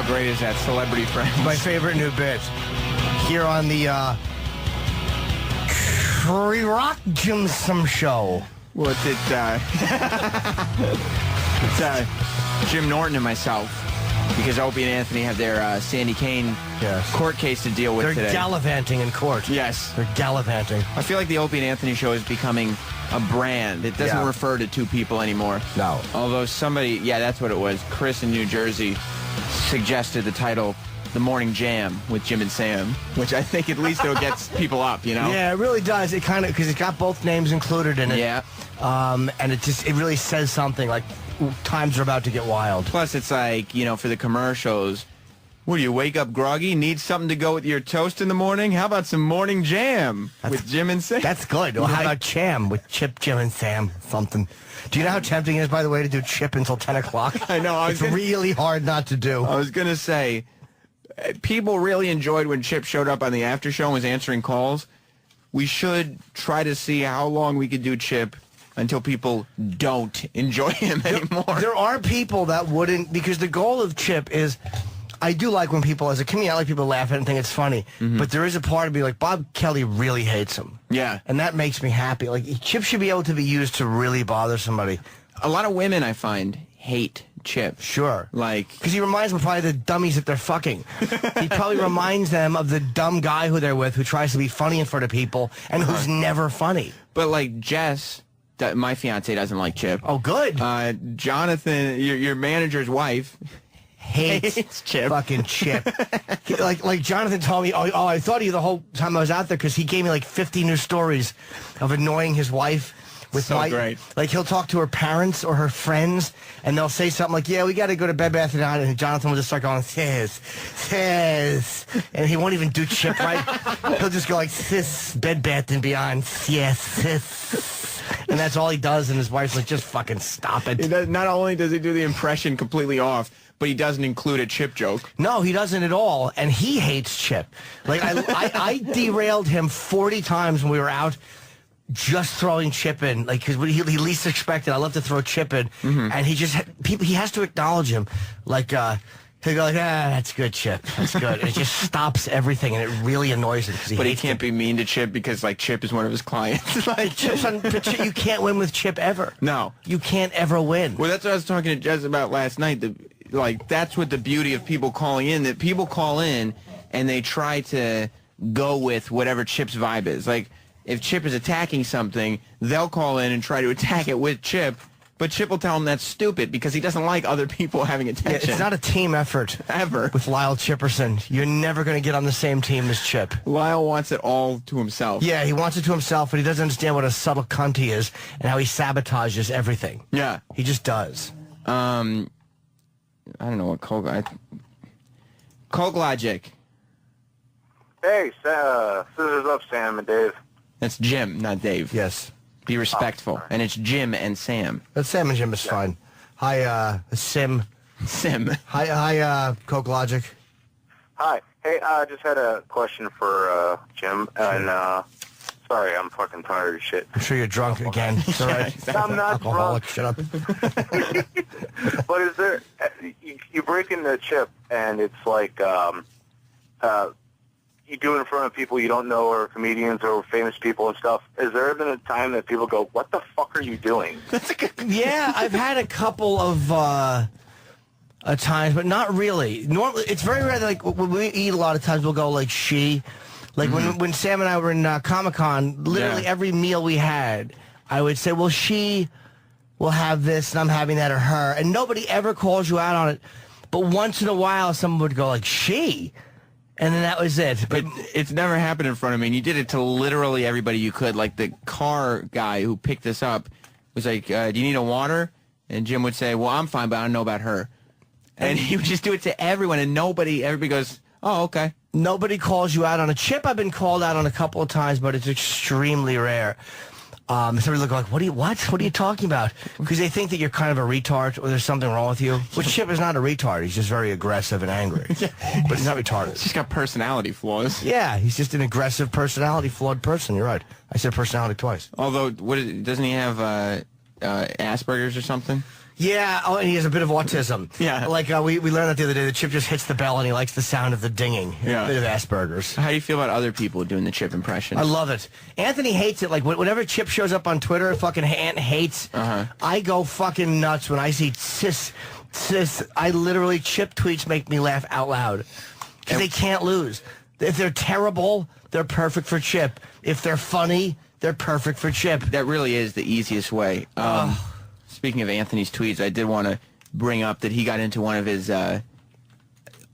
great is that, Celebrity Friends? My favorite new bit. Here on the Rock Jim Some Show. What's it, it's Jim Norton and myself, because Opie and Anthony have their Sandy Kane court case to deal with today. They're gallivanting in court. Yes. They're gallivanting. I feel like the Opie and Anthony show is becoming a brand. It doesn't refer to two people anymore. No. Although somebody, that's what it was. Chris in New Jersey suggested the title The Morning Jam with Jim and Sam, which I think at least it'll get people up, you know? Yeah, it really does. It kind of, because it's got both names included in it. Yeah. And it really says something like times are about to get wild. Plus, it's like, for the commercials, what do you wake up groggy? Need something to go with your toast in the morning? How about some morning jam with Jim and Sam? That's good. Well, how about Cham with Chip, Jim, and Sam? Something. Do you know how tempting it is, by the way, to do Chip until 10 o'clock? I know. It's really hard not to do. I was going to say, people really enjoyed when Chip showed up on the after show and was answering calls. We should try to see how long we could do Chip until people don't enjoy him anymore. There are people that wouldn't, because the goal of Chip is, I do like when people, as a comedian, I like people laugh at it and think it's funny. But there is a part of me, like, Bob Kelly really hates him. Yeah. And that makes me happy. Like, Chip should be able to be used to really bother somebody. A lot of women, I find, hate Chip. Sure. Like, because he reminds them probably of the dummies that they're fucking. He probably reminds them of the dumb guy who they're with who tries to be funny in front of people and who's never funny. But, like, Jess, my fiance, doesn't like Chip. Oh, good. Jonathan, your manager's wife, hates Chip. Fucking Chip. like Jonathan told me, I thought of you the whole time I was out there because he gave me like 50 new stories of annoying his wife. With great. Like, he'll talk to her parents or her friends, and they'll say something like, we got to go to Bed Bath & Beyond, and Jonathan will just start going, sis, and he won't even do Chip right. He'll just go like, sis, Bed Bath & Beyond, yes, sis. And that's all he does, and his wife's like, just fucking stop it. Not only does he do the impression completely off, but he doesn't include a Chip joke. No, he doesn't at all, and he hates Chip. Like, I derailed him 40 times when we were out, just throwing Chip in, like, because he least expected. I love to throw Chip in, and he has to acknowledge him, like, he'll go like, that's good, Chip, that's good. And it just stops everything, and it really annoys him. But he can't be mean to Chip because, like, Chip is one of his clients. Like, you can't win with Chip ever. No, you can't ever win. Well, that's what I was talking to Jez about last night. That's what the beauty of people calling in. That people call in and they try to go with whatever Chip's vibe is. Like, if Chip is attacking something, they'll call in and try to attack it with Chip, but Chip will tell him that's stupid because he doesn't like other people having attention. Yeah, it's not a team effort. Ever. With Lyle Chipperson. You're never going to get on the same team as Chip. Lyle wants it all to himself. Yeah, he wants it to himself, but he doesn't understand what a subtle cunt he is and how he sabotages everything. Yeah. He just does. I don't know what Coke Logic. Hey, scissors up, Sam and Dave. That's Jim, not Dave. Yes. Be respectful. And it's Jim and Sam. But Sam and Jim is fine. Hi, Sim. Hi, Coke Logic. Hi. Hey, I just had a question for Jim. And, sorry, I'm fucking tired of shit. I'm sure you're drunk again. It's all right. I'm not alcoholic. drunk. Shut up. But is there... You break into Chip, and it's like... you do it in front of people you don't know or comedians or famous people and stuff. Has there been a time that people go, what the fuck are you doing? Yeah, I've had a couple of times, but not really. Normally, it's very rare that, like, when we eat a lot of times, we'll go like she. Like when Sam and I were in Comic-Con, literally every meal we had, I would say, well, she will have this and I'm having that, or her. And nobody ever calls you out on it. But once in a while, someone would go like, she. And then that was it. But it's never happened in front of me. And you did it to literally everybody you could. Like the car guy who picked us up was like, do you need a water? And Jim would say, well, I'm fine, but I don't know about her. And he would just do it to everyone. And everybody goes, oh, okay. Nobody calls you out on a Chip. I've been called out on a couple of times, but it's extremely rare. Somebody look like, what are you talking about? Because they think that you're kind of a retard or there's something wrong with you. Which Chip is not a retard. He's just very aggressive and angry. But he's not retarded. He's just got personality flaws. Yeah, he's just an aggressive, personality flawed person. You're right. I said personality twice. Although, doesn't he have Asperger's or something. Yeah, and he has a bit of autism. Yeah. Like we learned that the other day, the Chip just hits the bell and he likes the sound of the dinging. Yeah. A bit of Asperger's. How do you feel about other people doing the Chip impression? I love it. Anthony hates it. Like, whenever Chip shows up on Twitter, fucking Ant hates. I go fucking nuts when I see cis. I literally, Chip tweets make me laugh out loud. Because they can't lose. If they're terrible, they're perfect for Chip. If they're funny, they're perfect for Chip. That really is the easiest way. Speaking of Anthony's tweets, I did want to bring up that he got into one of his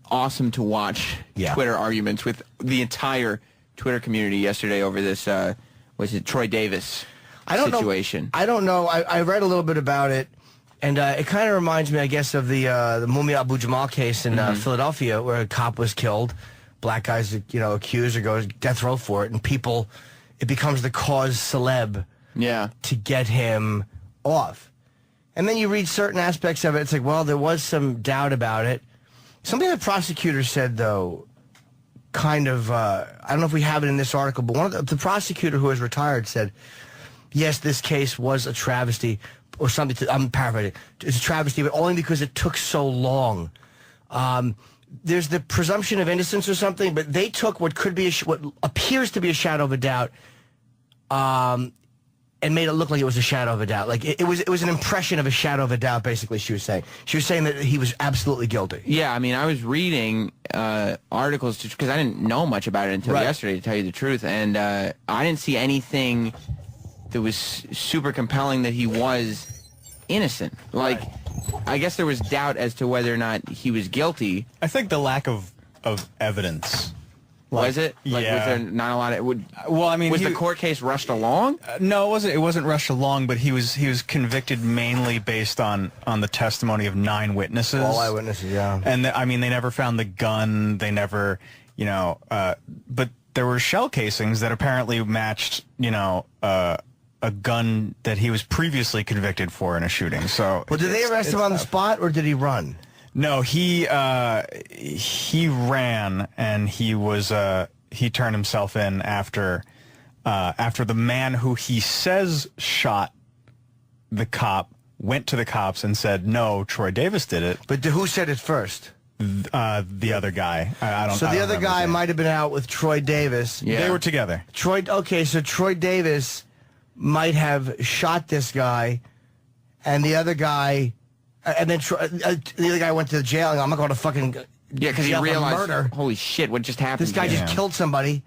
awesome to watch Twitter arguments with the entire Twitter community yesterday over this, was it Troy Davis situation? I don't know. I read a little bit about it, and it kind of reminds me, I guess, of the Mumia Abu Jamal case in Philadelphia, where a cop was killed. Black guys, accused or goes death row for it, and people, it becomes the cause celeb to get him off. And then you read certain aspects of it, it's like, well, there was some doubt about it. Something the prosecutor said, though, kind of, I don't know if we have it in this article, but one of the prosecutor who has retired said, yes, this case was a travesty, or something, I'm paraphrasing, it's a travesty, but only because it took so long. There's the presumption of innocence or something, but they took what could be, what appears to be a shadow of a doubt, and made it look like it was a shadow of a doubt. Like, it was an impression of a shadow of a doubt, basically, she was saying. She was saying that he was absolutely guilty. Yeah, I mean, I was reading articles, because I didn't know much about it until yesterday, to tell you the truth, and I didn't see anything that was super compelling that he was innocent. Like, I guess there was doubt as to whether or not he was guilty. I think the lack of evidence. Was it? Like, yeah. was there not a lot of... well, I mean... Was the court case rushed along? No, it wasn't rushed along, but he was convicted mainly based on the testimony of 9 witnesses. All eyewitnesses, yeah. And, they never found the gun. They never, but there were shell casings that apparently matched, a gun that he was previously convicted for in a shooting. So... Well, did they arrest him on the spot, or did he run? No, he ran, and he turned himself in after the man who he says shot the cop went to the cops and said, no, Troy Davis did it. But who said it first? The other guy. I don't. So the other guy might have been out with Troy Davis. Yeah. They were together. So Troy Davis might have shot this guy, and the other guy... And then the other guy went to jail, and I'm not going to fucking because he realized, murder. Holy shit, what just happened? This guy just killed somebody,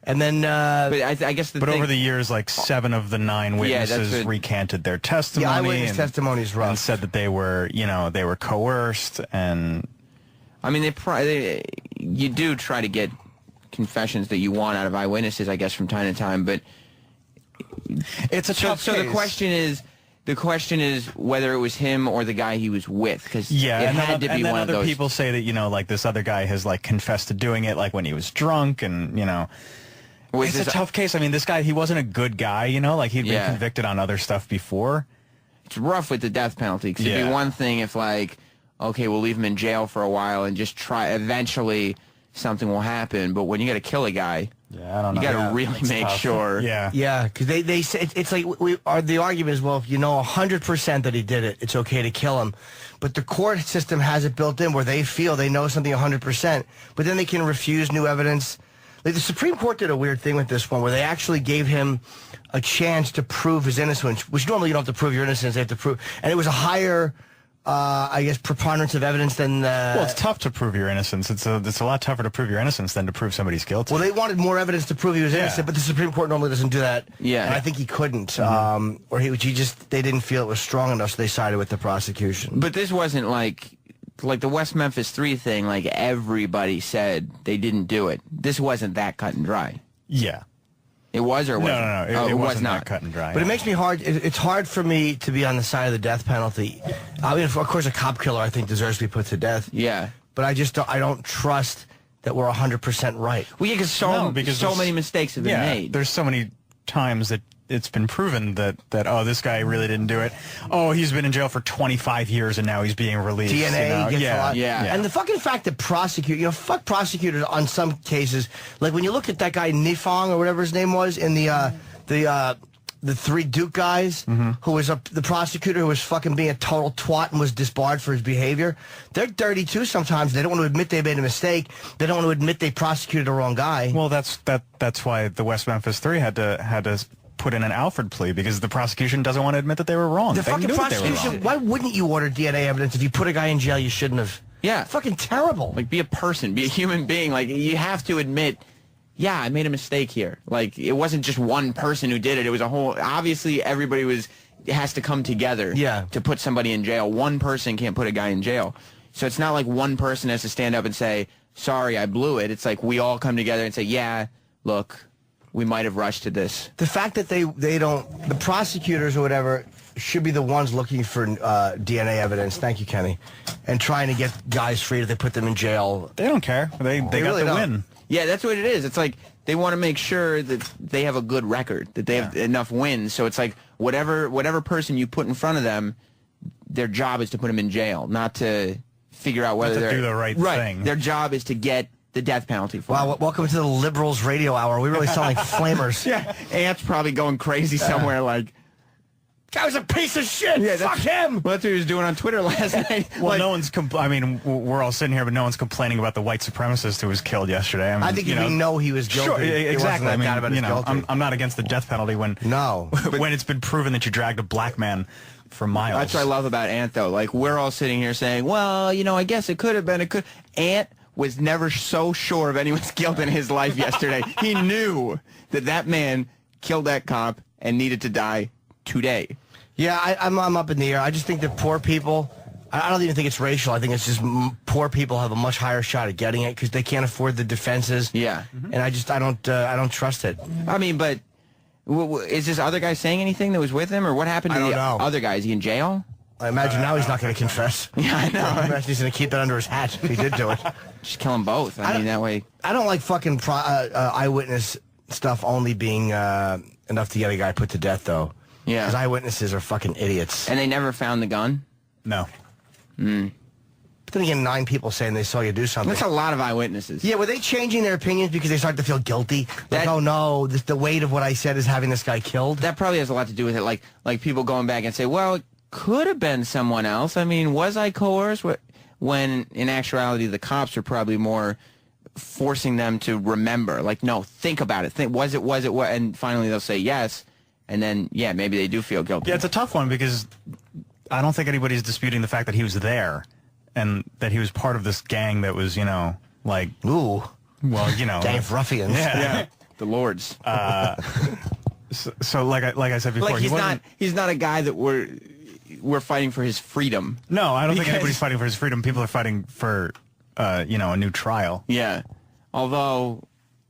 and then. But I guess But over the years, like 7 of the 9 witnesses recanted their testimony. Yeah, eyewitness testimony is rough. And said that they were, they were coerced, and. I mean, you do try to get confessions that you want out of eyewitnesses, I guess, from time to time, but. It's a tough case. So the question is whether it was him or the guy he was with, because it had to be one of those. Other people say that, like this other guy has like confessed to doing it, like when he was drunk, and it's a tough case. I mean, this guy, he wasn't a good guy, like he'd been convicted on other stuff before. It's rough with the death penalty, because it'd be one thing if like, okay, we'll leave him in jail for a while and just try, eventually something will happen, but when you got to kill a guy, I don't know. You got to really make sure. Yeah, because they say it's like the argument is, well, if you know 100% that he did it, it's okay to kill him. But the court system has it built in where they feel they know something 100%, but then they can refuse new evidence. Like the Supreme Court did a weird thing with this one where they actually gave him a chance to prove his innocence, which normally you don't have to prove your innocence, they have to prove, and it was a higher. I guess preponderance of evidence than. Well, it's tough to prove your innocence. It's a lot tougher to prove your innocence than to prove somebody's guilty. Well, they wanted more evidence to prove he was innocent, but the Supreme Court normally doesn't do that. Yeah, and I think he couldn't, or they didn't feel it was strong enough, so they sided with the prosecution. But this wasn't like the West Memphis 3 thing. Like everybody said they didn't do it. This wasn't that cut and dry. Yeah. It was or wasn't? No. It was not cut and dry. But it makes me hard. It's hard for me to be on the side of the death penalty. I mean, of course, a cop killer I think deserves to be put to death. Yeah. But I don't trust that we're 100% right. Well, yeah, because so many mistakes have been made. There's so many times that it's been proven that this guy really didn't do it. Oh, he's been in jail for 25 years and now he's being released. DNA gets a lot. Yeah. And the fucking fact that fuck prosecutors on some cases. Like when you look at that guy Nifong or whatever his name was in the the 3 Duke guys, who was the prosecutor who was fucking being a total twat and was disbarred for his behavior. They're dirty too sometimes. They don't want to admit they made a mistake. They don't want to admit they prosecuted the wrong guy. Well, that's why the West Memphis 3 had to put in an Alfred plea, because the prosecution doesn't want to admit that they were wrong. The They fucking knew that they were prosecution, wrong. why wouldn't you order DNA evidence if you put a guy in jail you shouldn't have? Yeah. Fucking terrible. Like, be a person, be a human being. Like, you have to admit, yeah, I made a mistake here. Like, it wasn't just one person who did it. It was a whole, obviously everybody has to come together to put somebody in jail. One person can't put a guy in jail. So it's not like one person has to stand up and say, sorry, I blew it. It's like we all come together and say, yeah, look, we might have rushed to this. The fact that they don't, the prosecutors or whatever should be the ones looking for DNA evidence. Thank you, Kenny. And trying to get guys free if they put them in jail. They don't care. They got really the don't. win. Yeah, that's what it is. It's like they want to make sure that they have a good record, that they have enough wins. So it's like whatever person you put in front of them, their job is to put them in jail, not to figure out whether Not to do the right thing. Their job is to get the death penalty for Wow, them. welcome to the Liberals Radio Hour. We really sound like flamers. Yeah, Ant's probably going crazy somewhere like, Guy was a piece of shit. yeah, Fuck him. Well, that's what he was doing on Twitter last night. Well, Like, no one's. I mean, we're all sitting here, but no one's complaining about the white supremacist who was killed yesterday. I mean, I think if we know he was guilty, Sure, it exactly. wasn't I that bad about mean, his guilty. I'm not against the death penalty when when it's been proven that you dragged a black man for miles. That's what I love about Ant, though. Like, we're all sitting here saying, well, I guess it could have been. Ant was never so sure of anyone's guilt in his life yesterday. He knew that man killed that cop and needed to die today. Yeah, I'm up in the air. I just think that poor people, I don't even think it's racial. I think it's just poor people have a much higher shot at getting it because they can't afford the defenses. Yeah. And I don't trust it. I mean, but is this other guy saying anything that was with him, or what happened to I don't the know. other guy? Is he in jail? I imagine now he's not going to confess. Yeah, I know. I imagine he's going to keep that under his hat if he did do it. Just kill them both. I mean, that way. I don't like fucking eyewitness stuff only being enough to get a guy put to death, though. Yeah. Because eyewitnesses are fucking idiots. And they never found the gun? No. But then again, 9 people saying they saw you do something. That's a lot of eyewitnesses. Yeah, were they changing their opinions because they started to feel guilty? Like, That- oh no, the weight of what I said is having this guy killed? That probably has a lot to do with it. Like people going back and say, well, it could have been someone else. I mean, was I coerced? When in actuality, the cops are probably more forcing them to remember. Like, no, think about it. Think, was it? And finally they'll say yes. And then, yeah, maybe they do feel guilty. Yeah, it's a tough one because I don't think anybody's disputing the fact that he was there and that he was part of this gang that was, like, Ooh. well, Gang of ruffians. Yeah, the Lords. So like I said before, Like he's not a guy that we're fighting for his freedom. No, I don't think Because- anybody's fighting for his freedom. People are fighting for, a new trial. Yeah. Although,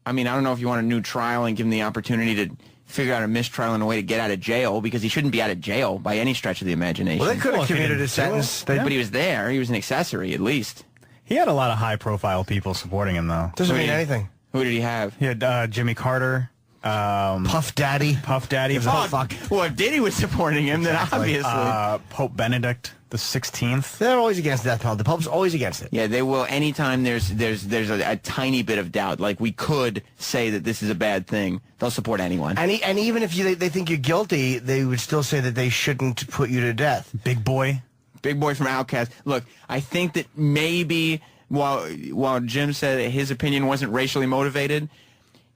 I mean, I don't know if you want a new trial and give him the opportunity to figure out a mistrial and a way to get out of jail, because he shouldn't be out of jail by any stretch of the imagination. Well, they could Well, have if he commuted didn't a do sentence. it, They- But he was there. He was an accessory, at least. He had a lot of high-profile people supporting him, though. Doesn't Who mean did he- anything. Who did he have? He had Jimmy Carter, Puff Daddy. Puff Daddy, Oh, fuck. Well, if Diddy was supporting him, then obviously. Pope Benedict the 16th. They're always against the death penalty. The Pope's always against it. Yeah, they will. Anytime there's a tiny bit of doubt, like we could say that this is a bad thing, they'll support anyone. And even if they think you're guilty, they would still say that they shouldn't put you to death. Big Boy. Big Boy from Outkast. Look, I think that maybe while Jim said his opinion wasn't racially motivated,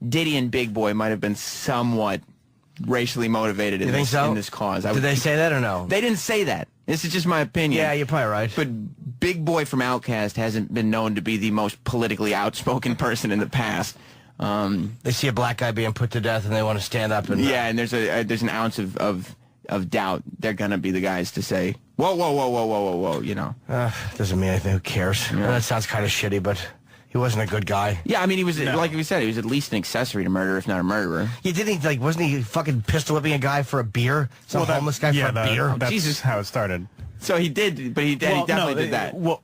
Diddy and Big Boy might have been somewhat racially motivated in, You think this, so? in this cause. Did they say that or no? They didn't say that. This is just my opinion. Yeah, you're probably right. But Big Boy from Outkast hasn't been known to be the most politically outspoken person in the past. They see a black guy being put to death and they want to stand up and... Yeah, and there's an ounce of doubt. They're gonna be the guys to say, whoa, doesn't mean anything. Who cares? Yeah. Well, that sounds kind of shitty, but he wasn't a good guy. Yeah, I mean, he was, like we said, he was at least an accessory to murder, if not a murderer. He didn't wasn't he fucking pistol whipping a guy for a beer? Some homeless guy for a beer? That's Jesus. how it started. So he did, but he definitely did that. Well,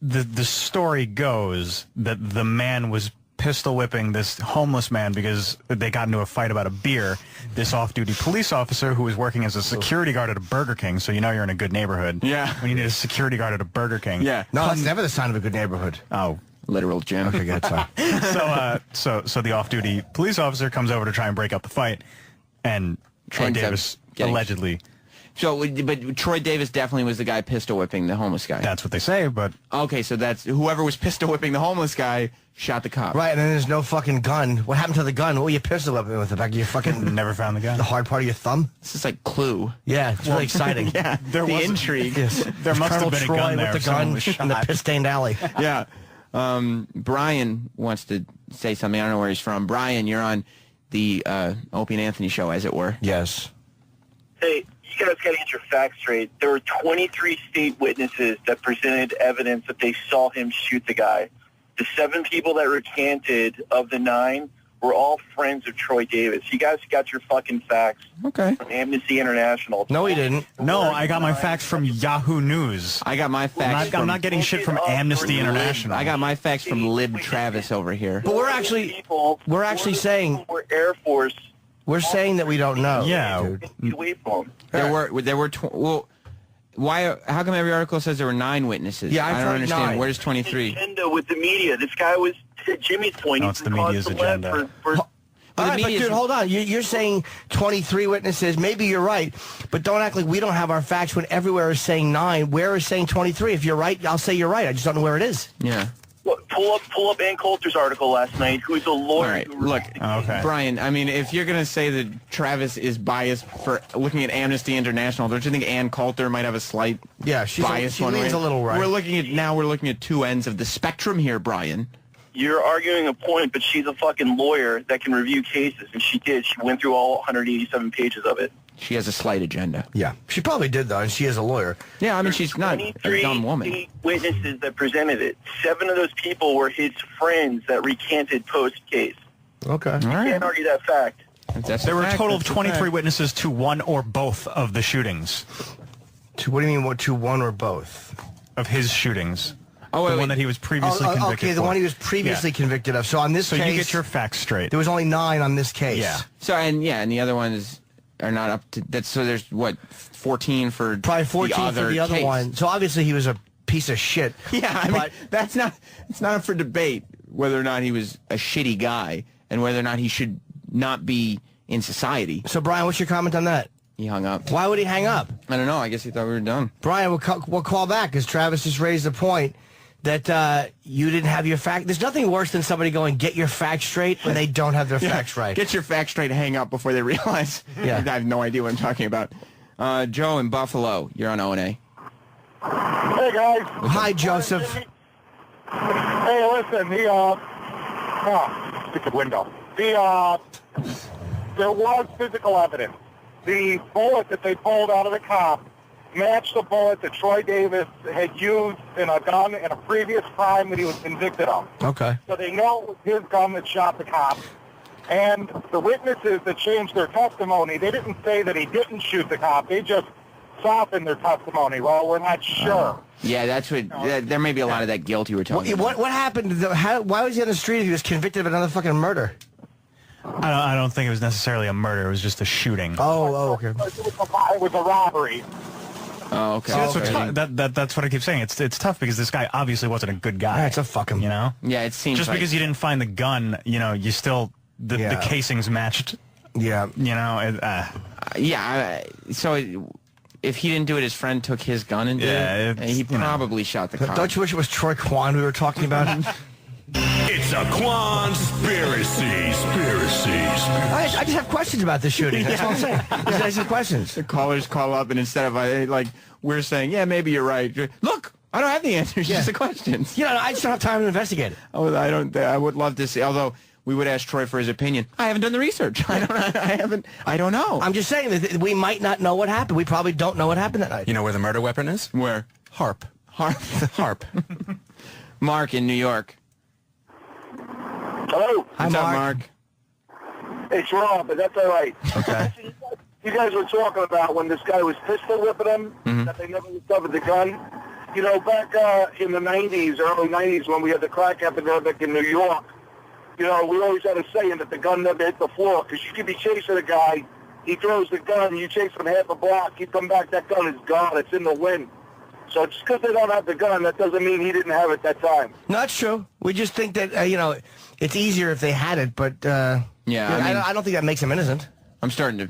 the story goes that the man was pistol whipping this homeless man because they got into a fight about a beer. This off-duty police officer who was working as a security guard at a Burger King, so you know you're in a good neighborhood. Yeah. When you need a security guard at a Burger King. Yeah. No, that's never the sign of a good neighborhood. Oh. Literal Jim. Okay, good. Sorry. So the off-duty police officer comes over to try and break up the fight, and Troy ends up Davis getting- allegedly. So, but Troy Davis definitely was the guy pistol whipping the homeless guy. That's what they say, but Okay, so that's whoever was pistol whipping the homeless guy shot the cop. Right, and then there's no fucking gun. What happened to the gun? What were you pistol whipping with? The back of your fucking... never found the gun. The hard part of your thumb? This is like Clue. Yeah, it's really exciting. Yeah, There the was- intrigue. Yes. There must Colonel have been a Troy gun there with if the gun someone was in the shot. piss-stained alley. Yeah. Brian wants to say something. I don't know where he's from. Brian, you're on the Opie and Anthony show, as it were. Yes. Hey, you guys got to get your facts straight. There were 23 state witnesses that presented evidence that they saw him shoot the guy. The 7 people that recanted of the 9 were all friends of Troy Davis. You guys got your fucking facts Okay. from Amnesty International. No, he didn't. No, I got my facts from Yahoo News. I got my facts I'm not getting shit from Amnesty International. I got my facts from Lib Travis over here. But we're actually saying... We're Air Force. We're saying that we don't know. Yeah. dude. Get away from him. There were well, why? How come every article says there were 9 witnesses? Yeah, I've I don't heard understand. 9. Where's 23? Agenda with the media. This guy was, to Jimmy's point, No, he's it's the caused media's the agenda. left for All right, but media's- dude, hold on. You're saying 23 witnesses. Maybe you're right, but don't act like we don't have our facts when everywhere is saying 9. Where is saying 23? If you're right, I'll say you're right. I just don't know where it is. Yeah. Look, pull up Ann Coulter's article last night, who's a lawyer. All right. who- Look, Okay. Brian. I mean, if you're gonna say that Travis is biased for looking at Amnesty International, don't you think Ann Coulter might have a slight Yeah, she bias? leans one way? a little right. We're looking at 2 ends of the spectrum here, Brian. You're arguing a point, but she's a fucking lawyer that can review cases, and she did. She went through all 187 pages of it. She has a slight agenda. Yeah, she probably did though, and she is a lawyer. Yeah, I mean, she's not a 23 dumb woman. state witnesses that presented it. 7 of those people were his friends that recanted post-case. Okay. All right. Can't argue that fact. That's There were a fact. total of That's a 23 fact. witnesses to one or both of the shootings, What do you mean? What? To one or both? of his shootings. Oh, the wait, one that he was previously convicted okay, the for. one he was previously Yeah. convicted of. So on this So case, you get your facts straight. there was only 9 on this case. Yeah. So and the other ones are not up to that. So there's what 14 for Probably 14 for the other case. one. So obviously he was a piece of shit. Yeah, I mean But- it's not up for debate whether or not he was a shitty guy and whether or not he should not be in society. So Brian, what's your comment on that? He hung up. Why would he hang up? I don't know. I guess he thought we were done. Brian, we'll call back because Travis just raised the point that you didn't have your fact. There's nothing worse than somebody going, get your facts straight when they don't have their facts right. Get your facts straight. Hang up before they realize. Yeah. I have no idea what I'm talking about. Joe in Buffalo, you're on O&A. Hey guys. Hi, Joseph. Hey, listen. Stupid window. There was physical evidence. The bullet that they pulled out of the cop matched the bullet that Troy Davis had used in a gun in a previous crime that he was convicted of. Okay. So they know it was his gun that shot the cop. And the witnesses that changed their testimony, they didn't say that he didn't shoot the cop. They just softened their testimony. Well, we're not sure. Yeah, that's what. There may be a lot of that guilt you were talking about. What happened? Why was he on the street if he was convicted of another fucking murder? I don't think it was necessarily a murder. It was just a shooting. Okay. It was a robbery. Oh, okay. See, that's, Okay. that's what I keep saying. It's tough because this guy obviously wasn't a good guy. That's a fucking... You know? Yeah, it seems Just like, because you didn't find the gun, you still... The casings matched, Yeah. Yeah. So if he didn't do it, his friend took his gun and did it. And he probably shot the cop. Don't you wish it was Troy Kwan we were talking about? It's a Quanspiracy. I just have questions about this shooting. That's all I'm saying. I just have questions. The callers call up, and instead of like we're saying, yeah, maybe you're right. Look, I don't have the answers. Just the questions. You know, I just don't have time to investigate it. Oh, I don't. I would love to see. Although we would ask Troy for his opinion. I haven't done the research. I don't know. I'm just saying that we might not know what happened. We probably don't know what happened that night. You know where the murder weapon is? Where? Harp. Harp. Mark in New York. Hello. Hi, What's up, Mark. Mark? It's wrong, but that's all right. Okay. You guys were talking about when this guy was pistol whipping him, that they never discovered the gun. You know, back in the 90s, early 90s, when we had the crack epidemic in New York, you know, we always had a saying that the gun never hit the floor, because you could be chasing a guy, he throws the gun, you chase him half a block, you come back, that gun is gone, it's in the wind. So just because they don't have the gun, that doesn't mean he didn't have it that time. No, that's true. We just think that, it's easier if they had it, but Yeah, I don't think that makes him innocent. I'm starting to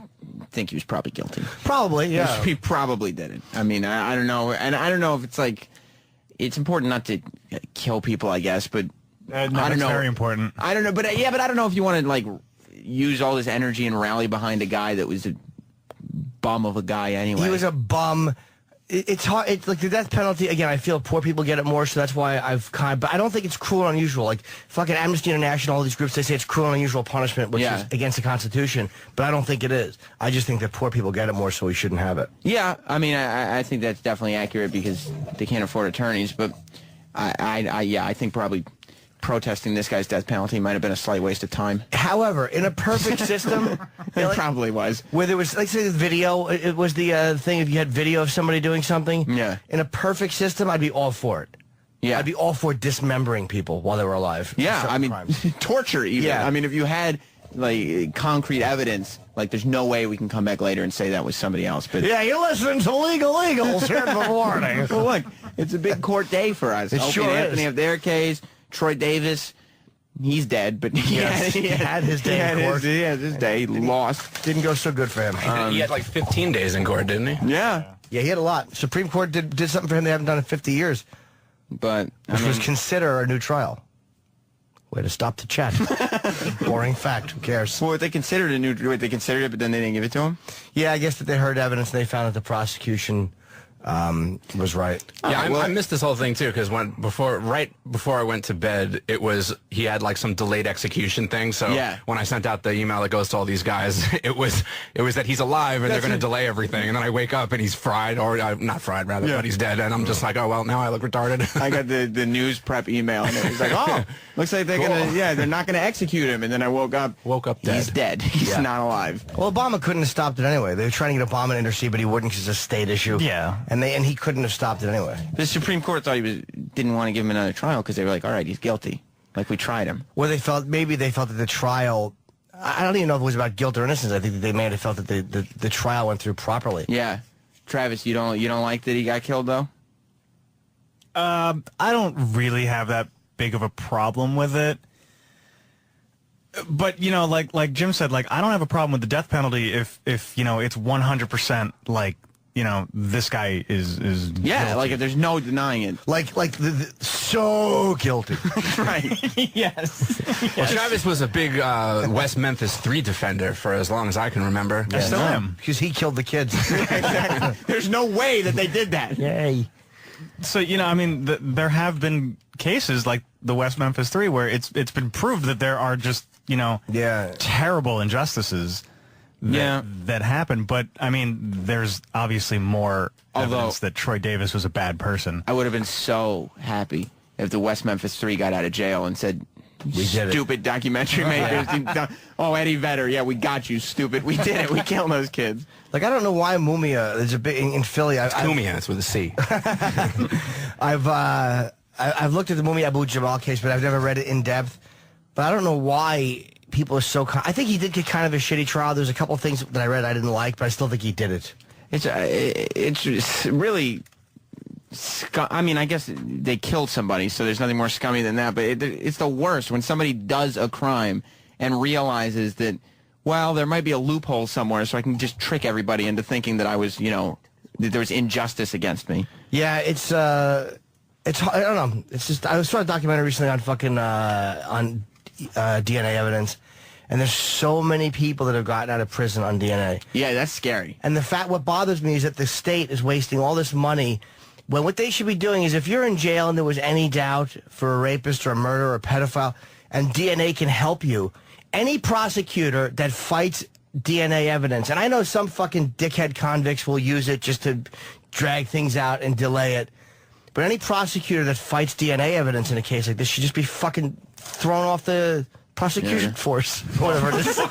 think he was probably guilty. Probably, yeah. He probably did it. I mean, I don't know. And I don't know if it's like, it's important not to kill people, I guess, but I don't know. Very important. I don't know, but I don't know if you want to like use all this energy and rally behind a guy that was a bum of a guy anyway. He was a bum. It's hard. It's like the death penalty. Again, I feel poor people get it more, so that's why but I don't think it's cruel and unusual. Like fucking Amnesty International, all these groups, they say it's cruel and unusual punishment, which is against the Constitution. But I don't think it is. I just think that poor people get it more, so we shouldn't have it. Yeah, I mean, I think that's definitely accurate because they can't afford attorneys. But I think probably protesting this guy's death penalty might have been a slight waste of time. However, in a perfect system, It probably was. where there was, like, say, the video, it was the thing if you had video of somebody doing something. Yeah. In a perfect system, I'd be all for it. Yeah. I'd be all for dismembering people while they were alive. Yeah, I mean, Crimes. torture even. Yeah. I mean, if you had like concrete evidence, like there's no way we can come back later and say that was somebody else. But Yeah, you're listening to Legal Eagles here in the morning. well, look, it's a big court day for us. It Opie sure and Anthony is. have their case. Troy Davis, he's dead, but he had his day in court. He had his day. He lost. Didn't go so good for him. He had like 15 days in court, didn't he? Yeah, Yeah, he had a lot. Supreme Court did something for him they haven't done in 50 years, but I which mean, was consider a new trial. Way to stop the chat. Boring fact. Who cares? well, they considered they considered it, but then they didn't give it to him. Yeah, I guess that they heard evidence and they found that the prosecution was right. Yeah, I missed this whole thing too because right before I went to bed, he had like some delayed execution thing. So when I sent out the email that goes to all these guys, it was that he's alive and they're going to delay everything. And then I wake up and he's fried, or not fried rather, but he's dead. And I'm just like, oh well, now I look retarded. I got the news prep email and it was like, oh, looks like they're not gonna execute him. And then I woke up dead. He's dead. He's not alive. Well, Obama couldn't have stopped it anyway. They were trying to get Obama to intercede, but he wouldn't because it's a state issue. Yeah. And he couldn't have stopped it anyway. The Supreme Court thought didn't want to give him another trial because they were like, all right, he's guilty. Like, we tried him. Well, maybe they felt that the trial, I don't even know if it was about guilt or innocence. I think that they may have felt that the trial went through properly. Yeah. Travis, you don't like that he got killed, though? I don't really have that big of a problem with it. But, like Jim said, like, I don't have a problem with the death penalty if it's 100% like, this guy is Yeah, guilty. like, if there's no denying it. Like so guilty. Right. Yes. Well, Travis was a big West Memphis 3 defender for as long as I can remember. I still am. Because he killed the kids. Exactly. There's no way that they did that. Yay. So, there have been cases like the West Memphis 3 where it's been proved that there are just, terrible injustices that happen. But, I mean, there's obviously more evidence that Troy Davis was a bad person. I would have been so happy if the West Memphis 3 got out of jail and said, We did it. stupid documentary makers. Oh, Eddie Vedder, yeah, we got you, stupid. We did it. We killed those kids. Like, I don't know why Mumia, there's a bit in Philly. Mumia, it's with a C. I've looked at the Mumia Abu Jamal case, but I've never read it in depth. But I don't know why people are so... I think he did get kind of a shitty trial. There's a couple of things that I read I didn't like, but I still think he did it. It's really... I mean, I guess they killed somebody, so there's nothing more scummy than that. But it's the worst when somebody does a crime and realizes that, well, there might be a loophole somewhere, so I can just trick everybody into thinking that I was, that there was injustice against me. Yeah, it's I don't know. It's just I saw a documentary recently on fucking on DNA evidence, and there's so many people that have gotten out of prison on DNA. Yeah, that's scary. And what bothers me is that the state is wasting all this money when what they should be doing is if you're in jail and there was any doubt for a rapist or a murderer or a pedophile, and DNA can help you, any prosecutor that fights DNA evidence, and I know some fucking dickhead convicts will use it just to drag things out and delay it. But any prosecutor that fights DNA evidence in a case like this should just be fucking thrown off the prosecution force, whatever it is. Do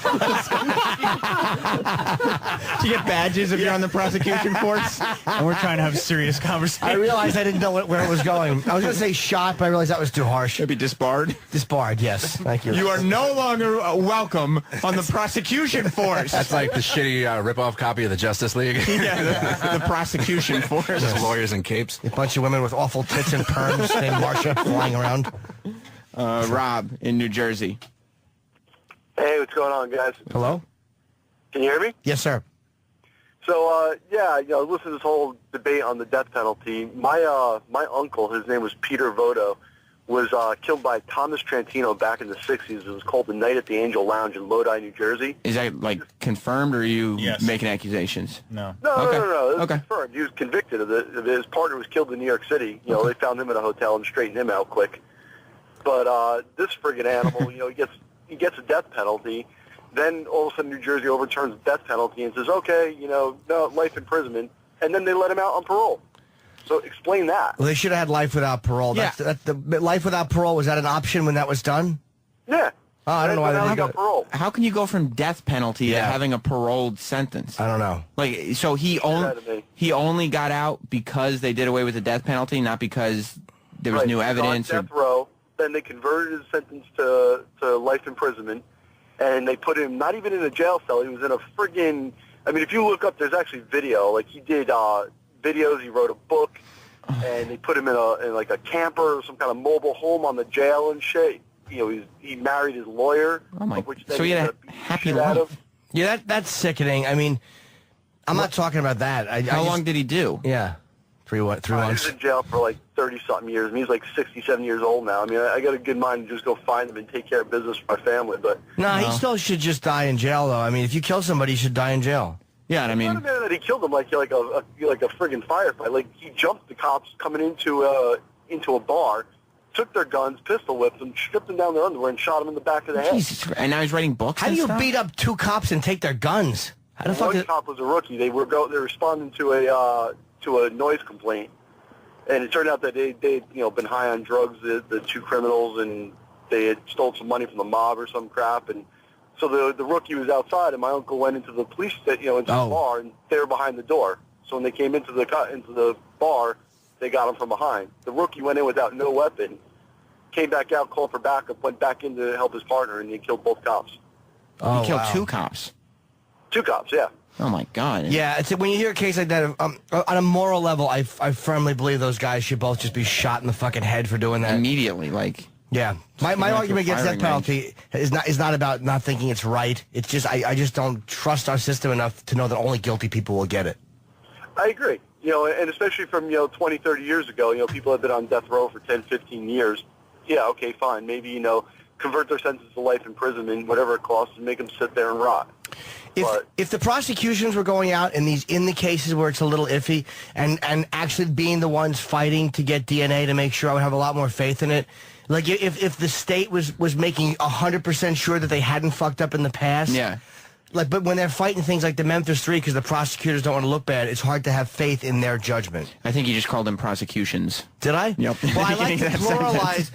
you get badges if you're on the prosecution force? And we're trying to have serious conversation. I realized I didn't know where it was going. I was going to say shot, but I realized that was too harsh. Should be disbarred. Disbarred, yes. Thank you. You are no longer welcome on the prosecution force. That's like the shitty rip-off copy of the Justice League. Yeah, the prosecution force. Just lawyers in capes. A bunch of women with awful tits and perms named Marsha flying around. Rob in New Jersey. Hey, what's going on, guys? Hello? Can you hear me? Yes, sir. So, listen to this whole debate on the death penalty. My uncle, his name was Peter Voto, was killed by Thomas Trantino back in the 60s. It was called The Night at the Angel Lounge in Lodi, New Jersey. Is that, confirmed, or are you making accusations? No. Okay. No. It was Okay. confirmed. He was convicted of it. His partner was killed in New York City. They found him at a hotel and straightened him out quick. But this friggin' animal, he gets a death penalty. Then all of a sudden New Jersey overturns the death penalty and says, okay, no, life imprisonment. And then they let him out on parole. So explain that. Well, they should have had life without parole. Yeah. The life without parole, was that an option when that was done? Yeah. Oh, I don't know why they got parole. How can you go from death penalty to having a paroled sentence? I don't know. So he only got out because they did away with the death penalty, not because there was new evidence. He was on death row. Then they converted his sentence to life imprisonment, and they put him not even in a jail cell. He was in a friggin'. I mean, if you look up, there's actually video. He did videos. He wrote a book, and they put him in a camper or some kind of mobile home on the jail and shit. He married his lawyer. Oh my! Which So he had a happy life. Yeah, that's sickening. I mean, I'm not talking about that. How long did he do? Yeah, 3 months. He was in jail for 30-something years. I mean, he's 67 years old now. I mean, I got a good mind to just go find him and take care of business for my family. But no, he still should just die in jail, though. I mean, if you kill somebody, you should die in jail. Yeah, and I mean, it's not a man that he killed him like a friggin' firefight. He jumped the cops coming into a bar, took their guns, pistol whipped them, stripped them down their underwear, and shot them in the back of the head. Jesus Christ. And now he's writing books. How do you beat up 2 cops and take their guns? How the fuck? One cop was a rookie. They were responding to a noise complaint, and it turned out that they'd been high on drugs, the 2 criminals, and they had stole some money from the mob or some crap, and so the rookie was outside, and my uncle went into the police into the bar, and they were behind the door. So when they came into the bar, they got him from behind. The rookie went in without no weapon, came back out, called for backup, went back in to help his partner, and he killed both cops. He killed 2 cops. 2 cops, yeah. Oh my God. Yeah, when you hear a case like that, on a moral level, I firmly believe those guys should both just be shot in the fucking head for doing that. Immediately, Yeah, my argument against death penalty is not about not thinking it's right. It's just I just don't trust our system enough to know that only guilty people will get it. I agree. And especially from 20, 30 years ago, people have been on death row for 10, 15 years. Yeah, okay, fine. Maybe convert their sentence to life imprisonment, whatever it costs, and make them sit there and rot. If the prosecutions were going out in the cases where it's a little iffy and actually being the ones fighting to get DNA to make sure, I would have a lot more faith in it. Like if the state was making 100% sure that they hadn't fucked up in the past. Yeah. But when they're fighting things like the Memphis 3 because the prosecutors don't want to look bad, it's hard to have faith in their judgment. I think you just called them prosecutions. Did I? Yep. Well, I like to pluralize.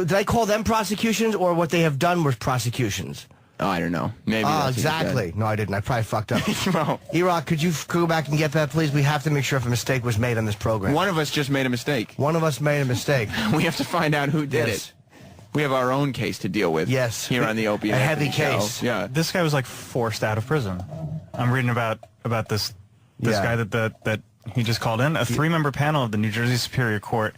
Did I call them prosecutions or what they have done was prosecutions? Oh, I don't know. Maybe. Oh, exactly. No, I didn't. I probably fucked up. Well, E-Rock, could you go back and get that, please? We have to make sure if a mistake was made on this program. One of us just made a mistake. One of us made a mistake. We have to find out who did it. We have our own case to deal with. Yes. Here on the Opie Anthony heavy case. Yeah. This guy was forced out of prison. I'm reading about this guy that he just called in. A 3-member panel of the New Jersey Superior Court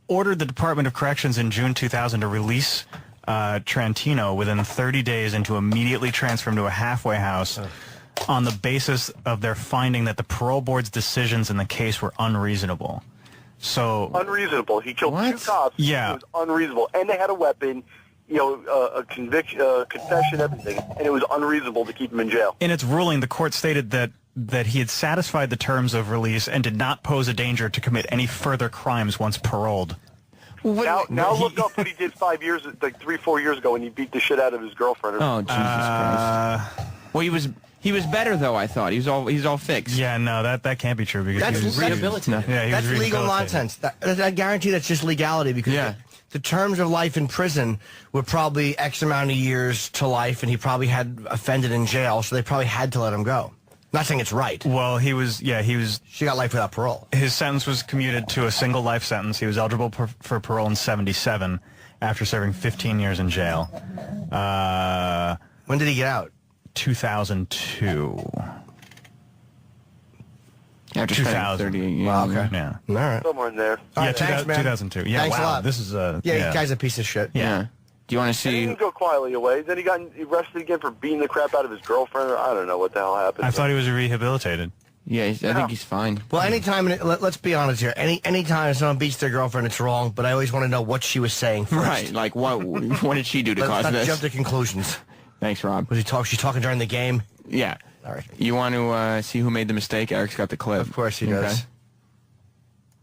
ordered the Department of Corrections in June 2000 to release Trantino within 30 days and to immediately transfer him to a halfway house on the basis of their finding that the parole board's decisions in the case were unreasonable. So unreasonable. He killed 2 cops. Yeah. It was unreasonable, and they had a weapon, a conviction, confession, everything, and it was unreasonable to keep him in jail. In its ruling, the court stated that he had satisfied the terms of release and did not pose a danger to commit any further crimes once paroled. Now look up what he did 5 years, 3-4 years ago, when he beat the shit out of his girlfriend. Oh, Jesus Christ! Well, he was better though. I thought he's all fixed. Yeah, no, that can't be true because he was rehabilitated. Yeah, that's legal nonsense. I guarantee that's just legality because the terms of life in prison were probably X amount of years to life, and he probably had offended in jail, so they probably had to let him go. Not saying it's right. Well, he was. She got life without parole. His sentence was commuted to a single life sentence. He was eligible for parole in '77 after serving 15 years in jail. When did he get out? 2002. After 2000. Wow, okay. Yeah. All right. Somewhere in there. All Yeah, right, thanks, man. 2002. Yeah, thanks wow. a lot. This is Yeah, you guys are a piece of shit. Yeah. Do you want to And he see? didn't go quietly away. Then he got arrested again for beating the crap out of his girlfriend, or I don't know what the hell happened. I thought he was rehabilitated. Yeah, I think he's fine. Well, anytime, let's be honest here. Anytime someone beats their girlfriend, it's wrong. But I always want to know what she was saying first. Right, like what did she do to cause Let's not this? jump to conclusions. Thanks, Rob. Was she talking during the game? Yeah. All right. You want to see who made the mistake? Eric's got the clip. Of course he does.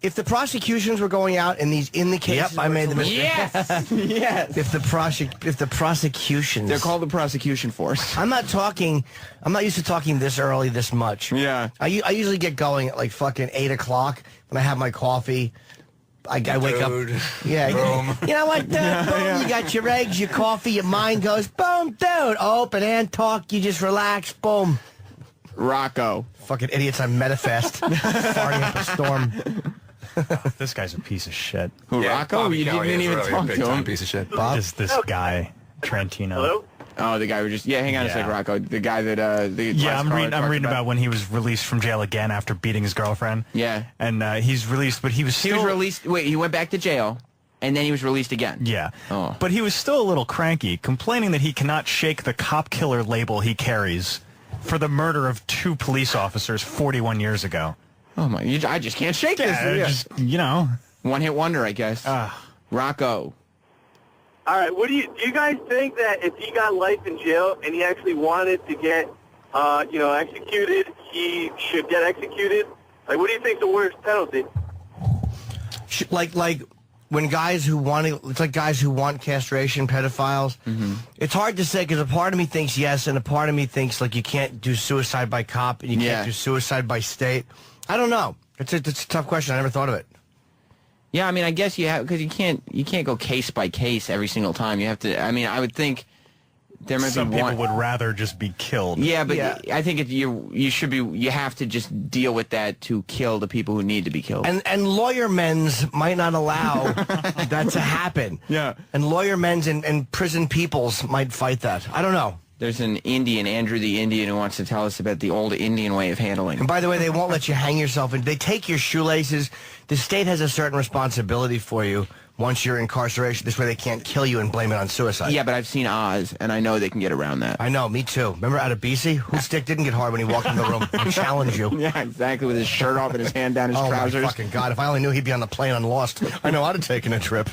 If the prosecutions were going out in the cases, Yep, I made the mistake. Yes, yes. If the prosecutions, They're called the prosecution force. I'm not used to talking this early, this much. Yeah. I usually get going at like fucking 8 o'clock when I have my coffee. I wake up. Yeah. Boom. You know what? Boom. You got your eggs, your coffee, your mind goes, boom, dude. Open and talk. You just relax. Boom. Rocco. Fucking idiots on Metafest. Farting up a storm. This guy's a piece of shit. Who, Rocco? Bobby You Kelly didn't is even really talk a big to time him. piece of shit. Bob? Just this guy, Trentino. Hello? Oh, the guy who just... Yeah, hang on a sec, Yeah. Rocco. The guy that... Yeah, I'm reading about when he was released from jail again after beating his girlfriend. Yeah. And he's released, but he was He still... was released... Wait, he went back to jail, and then he was released again. Yeah. Oh. But he was still a little cranky, complaining that he cannot shake the cop killer label he carries for the murder of 2 police officers 41 years ago. Oh, my... I just can't shake this. Yeah, just, you know. One-hit wonder, I guess. Rocco. All right, do you guys think that if he got life in jail and he actually wanted to get, executed, he should get executed? Like, what do you think the worst penalty? Like when guys who want it's like guys who want castration, pedophiles. Mm-hmm. It's hard to say because a part of me thinks yes, and a part of me thinks like you can't do suicide by cop and you can't do suicide by state. I don't know. It's a tough question. I never thought of it. Yeah, I mean, I guess you have, because you can't go case by case every single time. You have to. I mean, I would think there might Some be one. people would rather just be killed. Yeah, but I think you have to just deal with that to kill the people who need to be killed. And lawyer men's might not allow that to happen. Yeah. And lawyer men's and prison peoples might fight that. I don't know. There's an Indian, Andrew the Indian, who wants to tell us about the old Indian way of handling. And by the way, they won't let you hang yourself, and they take your shoelaces. The state has a certain responsibility for you once you're in incarceration. This way they can't kill you and blame it on suicide. Yeah, but I've seen Oz, and I know they can get around that. I know, me too. Remember out of BC? Whose stick didn't get hard when he walked in the room? I challenge you. Yeah, exactly, with his shirt off and his hand down his trousers. My fucking God. If I only knew he'd be on the plane on Lost, I know I'd have taken a trip.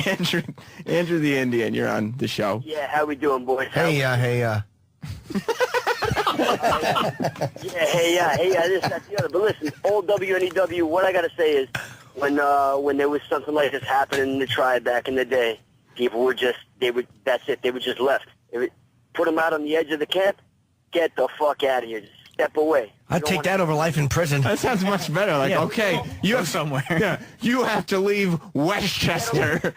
Andrew the Indian, you're on the show. Yeah, how we doing, boys? Hey. Yeah, this, that's the other. But listen, old WNEW, what I got to say is when there was something like this happening in the tribe back in the day, people were just, that's it. They were just left. Put them out on the edge of the camp, get the fuck out of here. Just step away. I'd take that over life in prison. That sounds much better. Like, okay, you have somewhere. Yeah, you have to leave Westchester.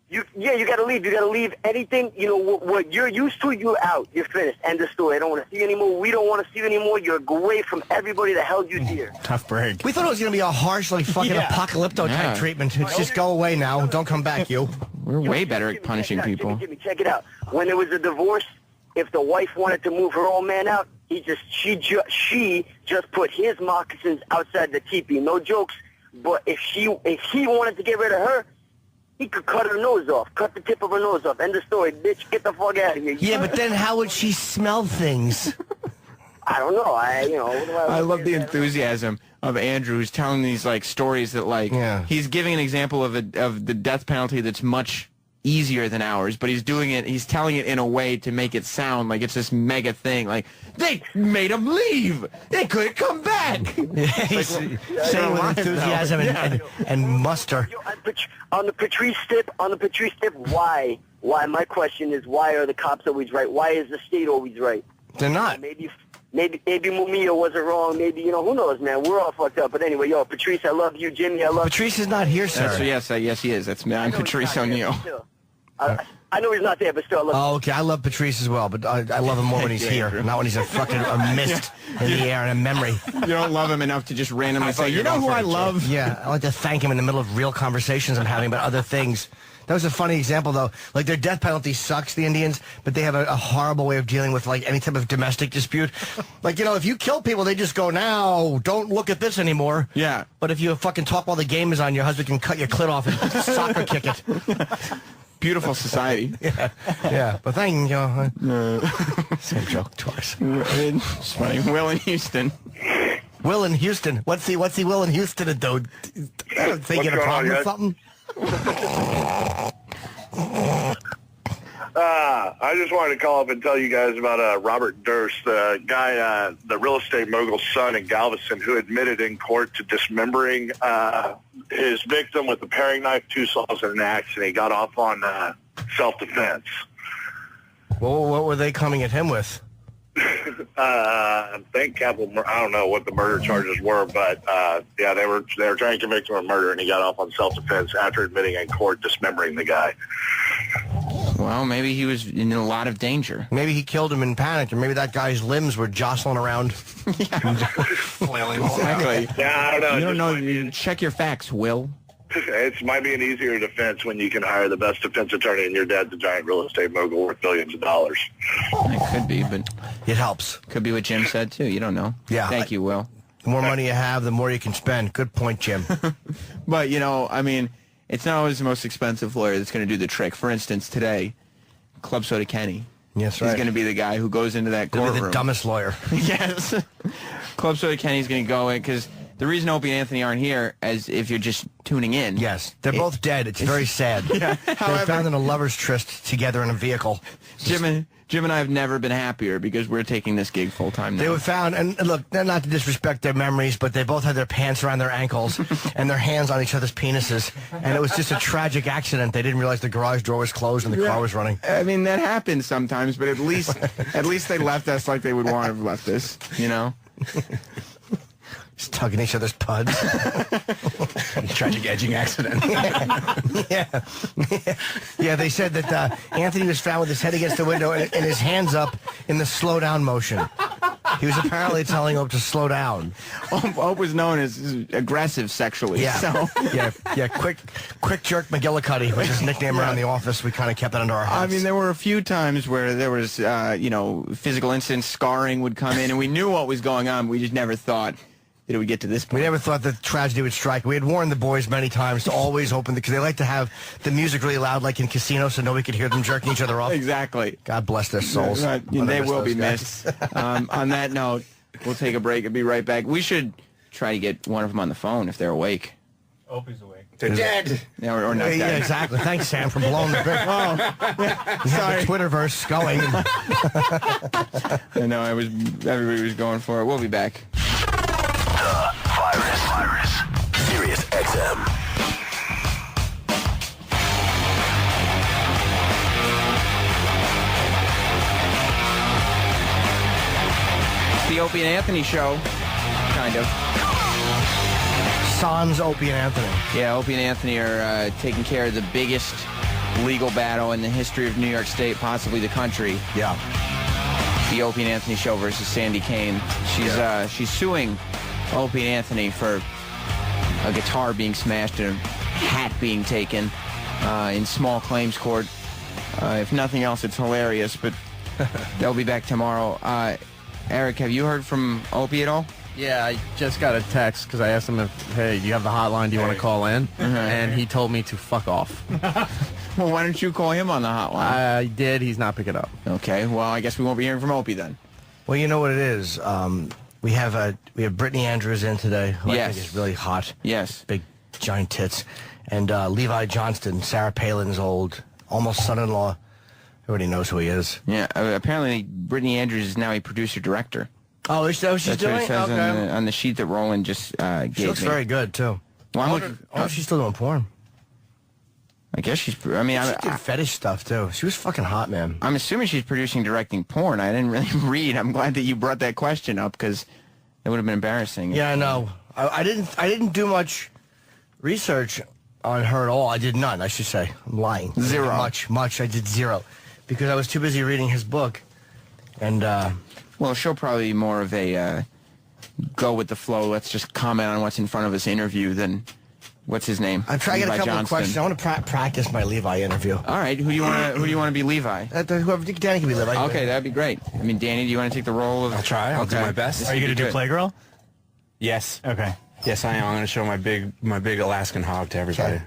You got to leave. You got to leave anything, what you're used to, you're out. You're finished. End of story. I don't want to see you anymore. We don't want to see you anymore. You're away from everybody that held you dear. Tough break. We thought it was going to be a harsh, like, fucking apocalypto type treatment. It's just go away now. Don't come back, you. We're way better at punishing people. Jimmy, check it out. When there was a divorce, if the wife wanted to move her old man out, she just put his moccasins outside the teepee. No jokes. But if he wanted to get rid of her, he could cut her nose off, cut the tip of her nose off. End of story. Bitch, get the fuck out of here. Yeah, but then how would she smell things? I don't know. I love the enthusiasm of Andrew, who's telling these like stories that he's giving an example of the death penalty that's much easier than ours, but he's telling it in a way to make it sound like it's this mega thing. Like, they made him leave. They couldn't come back. He's saying with enthusiasm and muster. On the Patrice tip, why? My question is, why are the cops always right? Why is the state always right? They're not. Maybe Mumia wasn't wrong. Maybe, who knows, man. We're all fucked up. But anyway, Patrice, I love you. Jimmy, I love you. Patrice is not here, sir. Yes, he is. That's me. I'm Patrice O'Neill. I know he's not there, but still, I love him. Oh, okay. I love Patrice as well, but I love him more when he's here, not when he's a mist in the air and a memory. You don't love him enough to just randomly say, you know who I love? Yeah, I like to thank him in the middle of real conversations I'm having about other things. That was a funny example, though. Like, their death penalty sucks, the Indians, but they have a horrible way of dealing with, like, any type of domestic dispute. Like, you know, if you kill people, they just go, now, don't look at this anymore. Yeah. But if you fucking talk while the game is on, your husband can cut your clit off and soccer kick it. Beautiful society. Yeah. But thank you. Same joke twice. It's funny. Will in Houston. Will in Houston. What's he Will in Houston to do? I don't think he had a problem with something. I just wanted to call up and tell you guys about Robert Durst, the guy, the real estate mogul's son in Galveston, who admitted in court to dismembering his victim with a paring knife, 2 saws, and an axe, and he got off on self-defense. Well, what were they coming at him with? I think capital. I don't know what the murder charges were, but yeah, they were trying to convict him of murder, and he got off on self-defense after admitting in court dismembering the guy. Well, maybe he was in a lot of danger. Maybe he killed him in panic, or maybe that guy's limbs were jostling around. Flailing. Exactly. Yeah, I don't know. You don't know. You check your facts, Will. It might be an easier defense when you can hire the best defense attorney, and your dad's a giant real estate mogul worth billions of dollars. It could be, but it helps. Could be what Jim said too. You don't know. Yeah. Thank you, Will. The more money you have, the more you can spend. Good point, Jim. But you know, I mean, it's not always the most expensive lawyer that's going to do the trick. For instance, today, Club Soda Kenny. Yes, right. He's going to be the guy who goes into that courtroom. He'll be the dumbest lawyer. Yes. Club Soda Kenny's going to go in because the reason Opie and Anthony aren't here, as if you're just tuning in. Yes, they're both dead. It's very sad. Yeah. They found in a lover's tryst together in a vehicle. Jim and I have never been happier because we're taking this gig full time now. They were found, and look, not to disrespect their memories, but they both had their pants around their ankles and their hands on each other's penises, and it was just a tragic accident. They didn't realize the garage door was closed and the car was running. I mean, that happens sometimes, but at least they left us like they would want to have left us, you know? Just tugging each other's puds. Tragic edging accident. Yeah, they said that Anthony was found with his head against the window and his hands up in the slow down motion. He was apparently telling Ope to slow down. Ope was known as aggressive sexually. Yeah, so. yeah. Quick jerk McGillicuddy was his nickname around the office. We kind of kept it under our hats. I mean, there were a few times where there was, physical incidents, scarring would come in, and we knew what was going on. We just never thought that it would get to this point. We never thought that tragedy would strike. We had warned the boys many times to always open because they like to have the music really loud, like in casinos, so nobody could hear them jerking each other off. Exactly. God bless their souls. They will be missed. On that note, we'll take a break and be right back. We should try to get one of them on the phone if they're awake. Opie's awake. They're dead. Yeah, or not dead. Yeah, exactly. Thanks, Sam, for blowing the big. You have the Twitterverse going. I know. Everybody was going for it. We'll be back. Virus. Sirius XM. The Opie and Anthony show, kind of. Sans Opie and Anthony. Yeah, Opie and Anthony are taking care of the biggest legal battle in the history of New York State, possibly the country. Yeah. The Opie and Anthony show versus Sandy Kane. She's suing Opie and Anthony for a guitar being smashed and a hat being taken in small claims court. If nothing else, it's hilarious, but they'll be back tomorrow. Eric, have you heard from Opie at all? Yeah, I just got a text because I asked him hey, do you have the hotline? Do you want to call in? And he told me to fuck off. Well, why don't you call him on the hotline? I did. He's not picking up. Okay, well, I guess we won't be hearing from Opie then. Well, you know what it is. We have Brittany Andrews in today, who I think is really hot. Yes. Big, giant tits. And Levi Johnston, Sarah Palin's almost son-in-law. Everybody knows who he is. Yeah, apparently Brittany Andrews is now a producer-director. Oh, is that what she's doing? That's what it says on the sheet that Roland just gave She looks very good, too. Well, I wonder if she's still doing porn. I guess she's... She did fetish stuff, too. She was fucking hot, man. I'm assuming she's producing, directing porn. I didn't really read. I'm glad that you brought that question up, because it would have been embarrassing. Yeah, I know. I didn't do much research on her at all. I did none, I should say. I'm lying. Zero. Much. I did zero. Because I was too busy reading his book. And, well, she'll probably be more of a go with the flow, let's just comment on what's in front of us interview than what's his name? I'm trying to get a couple of questions. I want to practice my Levi interview. All right, who do you want to be Levi? Whoever Danny can be Levi. Okay, that'd be great. I mean, Danny, do you want to take the role of? I'll try. I'll do my best. Are you going to do Playgirl? Yes. Okay. Yes, I am. I'm going to show my big Alaskan hog to everybody. Okay.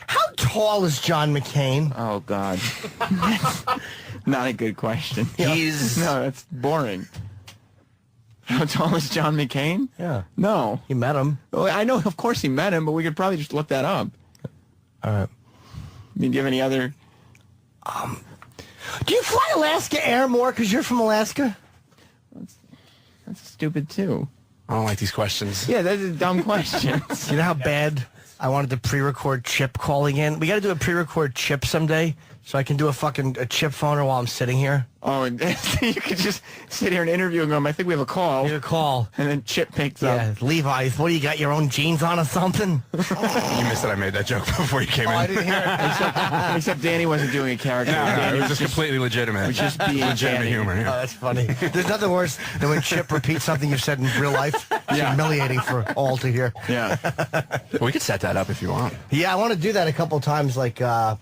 How tall is John McCain? Oh God, not a good question. No, that's boring. How tall is John McCain? Yeah. No. You met him. Well, I know, of course he met him, but we could probably just look that up. All right. I mean, do you have any other? Do you fly Alaska Air more because you're from Alaska? That's stupid too. I don't like these questions. Yeah, that's a dumb question. You know how bad I wanted to pre-record Chip calling in? We got to do a pre-record Chip someday so I can do a Chip phoner while I'm sitting here. Oh, and you could just sit here and interview and go, I think we have a call. You have a call. And then Chip picks up. Yeah, Levi, what do you got, your own jeans on or something? You missed that I made that joke before you came in. I didn't hear it. Except Danny wasn't doing a character. No, it was just completely legitimate. It was just being legitimate Danny. humor. Oh, Yeah. that's funny. There's nothing worse than when Chip repeats something you've said in real life. It's humiliating for all to hear. Yeah. We could set that up if you want. Yeah, I want to do that a couple times, like, oh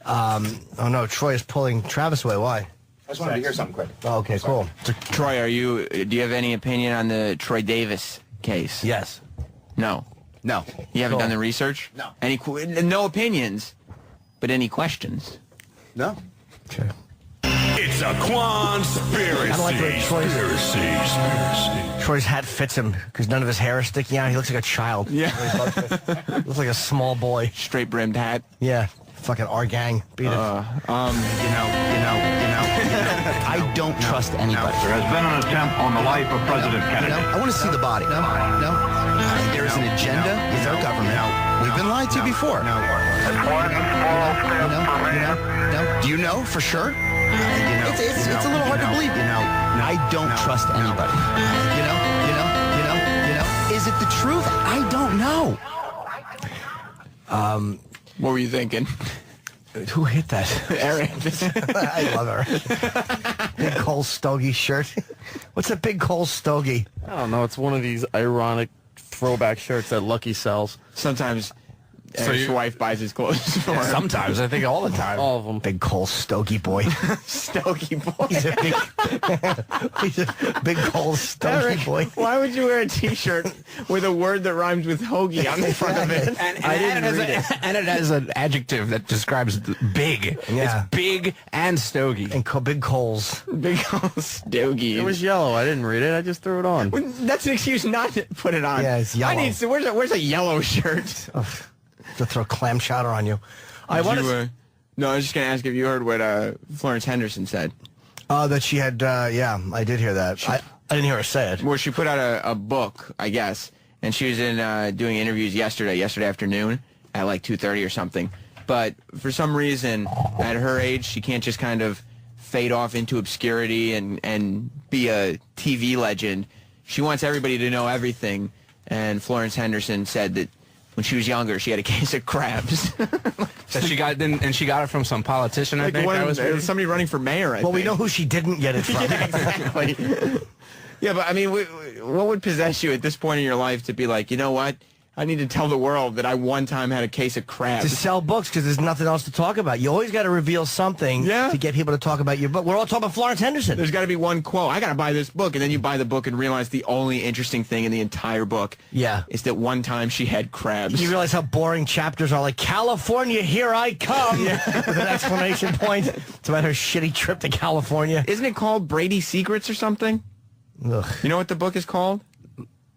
no, Troy is pulling Travis away. Why? I just wanted to hear something quick. Oh, okay, cool. So, Troy, do you have any opinion on the Troy Davis case? Yes. No. No. You haven't done the research? No. No opinions, but any questions? No. Okay. It's a Quanspiracy. I don't like the way Troy's hat fits him because none of his hair is sticking out. He looks like a child. Yeah. Looks like a small boy. Straight brimmed hat. Yeah. Fucking our gang. Beat it. I don't trust anybody. There has been an attempt on the life of President Kennedy. I want to see the body. No. There is an agenda with our government. We've been lied to before. No. Do you know for sure? It's a little hard to believe. I don't trust anybody. Is it the truth? I don't know. What were you thinking? Who hit that? Eric. I love Eric. Big Cole Stogie shirt. What's a Big Cole Stogie? I don't know. It's one of these ironic throwback shirts that Lucky sells. Sometimes Eric's wife buys his clothes for him. Sometimes. I think all the time. All of them. Big Cole Stogie boy. Stogie boy. He's a big Cole Stogie Eric, boy. why would you wear a T-shirt with a word that rhymes with hoagie on the front of it? And it has an adjective that describes big. Yeah. It's big and stogie. And big Coles. Big old Stogie. It was yellow. I didn't read it. I just threw it on. That's an excuse not to put it on. Yeah, it's yellow. Where's a yellow shirt? To throw clam chowder on you. I want to. No, I was just going to ask if you heard what Florence Henderson said. That she had. Yeah, I did hear that. I didn't hear her say it. Well, she put out a book, I guess, and she was in doing interviews yesterday afternoon at like 2:30 or something. But for some reason, at her age, she can't just kind of fade off into obscurity and be a TV legend. She wants everybody to know everything. And Florence Henderson said that when she was younger, she had a case of crabs. That she got it from some politician. I think that was somebody running for mayor. I think. We know who she didn't get it from. Yeah, exactly. Yeah, but I mean, what would possess you at this point in your life to be like, you know what? I need to tell the world that I one time had a case of crabs. To sell books because there's nothing else to talk about. You always got to reveal something to get people to talk about your book. We're all talking about Florence Henderson. There's got to be one quote. I got to buy this book. And then you buy the book and realize the only interesting thing in the entire book is that one time she had crabs. You realize how boring chapters are. Like, California, here I come. With an exclamation point. It's about her shitty trip to California. Isn't it called Brady Secrets or something? Ugh. You know what the book is called?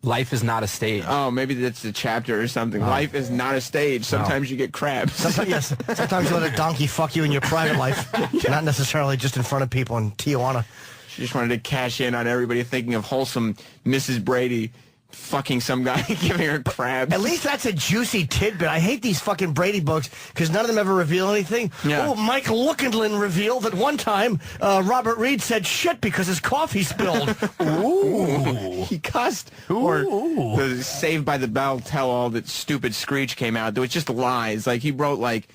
Life is not a stage. Oh, maybe that's a chapter or something. Life is not a stage. Sometimes you get crabs. Sometimes you let a donkey fuck you in your private life, not necessarily just in front of people in Tijuana. She just wanted to cash in on everybody thinking of wholesome Mrs. Brady fucking some guy giving her crabs. At least that's a juicy tidbit. I hate these fucking Brady books because none of them ever reveal anything. Yeah. Oh, Mike Lookinlin revealed that one time Robert Reed said shit because his coffee spilled. Ooh. He cussed. Or the Saved by the Bell tell-all that stupid Screech came out. There was just lies. Like, he wrote, like,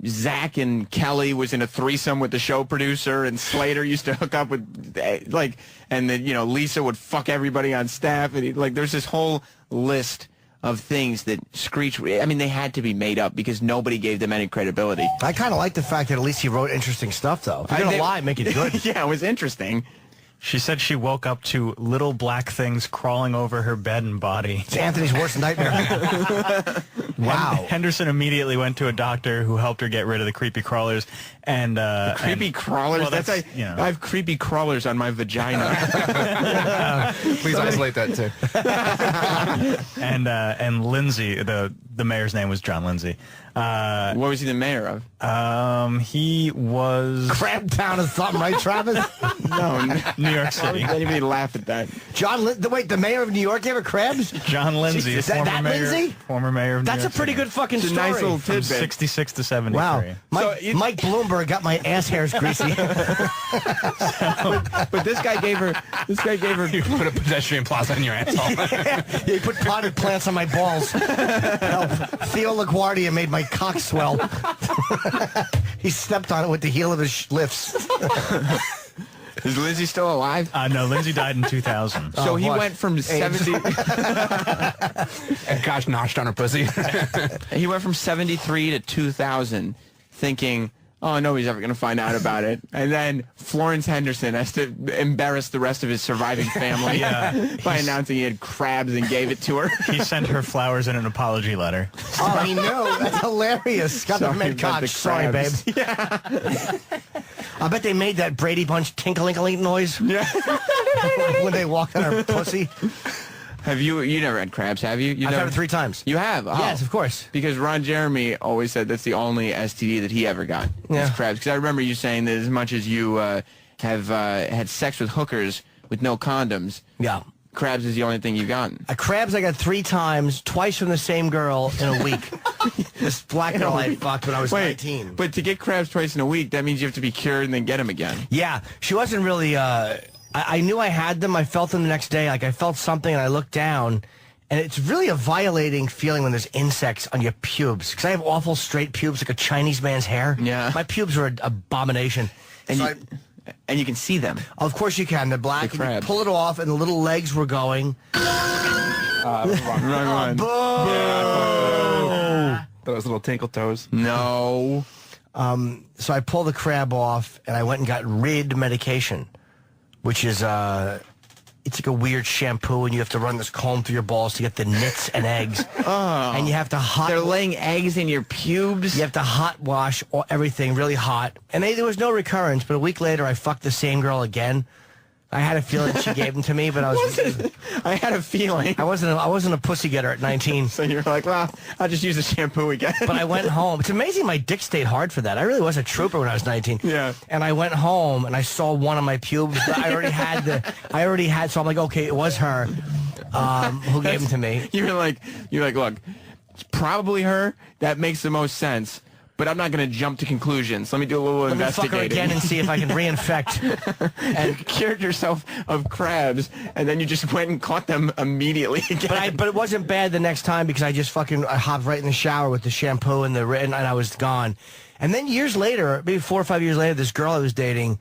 Zach and Kelly was in a threesome with the show producer, and Slater used to hook up with, like, and then, you know, Lisa would fuck everybody on staff. And there's this whole list of things that Screech, I mean, they had to be made up because nobody gave them any credibility. I kind of like the fact that at least he wrote interesting stuff, though. If you're going to lie, make it good. Yeah, it was interesting. She said she woke up to little black things crawling over her bed and body. It's Anthony's worst nightmare. Wow. Henderson immediately went to a doctor who helped her get rid of the creepy crawlers. And creepy crawlers? Well, I have creepy crawlers on my vagina. Please isolate that too. And Lindsay, the mayor's name was John Lindsay. What was he the mayor of? He was Crabtown or something, right, Travis? No, New York City. Anybody laugh at that? Wait, the mayor of New York gave her crabs? John Lindsay, Is that Lindsay? Former mayor of New That's York a pretty City. good fucking It's a story. nice little From tidbit. 66 to 73. Wow. So Mike Bloomberg got my ass hairs greasy. But this guy gave her. You put a pedestrian plaza in your asshole. Yeah, he put potted plants on my balls. Help. Theo LaGuardia made my cock swell. He stepped on it with the heel of his lifts. Is Lindsay still alive? No, Lindsay died in 2000. So he went from 70. And gosh, noshed on her pussy. He went from 73 to 2000, thinking, "Oh, nobody's ever going to find out about it." And then Florence Henderson has to embarrass the rest of his surviving family by announcing he had crabs and gave it to her. He sent her flowers in an apology letter. Oh, he knew. That's hilarious. Got the Sorry med about cock. the Sorry, babe. crabs. Yeah. I bet they made that Brady Bunch tinkling noise. Yeah. When they walked on her pussy. Have you never had crabs, have you? I've had it 3 times. You have? Oh. Yes, of course. Because Ron Jeremy always said that's the only STD that he ever got. Yeah. Is crabs. Because I remember you saying that as much as you have had sex with hookers with no condoms, Yeah. crabs is the only thing you've gotten. Crabs I got 3 times, twice from the same girl in a week. This black girl I fucked when I was 19. But to get crabs twice in a week, that means you have to be cured and then get them again. Yeah, she wasn't really, I knew I had them. I felt them the next day. Like I felt something and I looked down. And it's really a violating feeling when there's insects on your pubes. Because I have awful straight pubes like a Chinese man's hair. Yeah. My pubes are an abomination. And, So and you can see them. of course you can. They're black. The And you crab. pull it off and the little legs were going. Wrong one. Those little tinkle toes. No. So I pulled the crab off and I went and got Rid medication, which is it's like a weird shampoo and you have to run this comb through your balls to get the nits and eggs. And you have to They're laying eggs in your pubes? You have to hot wash everything really hot. And there was no recurrence, but a week later I fucked the same girl again. I had a feeling she gave them to me, but I had a feeling. I wasn't a pussy getter at 19. So you're like, well, I'll just use the shampoo again. But I went home. It's amazing my dick stayed hard for that. I really was a trooper when I was 19. Yeah. And I went home and I saw one of my pubes. I already had, so I'm like, okay, it was her who gave them to me. You're like, look, it's probably her. That makes the most sense. But I'm not going to jump to conclusions. Let me do a little Let me fuck investigating. her again and see if I can reinfect. And cured yourself of crabs, and then you just went and caught them immediately again. But it wasn't bad the next time because I just I hopped right in the shower with the shampoo and and I was gone. And then years later, maybe 4 or 5 years later, this girl I was dating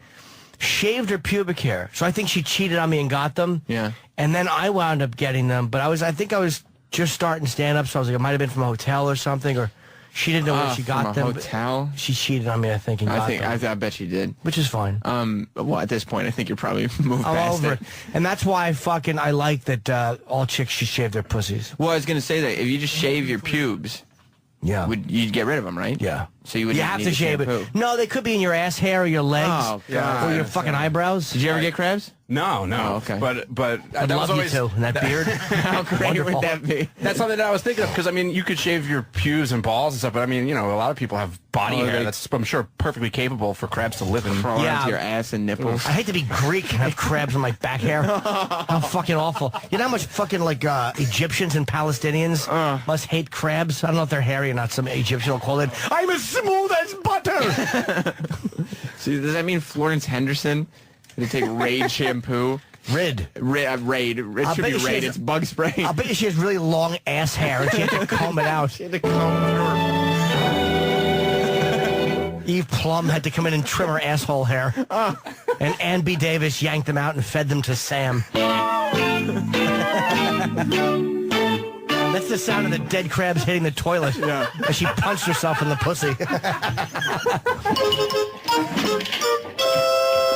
shaved her pubic hair. So I think she cheated on me and got them. Yeah. And then I wound up getting them. But I think I was just starting stand up, so I was like, it might have been from a hotel or something, or she didn't know where she got them. Hotel? She cheated on me, I think, and got them. I bet she did. Which is fine. Well, at this point, I think you're probably moved I'm past over it. it. And that's why I like that all chicks should shave their pussies. Well, I was going to say that if you just shave your pubes, Yeah. you'd get rid of them, right? Yeah. So you would You have need to the shave shampoo. it. No, they could be in your ass hair or your legs. Oh, God. Or your fucking eyebrows. Did you ever get crabs? No. Oh, okay. But I'd that love was always you too, and that beard. How great Wonderful. would that be? That's something that I was thinking of because I mean you could shave your pubes and balls and stuff, but I mean a lot of people have body hair that's I'm sure perfectly capable for crabs to live in. Crawl Yeah. onto your ass and nipples. I hate to be Greek and have crabs in my back hair. How fucking awful. You know how much fucking Egyptians and Palestinians must hate crabs? I don't know if they're hairy or not. Some Egyptian will call it, I'm as smooth as butter. See, does that mean Florence Henderson had to take Raid shampoo? Rid. Raid. It I'll should bet be you she Raid. has- It's bug spray. I'll bet you she has really long ass hair and she had to comb it out. She had to comb through her. Eve Plum had to come in and trim her asshole hair. And Ann B. Davis yanked them out and fed them to Sam. That's the sound of the dead crabs hitting the toilet. Yeah. As she punched herself in the pussy.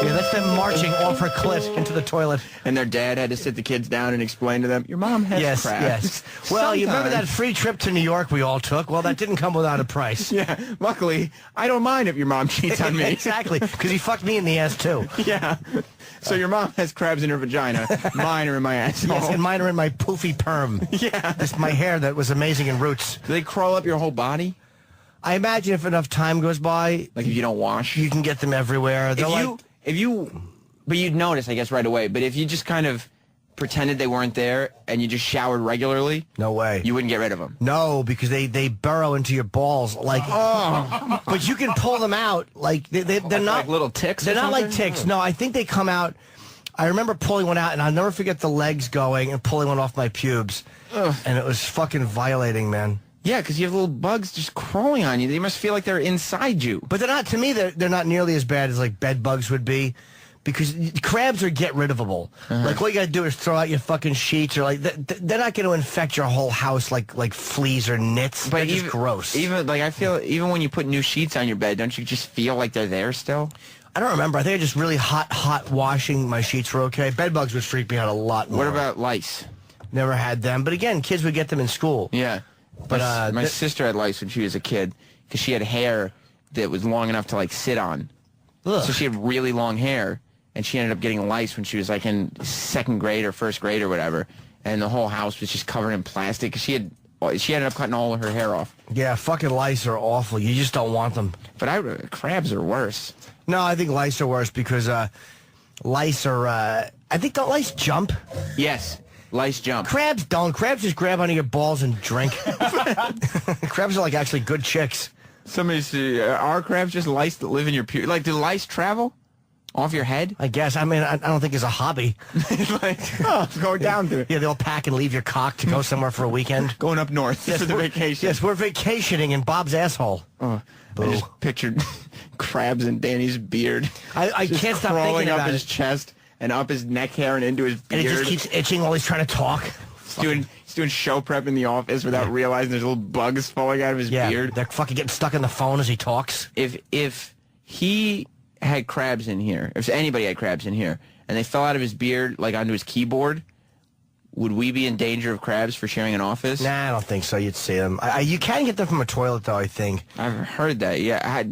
Yeah, that's them marching off her clit into the toilet. And their dad had to sit the kids down and explain to them, your mom has crabs. Yes. Well, you remember that free trip to New York we all took? Well, that didn't come without a price. Yeah, luckily, I don't mind if your mom cheats on me. Exactly, because he fucked me in the ass, too. Yeah. So your mom has crabs in her vagina. Mine are in my asshole. Yes, and mine are in my poofy perm. Yeah. That's my hair that was amazing in Roots. Do they crawl up your whole body? I imagine if enough time goes by... Like if you don't wash? You can get them everywhere. But you'd notice, I guess, right away. But if you just kind of pretended they weren't there and you just showered regularly... No way. You wouldn't get rid of them. No, because they burrow into your balls. But you can pull them out. They're not... Like little ticks They're or not like something? ticks. No, I think they come out... I remember pulling one out, and I'll never forget the legs going and pulling one off my pubes. Ugh. And it was fucking violating, man. Yeah, because you have little bugs just crawling on you. They must feel like they're inside you. But they're not, to me, they're not nearly as bad as like bed bugs would be. Because crabs are get-rid-ofable. Like, all you got to do is throw out your fucking sheets, or like they're not going to infect your whole house like fleas or nits. But they're just gross. Even like I feel, even when you put new sheets on your bed, don't you just feel like they're there still? I don't remember. I think I just really hot washing. My sheets were okay. Bed bugs would freak me out a lot more. What about lice? Never had them. But again, kids would get them in school. Yeah. But my sister had lice when she was a kid because she had hair that was long enough to like sit on. Ugh. So she had really long hair, and she ended up getting lice when she was like in second grade or first grade or whatever. And the whole house was just covered in plastic because she ended up cutting all of her hair off. Yeah, fucking lice are awful. You just don't want them. But crabs are worse. No, I think lice are worse because lice are. I think don't lice jump? Yes. Lice jump. Crabs don't. Crabs just grab onto your balls and drink. Crabs are like actually good chicks. Are crabs just lice that live in your pubes? Like, do lice travel off your head? I guess. I mean, I don't think it's a hobby. It's going down through. Yeah, they'll pack and leave your cock to go somewhere for a weekend. Going up north for the vacation. Yes, we're vacationing in Bob's asshole. I just pictured crabs in Danny's beard. I just can't stop crawling thinking up about his chest and up his neck hair and into his beard. And it just keeps itching while he's trying to talk. He's doing show prep in the office without realizing there's little bugs falling out of his beard. They're fucking getting stuck in the phone as he talks. If he had crabs in here, if anybody had crabs in here, and they fell out of his beard like onto his keyboard, would we be in danger of crabs for sharing an office? Nah, I don't think so. You'd see them. You can get them from a toilet, though, I think. I've heard that, yeah.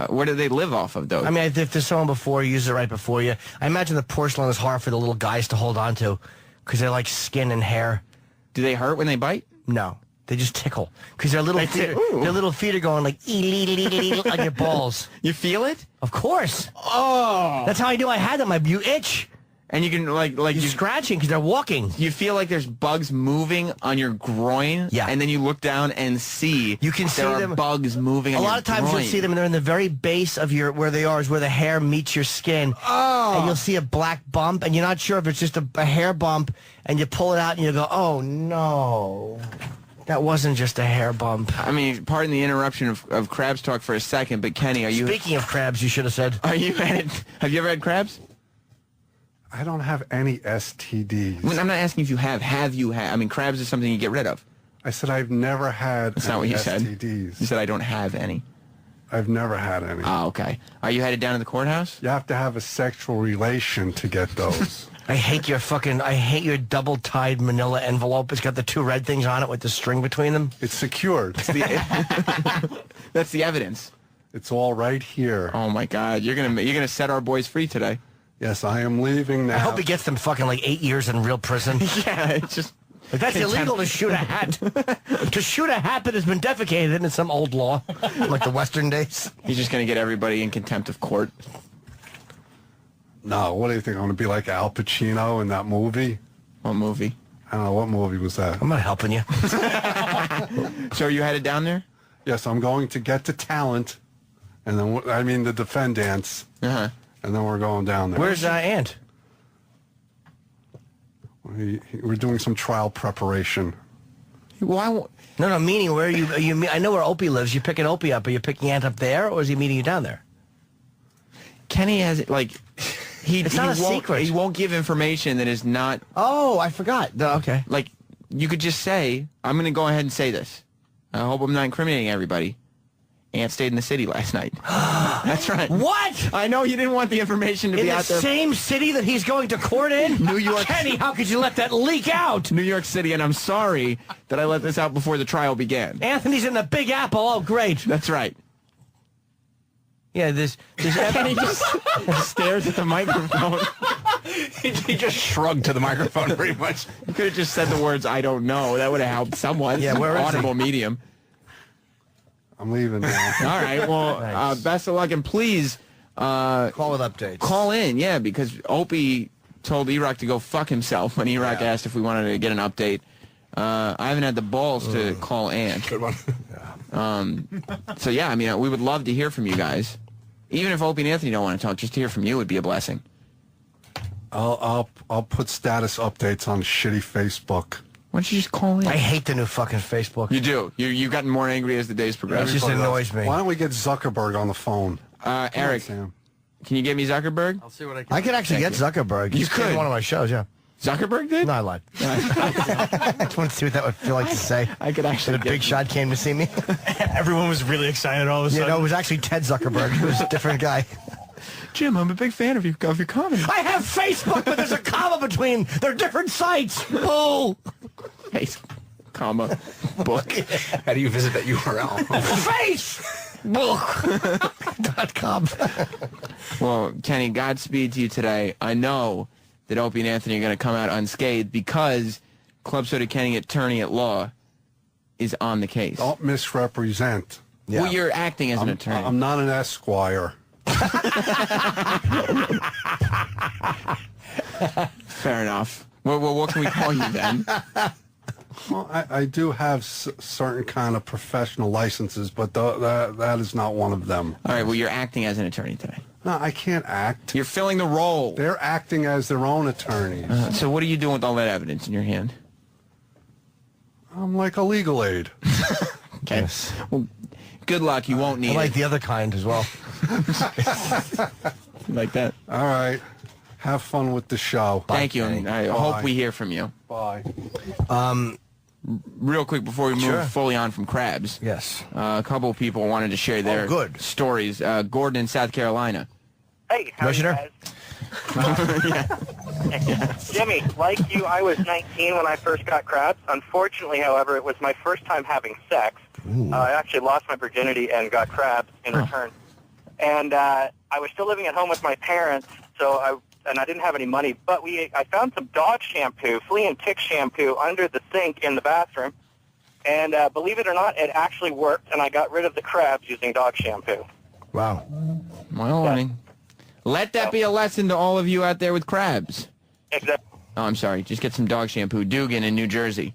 Where do they live off of, though? I mean, if there's someone before you, use it right before you. I imagine the porcelain is hard for the little guys to hold on to because they're like skin and hair. Do they hurt when they bite? No. They just tickle because their little feet are going like on your balls. You feel it? Of course. Oh. That's how I knew I had them. You itch. And you can you're scratching because they're walking. You feel like there's bugs moving on your groin. Yeah. And then you look down and see you can see there them. Are bugs moving. A lot of times you'll see them and they're in the very base of where they are is where the hair meets your skin. Oh. And you'll see a black bump and you're not sure if it's just a hair bump and you pull it out and you go, oh no. That wasn't just a hair bump. I mean, pardon the interruption of crabs talk for a second, but Kenny, Speaking of crabs, you should have said. Have you ever had crabs? I don't have any STDs. I'm not asking if you have. Have you had? I mean, crabs is something you get rid of. I said I've never had That's not what you said. STDs. You said I don't have any. I've never had any. Oh, okay. Are you headed down to the courthouse? You have to have a sexual relation to get those. I hate your double-tied manila envelope. It's got the two red things on it with the string between them. It's secured. That's the evidence. It's all right here. Oh my God! You're gonna set our boys free today. Yes, I am leaving now. I hope he gets them fucking like 8 years in real prison. Yeah, it's just... That's illegal to shoot a hat. To shoot a hat that has been defecated in some old law, like the Western days. He's just going to get everybody in contempt of court. No, what do you think? I'm going to be like Al Pacino in that movie? What movie? I don't know. What movie was that? I'm not helping you. So are you headed down there? Yes, I'm going to get to talent, and then, the defendants. Uh-huh. And then we're going down there. Where's Ant? We're doing some trial preparation. Why? No, meaning where are you? I know where Opie lives. You picking Opie up? Are you picking Ant up there, or is he meeting you down there? Kenny has it like it's not a secret. He won't give information that is not. Oh, I forgot. Okay. Like you could just say, I'm going to go ahead and say this. I hope I'm not incriminating everybody. Ant stayed in the city last night. That's right. What? I know you didn't want the information to be out there. In the same city that he's going to court in? New York. Kenny, how could you let that leak out? New York City, and I'm sorry that I let this out before the trial began. Anthony's in the Big Apple. Oh, great. That's right. Yeah, this Kenny just stares at the microphone. He just shrugged to the microphone pretty much. You could have just said the words, I don't know. That would have helped someone. Yeah, where is Audible medium. I'm leaving now. All right, well, Nice. best of luck, and please call with updates. call in, yeah, because Opie told E-Rock to go fuck himself when E-Rock asked if we wanted to get an update. I haven't had the balls to call Ant. Good one. So, yeah, I mean, we would love to hear from you guys. Even if Opie and Anthony don't want to talk, just to hear from you would be a blessing. I'll put status updates on shitty Facebook. Why don't you just call in? I hate the new fucking Facebook. You do. You've gotten more angry as the days progress. It just annoys me. Why don't we get Zuckerberg on the phone? Eric, Sam. can you get me Zuckerberg? I'll see what I can. I could actually get Zuckerberg. You He's been could. in one of my shows, yeah. Zuckerberg did? No, I lied. I just want to see what that would feel like to say. I could actually That a big shot came to see me. Everyone was really excited all of a sudden. No, it was actually Ted Zuckerberg. It was a different guy. Jim, I'm a big fan of your comedy. I have Facebook, but there's a comma between. They're different sites. Oh. Hey, comma, book. How do you visit that URL? Facebook.com. Well, Kenny, Godspeed to you today. I know that Opie and Anthony are going to come out unscathed because Club Soda Kenny, attorney at law, is on the case. Don't misrepresent. Well, you're acting as an attorney. I'm not an esquire. Fair enough. Well, what can we call you then? Well, I do have certain kind of professional licenses, but that is not one of them. All right, well, you're acting as an attorney today. No, I can't act. You're filling the role. They're acting as their own attorneys. So what are you doing with all that evidence in your hand? I'm like a legal aid. Okay. Yes. Well, good luck. You won't need I like it. the other kind as well. Like that. All right. Have fun with the show. Thank you, and I hope we hear from you. Bye. Real quick before we move fully on from crabs. Yes. A couple of people wanted to share their stories. Gordon in South Carolina. Hey, how are you guys? Jimmy, like you, I was 19 when I first got crabs. Unfortunately, however, it was my first time having sex. I actually lost my virginity and got crabs in return. And I was still living at home with my parents, so I didn't have any money. But I found some dog shampoo, flea and tick shampoo, under the sink in the bathroom. And believe it or not, it actually worked, and I got rid of the crabs using dog shampoo. Wow. Well, I mean, let that be a lesson to all of you out there with crabs. Exactly. Oh, I'm sorry. Just get some dog shampoo. Dugan in New Jersey.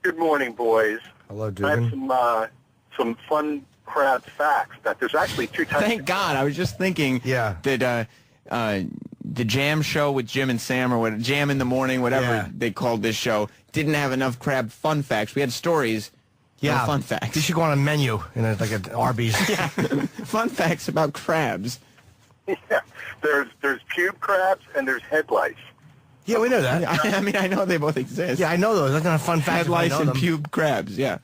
Good morning, boys. Hello, I have some fun crab facts. That there's actually two types. Thank God. I was just thinking that the Jam Show with Jim and Sam, or what, Jam in the Morning, whatever they called this show, didn't have enough crab fun facts. We had stories. Yeah, no fun facts. You should go on a menu in like an Arby's. Fun facts about crabs. Yeah, there's pube crabs and there's head lice. Yeah, we know that. I mean, I know they both exist. Yeah, I know those. That's not a fun fact. Head lice and pube crabs, yeah.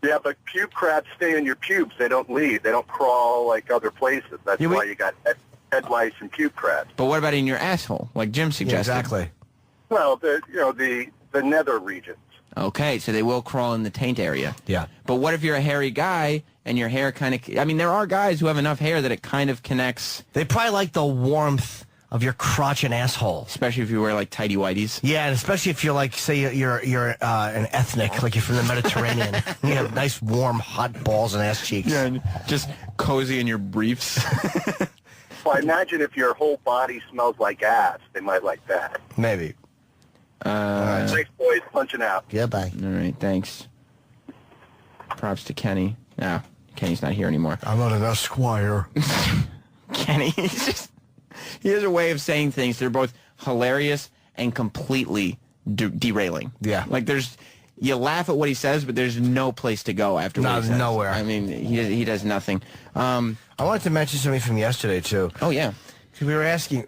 Yeah, but pube crabs stay in your pubes. They don't leave. They don't crawl like other places. That's why you got head lice and pube crabs. But what about in your asshole, like Jim suggested? Yeah, exactly. Well, the nether regions. Okay, so they will crawl in the taint area. Yeah. But what if you're a hairy guy and your hair kind of... I mean, there are guys who have enough hair that it kind of connects... They probably like the warmth of your crotch and asshole. Especially if you wear, like, tighty whities. Yeah, and especially if you're, like, say you're an ethnic, like you're from the Mediterranean. You have nice, warm, hot balls and ass cheeks. Yeah, and just cozy in your briefs. Well, I imagine if your whole body smells like ass, they might like that. Maybe. Thanks, boys. Punching out. Yeah, bye. All right, thanks. Props to Kenny. No, Kenny's not here anymore. I'm not an esquire. Kenny, he has a way of saying things that are both hilarious and completely derailing. Yeah. Like you laugh at what he says, but there's no place to go after what he says. Nowhere. I mean, he does nothing. I wanted to mention something from yesterday, too. Oh, yeah. We were asking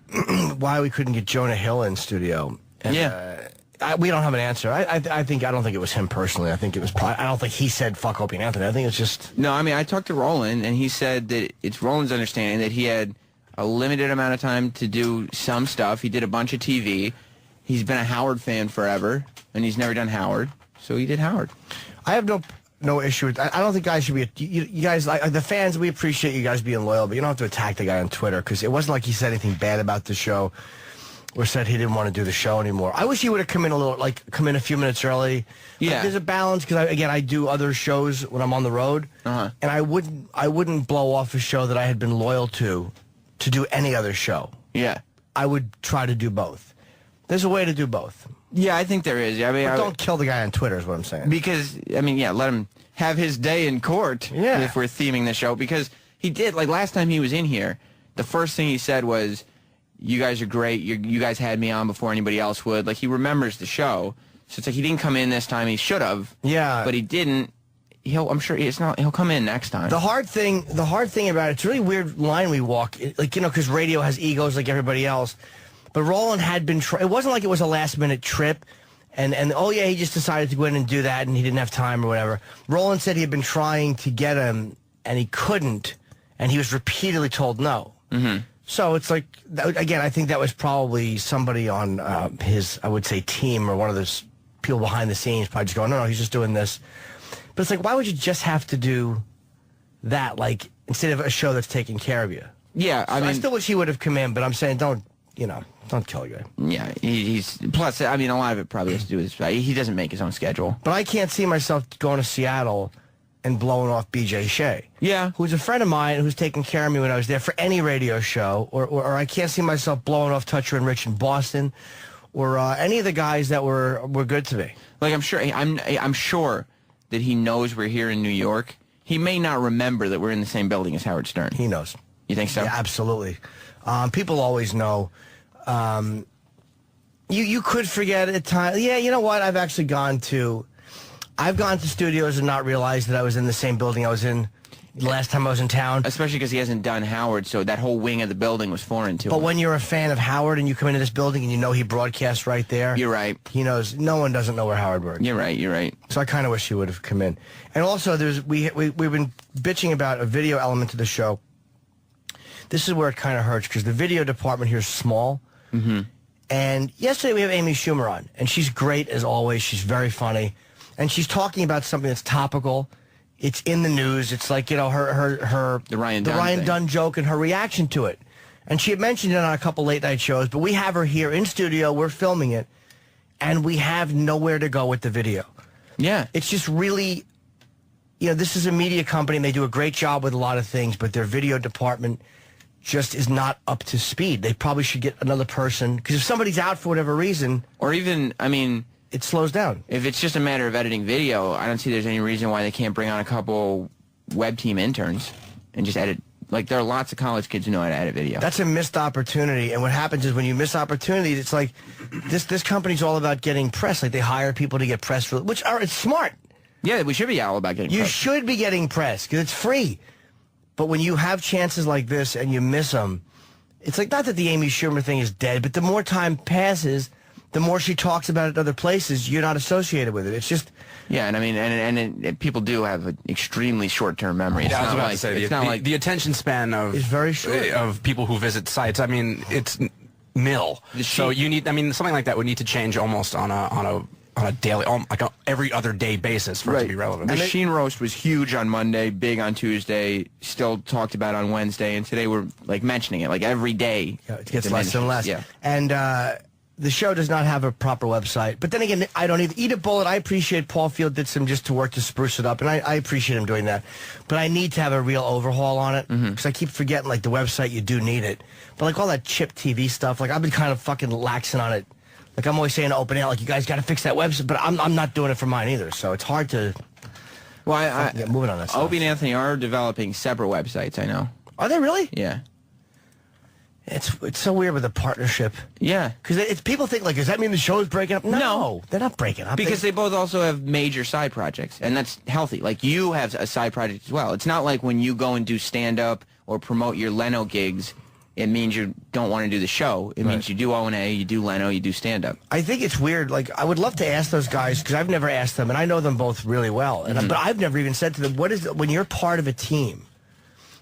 why we couldn't get Jonah Hill in studio. And, We don't have an answer. I don't think it was him personally. I think it was probably, I don't think he said fuck Opie and Anthony. I think it's just... No, I mean, I talked to Roland, and he said that it's Roland's understanding that he had a limited amount of time to do some stuff. He did a bunch of TV. He's been a Howard fan forever, and he's never done Howard, so he did Howard. I have no issue with... I don't think guys should be... You guys, like the fans, we appreciate you guys being loyal, but you don't have to attack the guy on Twitter, because it wasn't like he said anything bad about the show or said he didn't want to do the show anymore. I wish he would have come in a few minutes early. Yeah. Like, there's a balance, because I do other shows when I'm on the road, and I wouldn't blow off a show that I had been loyal to do any other show. Yeah. I would try to do both. There's a way to do both. Yeah, I think there is. I mean, don't kill the guy on Twitter is what I'm saying. Because, I mean, yeah, let him have his day in court if we're theming the show. Because he did, like last time he was in here, the first thing he said was, you guys are great. You guys had me on before anybody else would. Like, he remembers the show. So it's like he didn't come in this time. He should have. Yeah. But he didn't. I'm sure he'll come in next time. The hard thing about it's a really weird line we walk, like, because radio has egos like everybody else. But Roland had been, it wasn't like it was a last minute trip. And oh yeah, he just decided to go in and do that and he didn't have time or whatever. Roland said he had been trying to get him and he couldn't. And he was repeatedly told no. Mm-hmm. So it's like, again, I think that was probably somebody on his, I would say, team or one of those people behind the scenes probably just going, no, he's just doing this. But it's like, why would you just have to do that, like, instead of a show that's taking care of you? Yeah, I mean... I still wish he would have come in, but I'm saying don't kill a guy. Yeah, he's... Plus, I mean, a lot of it probably has to do with his... He doesn't make his own schedule. But I can't see myself going to Seattle and blowing off B.J. Shea. Yeah. Who's a friend of mine who's taking care of me when I was there for any radio show. Or I can't see myself blowing off Toucher and Rich in Boston. Or any of the guys that were good to me. Like, I'm sure that he knows we're here in New York. He may not remember that we're in the same building as Howard Stern. He knows. You think so? Yeah, absolutely. People always know. You could forget at times. Yeah, you know what? I've gone to studios and not realized that I was in the same building I was in the last time I was in town. Especially because he hasn't done Howard, so that whole wing of the building was foreign to him. But when you're a fan of Howard and you come into this building and you know he broadcasts right there. You're right. He knows. No one doesn't know where Howard works. You're right. So I kind of wish he would have come in. And also, we've been bitching about a video element to the show. This is where it kind of hurts because the video department here is small. Mm-hmm. And yesterday we have Amy Schumer on, and she's great as always. She's very funny, and she's talking about something that's topical. It's in the news. It's like, the Ryan Dunn joke and her reaction to it. And she had mentioned it on a couple late night shows, but we have her here in studio. We're filming it, and we have nowhere to go with the video. Yeah, it's just really, this is a media company, and they do a great job with a lot of things, but their video department just is not up to speed. They probably should get another person, because if somebody's out for whatever reason... Or even, I mean... It slows down. If it's just a matter of editing video, I don't see there's any reason why they can't bring on a couple web team interns and just edit. Like, there are lots of college kids who know how to edit video. That's a missed opportunity, and what happens is when you miss opportunities, it's like, this company's all about getting press. Like, they hire people to get press, it's smart. Yeah, we should be all about getting press. You should be getting press, because it's free. But when you have chances like this and you miss them, it's like, not that the Amy Schumer thing is dead, but the more time passes, the more she talks about it other places, you're not associated with it. It's just... Yeah, and I mean, and people do have an extremely short-term memory. Yeah, I was about to say, the attention span of... is very short. Of people who visit sites, I mean, it's nil. So you need, I mean, something like that would need to change almost on a daily, like every other day basis for it to be relevant. The Sheen roast was huge on Monday, big on Tuesday, still talked about on Wednesday, and today we're like mentioning it like every day. Yeah, it gets less and less. Yeah. And the show does not have a proper website. But then again, I don't either. Eat a Bullet, I appreciate Paul Field did some just to work to spruce it up, and I appreciate him doing that. But I need to have a real overhaul on it, because I keep forgetting, like, the website, you do need it. But like all that chip TV stuff, like I've been kind of fucking laxing on it. Like, I'm always saying to Open Air, like, you guys got to fix that website, but I'm not doing it for mine either, so it's hard to get moving on that stuff. Opie and Anthony are developing separate websites, I know. Are they really? Yeah. It's so weird with the partnership. Yeah. Because people think, like, does that mean the show's breaking up? No, they're not breaking up. Because they both also have major side projects, and that's healthy. Like, you have a side project as well. It's not like when you go and do stand-up or promote your Leno gigs, it means you don't want to do the show. It means you do O&A, you do Leno, you do stand-up. I think it's weird. Like, I would love to ask those guys, because I've never asked them, and I know them both really well. And but I've never even said to them, what is when you're part of a team,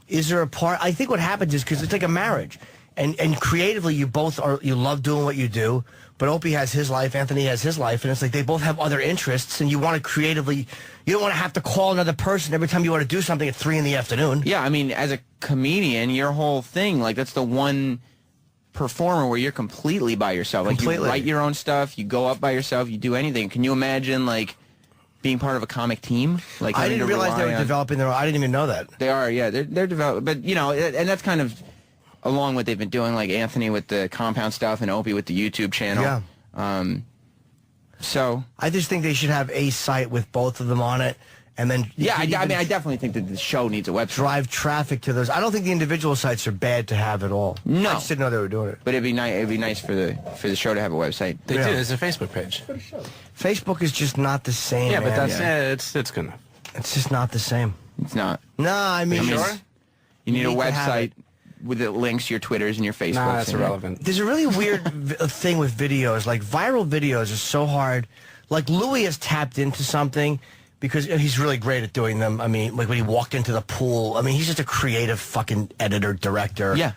is there a part... I think what happens is, because it's like a marriage, and creatively you both you love doing what you do, but Opie has his life, Anthony has his life, and it's like they both have other interests, and you want to creatively... You don't want to have to call another person every time you want to do something at 3 in the afternoon. Yeah, I mean, as a comedian, your whole thing, like, that's the one performer where you're completely by yourself. Like, you write your own stuff, you go up by yourself, you do anything. Can you imagine, like, being part of a comic team? Like, I didn't realize they were developing their own... I didn't even know that. They are, yeah. They're developing... But, you know, and that's kind of along what they've been doing, like Anthony with the Compound stuff and Opie with the YouTube channel. Yeah. So I just think they should have a site with both of them on it, and then I mean, I definitely think that the show needs a website. Drive traffic to those. I don't think the individual sites are bad to have at all. No, I just didn't know they were doing it. But it'd be nice. It'd be nice for the show to have a website. They do. There's a Facebook page. Facebook is just not the same. Yeah, but man. that's it's good enough. It's just not the same. It's not. No, I mean, sure. You need a website with the links to your Twitters and your Facebooks. Nah, that's irrelevant. There's a really weird thing with videos. Like, viral videos are so hard. Like, Louis has tapped into something because he's really great at doing them. I mean, like when he walked into the pool. I mean, he's just a creative fucking editor, director. Yeah.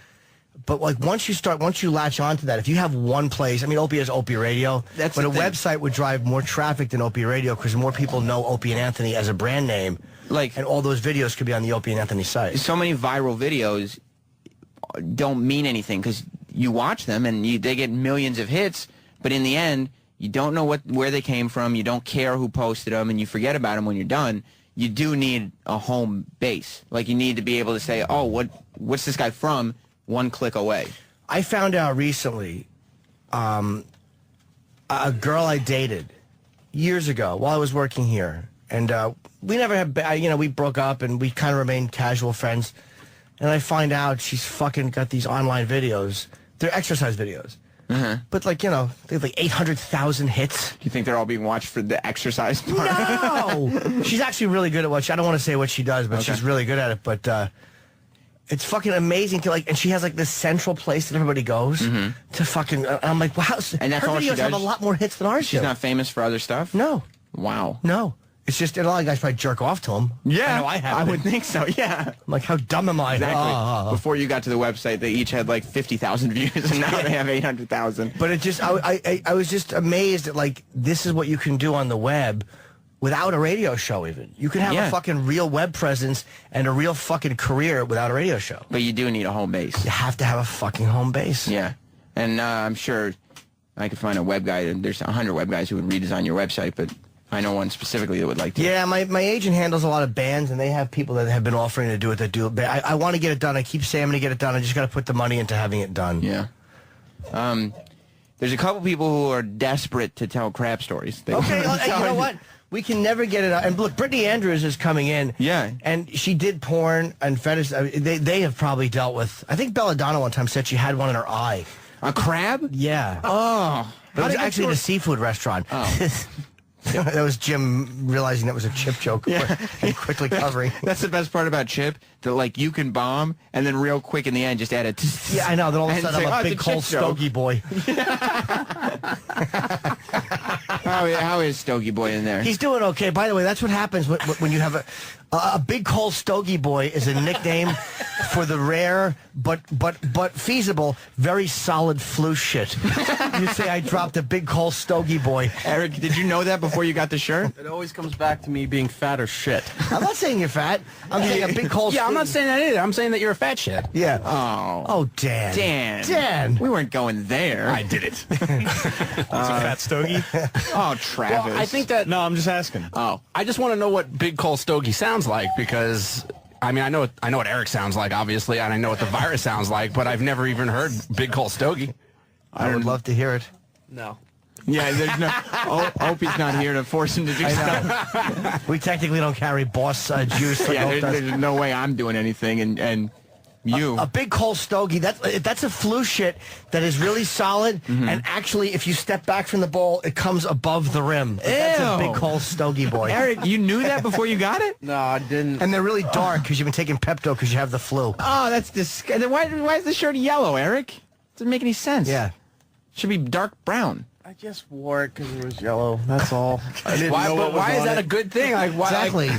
But, like, once you latch onto that, if you have one place, I mean, Opie has Opie Radio, but a website would drive more traffic than Opie Radio because more people know Opie and Anthony as a brand name. Like, and all those videos could be on the Opie and Anthony site. So many viral videos don't mean anything because you watch them and they get millions of hits, but in the end, you don't know where they came from, you don't care who posted them, and you forget about them when you're done. You do need a home base. Like, you need to be able to say, oh, what's this guy from? One click away. I found out recently, a girl I dated years ago while I was working here, and we never had, we broke up and we kind of remained casual friends. And I find out she's fucking got these online videos. They're exercise videos. But, like, they have like 800,000 hits. You think they're all being watched for the exercise part? No! She's actually really good at I don't want to say what she does, but she's really good at it. But it's fucking amazing to, like, and she has, like, this central place that everybody goes to fucking, I'm like, wow. And that's her all she videos does? have a lot more hits than ours She's do. not famous for other stuff? No. Wow. No. It's just, a lot of guys probably jerk off to him. Yeah, I know I have. I would think so, yeah. I'm like, how dumb am I? Exactly. Before you got to the website, they each had like 50,000 views, and now they have 800,000. But it just, I was just amazed at, like, this is what you can do on the web without a radio show even. You can have a fucking real web presence and a real fucking career without a radio show. But you do need a home base. You have to have a fucking home base. Yeah. And I'm sure I could find a web guy. There's 100 web guys who would redesign your website, but I know one specifically that would like to. Yeah, my agent handles a lot of bands, and they have people that have been offering to do it that do it. I want to get it done. I keep saying I'm going to get it done. I just got to put the money into having it done. Yeah. There's a couple people who are desperate to tell crap stories. Okay, you know what? We can never get it out. And look, Brittany Andrews is coming in. Yeah. And she did porn and fetish. They have probably dealt with... I think Belladonna one time said she had one in her eye. A crab? Yeah. Oh. But it was actually in a seafood restaurant. Oh. That was Jim realizing that was a Chip joke and quickly covering. That's the best part about Chip, that, like, you can bomb, and then real quick in the end just add a... Yeah, I know. Then all of a sudden say, I'm a big cold stogie boy. How is Stogie Boy in there? He's doing okay. By the way, that's what happens when you have a big cold stogie boy is a nickname for the rare but feasible, very solid flu shit. You say I dropped a big cold stogie boy. Eric, did you know that before you got the shirt? It always comes back to me being fat or shit. I'm not saying you're fat. I'm saying a big cold. Yeah, I'm not saying that either. I'm saying that you're a fat shit. Yeah. Oh, Dan. Dan. We weren't going there. I did it. It's a fat stogie. Oh, Travis. Well, I think that... No, I'm just asking. Oh. I just want to know what Big Cole Stogie sounds like, because... I mean, I know what Eric sounds like, obviously, and I know what the virus sounds like, but I've never even heard Big Cole Stogie. I would love to hear it. No. Yeah, there's no... Opie's not here to force him to do stuff. We technically don't carry boss juice. Yeah, there's no way I'm doing anything, and A big cold stogie. That's a flu shit that is really solid. And actually, if you step back from the bowl, it comes above the rim. That's a big cold stogie, boy. Eric, you knew that before you got it? No, I didn't. And they're really dark because you've been taking Pepto because you have the flu. Oh, that's disgusting. Why is the shirt yellow, Eric? Doesn't make any sense. Yeah. Should be dark brown. I just wore it because it was yellow. That's all. I didn't Why, know but what was why is on that it. a good thing? Like, why, Exactly.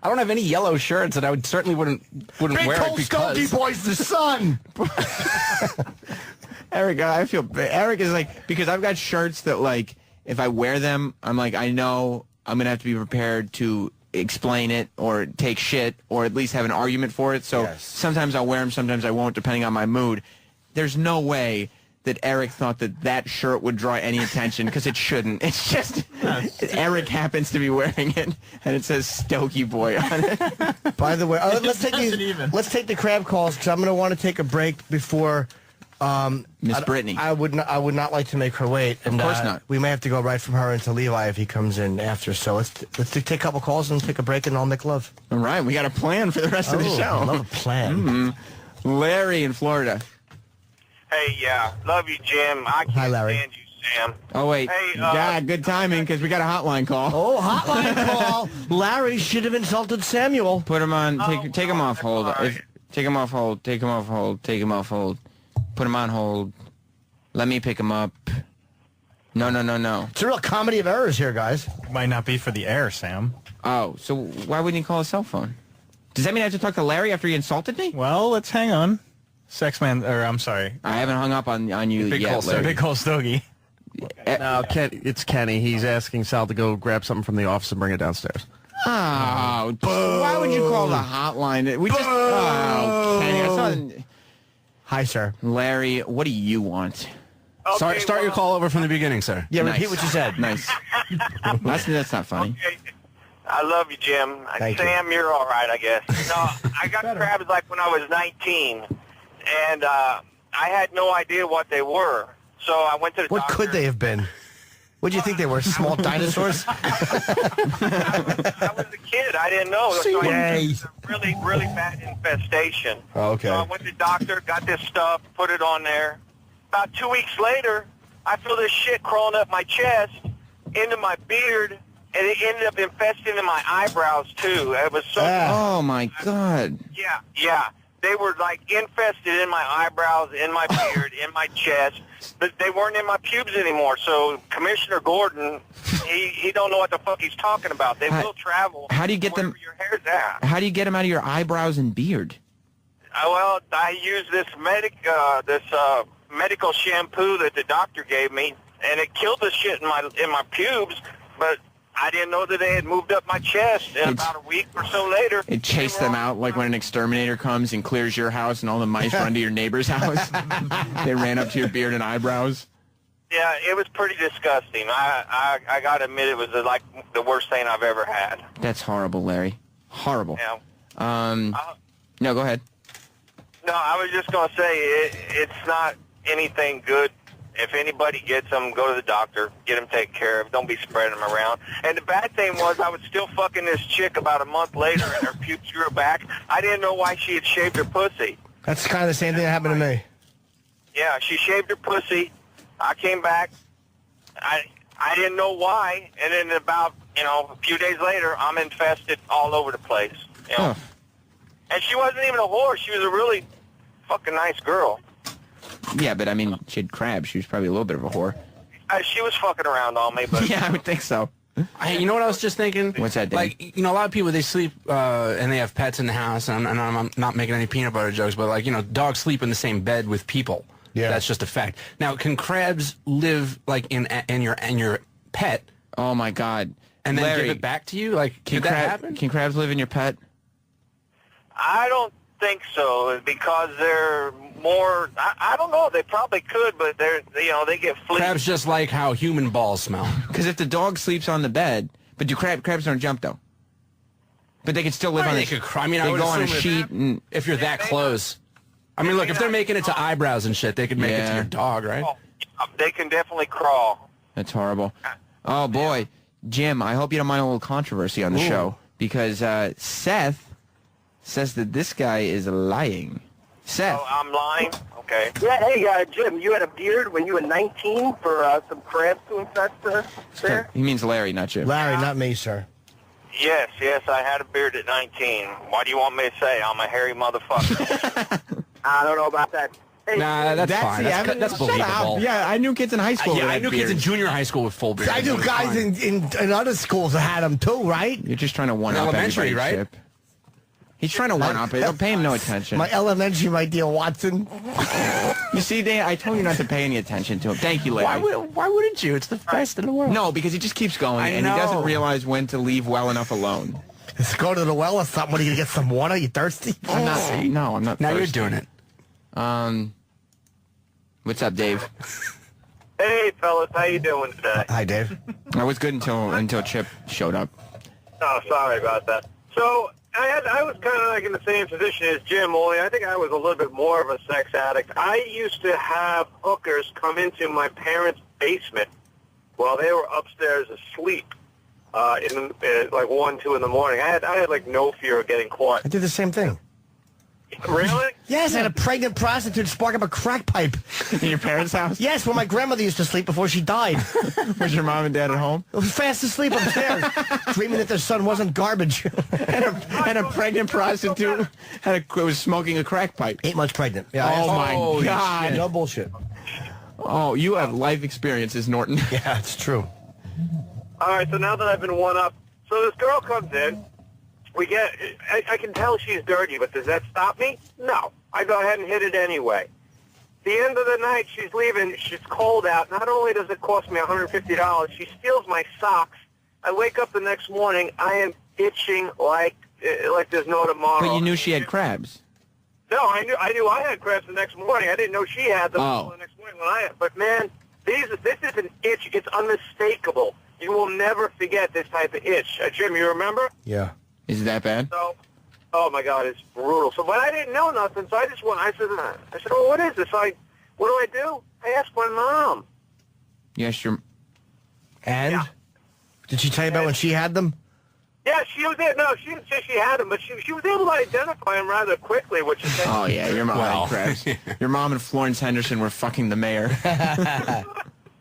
I don't have any yellow shirts, and I certainly wouldn't Big wear it cold because. stogie, boys, the sun. Eric, I feel Eric is like, because I've got shirts that, like, if I wear them, I'm like, I know I'm gonna have to be prepared to explain it or take shit or at least have an argument for it. So sometimes I'll wear them, sometimes I won't, depending on my mood. There's no way that Eric thought that shirt would draw any attention, because it shouldn't. It's just Eric happens to be wearing it, and it says Stogie Boy on it. By the way, let's take the crab calls, because I'm going to want to take a break before Miss Brittany. I would not like to make her wait. And, of course not. We may have to go right from her into Levi if he comes in after. So let's take a couple calls and take a break, and I'll make love. All right, we got a plan for the rest of the show. I love a plan. Larry in Florida. Hey, love you, Jim. I can't stand you, Sam. Oh, wait. Hey, good timing, because we got a hotline call. Oh, hotline call. Larry should have insulted Samuel. Put him on. Take him off hold. Take him off hold. Take him off hold. Take him off hold. Put him on hold. Let me pick him up. No. It's a real comedy of errors here, guys. Might not be for the air, Sam. Oh, so why wouldn't he call his cell phone? Does that mean I have to talk to Larry after he insulted me? Well, let's hang on. Sexman, or I'm sorry. I haven't hung up on you yet, Larry. Big cold stogie. No, it's Kenny. He's asking Sal to go grab something from the office and bring it downstairs. Oh, why would you call the hotline? We just... Oh, Kenny, I saw... Hi, sir. Larry, what do you want? Okay, start your call over from the beginning, sir. Yeah, repeat what you said. Nice. That's not funny. Okay. I love you, Jim. Sam, you're all right, I guess. No, I got crabs like when I was 19, and I had no idea what they were. So I went to the doctor. What could they have been? What do you think they were? Small dinosaurs? I was a kid. I didn't know. So Yay. a really, really bad infestation. Oh, okay. So I went to the doctor, got this stuff, put it on there. About 2 weeks later, I feel this shit crawling up my chest, into my beard, and it ended up infesting in my eyebrows, too. It was so... Oh, my God. Yeah. They were, like, infested in my eyebrows, in my beard, in my chest. But they weren't in my pubes anymore. So Commissioner Gordon, he don't know what the fuck he's talking about. They will travel. How do you get them? Your hair's at. How do you get them out of your eyebrows and beard? Well, I used this medical shampoo that the doctor gave me, and it killed the shit in my pubes. But I didn't know that they had moved up my chest. And about a week or so later, it chased them out like when an exterminator comes and clears your house and all the mice run to your neighbor's house. They ran up to your beard and eyebrows. Yeah, it was pretty disgusting. I got to admit, it was like the worst thing I've ever had. That's horrible, Larry. Horrible. Yeah. No, go ahead. No, I was just going to say it's not anything good. If anybody gets them, go to the doctor, get them taken care of. Don't be spreading them around. And the bad thing was I was still fucking this chick about a month later, and her pubes grew back. I didn't know why she had shaved her pussy. That's kind of the same thing that happened to me. Yeah, she shaved her pussy. I came back. I didn't know why. And then about, a few days later, I'm infested all over the place. Huh. And she wasn't even a whore. She was a really fucking nice girl. Yeah, but I mean, she had crabs. She was probably a little bit of a whore. She was fucking around on me, but... Yeah, I would think so. You know what I was just thinking? What's that, Danny? Like, a lot of people, they sleep and they have pets in the house, and I'm not making any peanut butter jokes, but, dogs sleep in the same bed with people. Yeah. That's just a fact. Now, can crabs live, in your pet? Oh, my God. And then Larry, give it back to you? Can that happen? Can crabs live in your pet? I don't think so, because they're more... I don't know. They probably could, but they get fleas. Crabs just like how human balls smell. Because if the dog sleeps on the bed... But do crabs don't jump, though? But they can still live on the... I would go on a assume sheet if you're that close. I mean, look, if they're making it to eyebrows and shit, they could make it to your dog, right? They can definitely crawl. That's horrible. Oh, boy. Jim, I hope you don't mind a little controversy on the show. Because Seth says that this guy is lying. Seth. Oh, I'm lying? Okay. Yeah, hey, Jim, you had a beard when you were 19 for some crabs to infect there? He means Larry, not Jim. Larry, not me, sir. Yes, I had a beard at 19. Why do you want me to say I'm a hairy motherfucker? I don't know about that. Hey, Nah, that's fine. That's believable. Yeah, I knew kids in high school. Yeah, with I knew kids in beards. junior high school with full beards. I knew guys in other schools that had them too, right? You're just trying to one-up Elementary, everybody, right? Chip. He's trying to one-up it. Don't pay him no attention. My elementary, my dear Watson. You see, Dan, I told you not to pay any attention to him. Thank you, Larry. Why wouldn't you? It's the best in the world. No, because he just keeps going, I and know. he doesn't realize when to leave well enough alone. Let's go to the well or something. What, are you going to get some water? You thirsty? I'm not Now thirsty. you're doing it. What's up, Dave? Hey, fellas, how you doing today? Hi, Dave. I was good until Chip showed up. Oh, sorry about that. So I was kind of like in the same position as Jim, only I think I was a little bit more of a sex addict. I used to have hookers come into my parents' basement while they were upstairs asleep in like 1, 2 in the morning. I had like no fear of getting caught. I did the same thing. Really? Yes, I had a pregnant prostitute spark up a crack pipe. In your parents' house? Yes, where my grandmother used to sleep before she died. Was your mom and dad at home? I was fast asleep upstairs, dreaming that their son wasn't garbage. and a pregnant prostitute was smoking a crack pipe. 8 months pregnant. Yeah, Oh, my Holy God. shit. No bullshit. Oh, you have life experiences, Norton. Yeah, it's true. All right, so now that I've been one up, so this girl comes in. I can tell she's dirty, but does that stop me? No. I go ahead and hit it anyway. The end of the night, she's leaving. It's cold out. Not only does it cost me $150, she steals my socks. I wake up the next morning. I am itching like there's no tomorrow. But you knew she had crabs. No, I knew I had crabs the next morning. I didn't know she had them Oh. the next morning But man, this is an itch. It's unmistakable. You will never forget this type of itch. Jim, you remember? Yeah. Is it that bad? So, oh my God, it's brutal. So, but I didn't know nothing. So I just went. I said, well, what is this? What do I do? I asked my mom. Yes, your. And? Yeah. Did she tell you about when she had them? Yeah, she was there. No, she didn't say she had them, but she was able to identify them rather quickly, which is. Oh yeah, your mom had crabs. Your mom and Florence Henderson were fucking the mayor.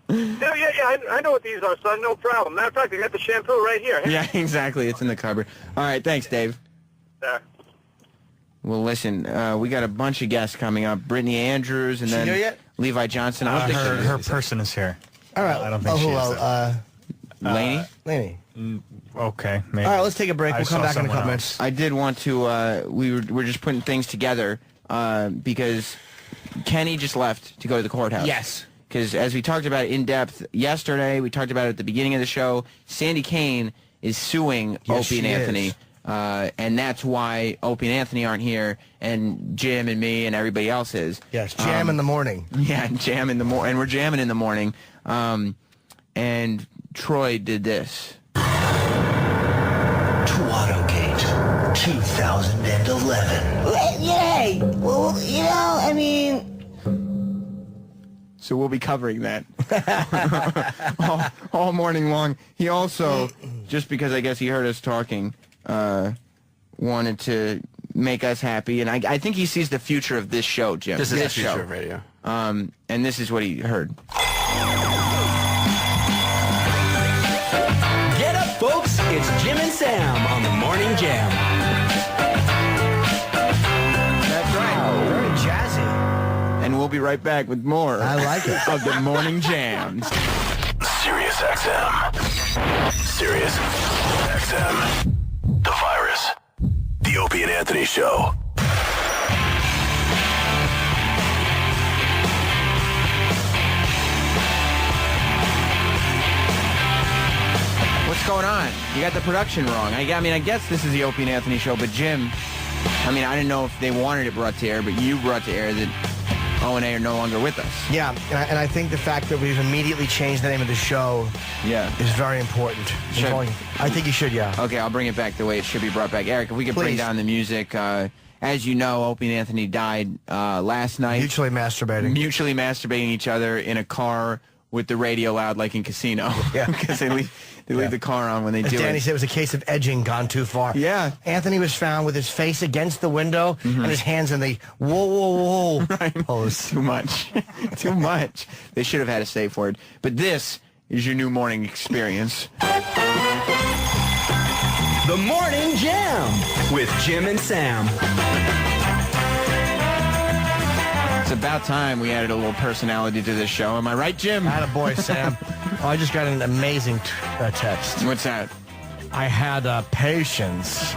Yeah, I know what these are, son. No problem. Matter of fact, I got the shampoo right here. Yeah, exactly. It's in the cupboard. All right, thanks, Dave. There. Well, listen, we got a bunch of guests coming up. Brittany Andrews and She then here yet? Levi Johnson. I don't think Her person is here. All right. I don't think she is. Laney? Laney. Okay, maybe. All right, let's take a break. I We'll come saw back in a someone couple else. minutes. I did want to, we're just putting things together because Kenny just left to go to the courthouse. Yes. Because as we talked about in depth yesterday, we talked about it at the beginning of the show, Sandy Kane is suing Opie and she Anthony. is. And that's why Opie and Anthony aren't here, and Jim and me and everybody else is. Yes, jam in the morning. Yeah, jam in the morning. And we're jamming in the morning. And Troy did this. Autogate 2011. Yay! Well, you know, I mean... So we'll be covering that all morning long. He also, just because I guess he heard us talking, wanted to make us happy. And I think he sees the future of this show, Jim. This is the future of radio. And this is what he heard. Get up, folks. It's Jim and Sam on the Morning Jam. That's right. Very jazzy. And we'll be right back with more I like it. of the Morning Jams. Sirius XM. Sirius XM. The virus. The Opie and Anthony Show. What's going on? You got the production wrong. I mean, I guess this is the Opie and Anthony Show, but Jim, I mean, I didn't know if they wanted it brought to air, but you brought to air that O&A are no longer with us. Yeah, and I think the fact that we've immediately changed the name of the show is very important. I think you should, yeah. Okay, I'll bring it back the way it should be brought back. Eric, if we could bring Please. down the music. As you know, Opie and Anthony died last night. Mutually masturbating. Mutually masturbating each other in a car with the radio loud like in Casino. Yeah. Because They leave the car on when they do Danny it. said it was a case of edging gone too far. Yeah. Anthony was found with his face against the window and his hands in the whoa pose. Too much. Too much. They should have had a safe word. But this is your new morning experience. The Morning Jam with Jim and Sam. It's about time we added a little personality to this show. Am I right, Jim? Attaboy, Sam. Oh, I just got an amazing text. What's that? I had patients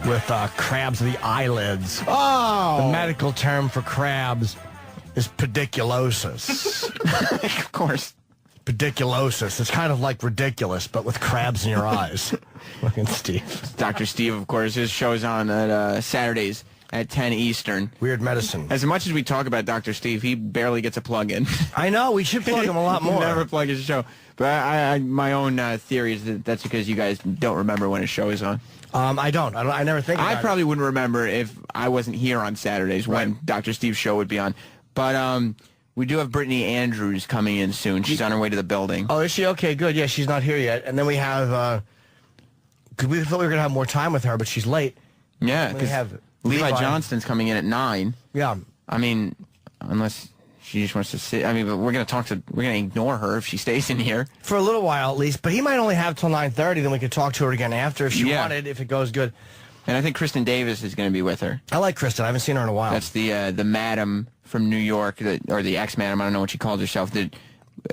with crabs of the eyelids. Oh! The medical term for crabs is pediculosis. Of course. Pediculosis. It's kind of like ridiculous, but with crabs in your eyes. Fucking Steve. Dr. Steve, of course, his show's on at Saturdays at 10 Eastern. Weird Medicine. As much as we talk about Dr. Steve, he barely gets a plug in. I know. We should plug him a lot more. Never plug his show. But my own theory is that that's because you guys don't remember when his show is on. I don't. I never think about it. I probably wouldn't remember if I wasn't here on Saturdays when Dr. Steve's show would be on. But we do have Brittany Andrews coming in soon. She's on her way to the building. Oh, is she? Okay, good. Yeah, she's not here yet. And then we have... we thought we were going to have more time with her, but she's late. Yeah, because Levi Johnston's coming in at 9. Yeah. I mean, unless she just wants to sit. I mean, but we're going to ignore her if she stays in here. For a little while, at least. But he might only have till 9:30, then we could talk to her again after if she wanted, if it goes good. And I think Kristen Davis is going to be with her. I like Kristen. I haven't seen her in a while. That's the madam from New York, or the ex-madam, I don't know what she calls herself.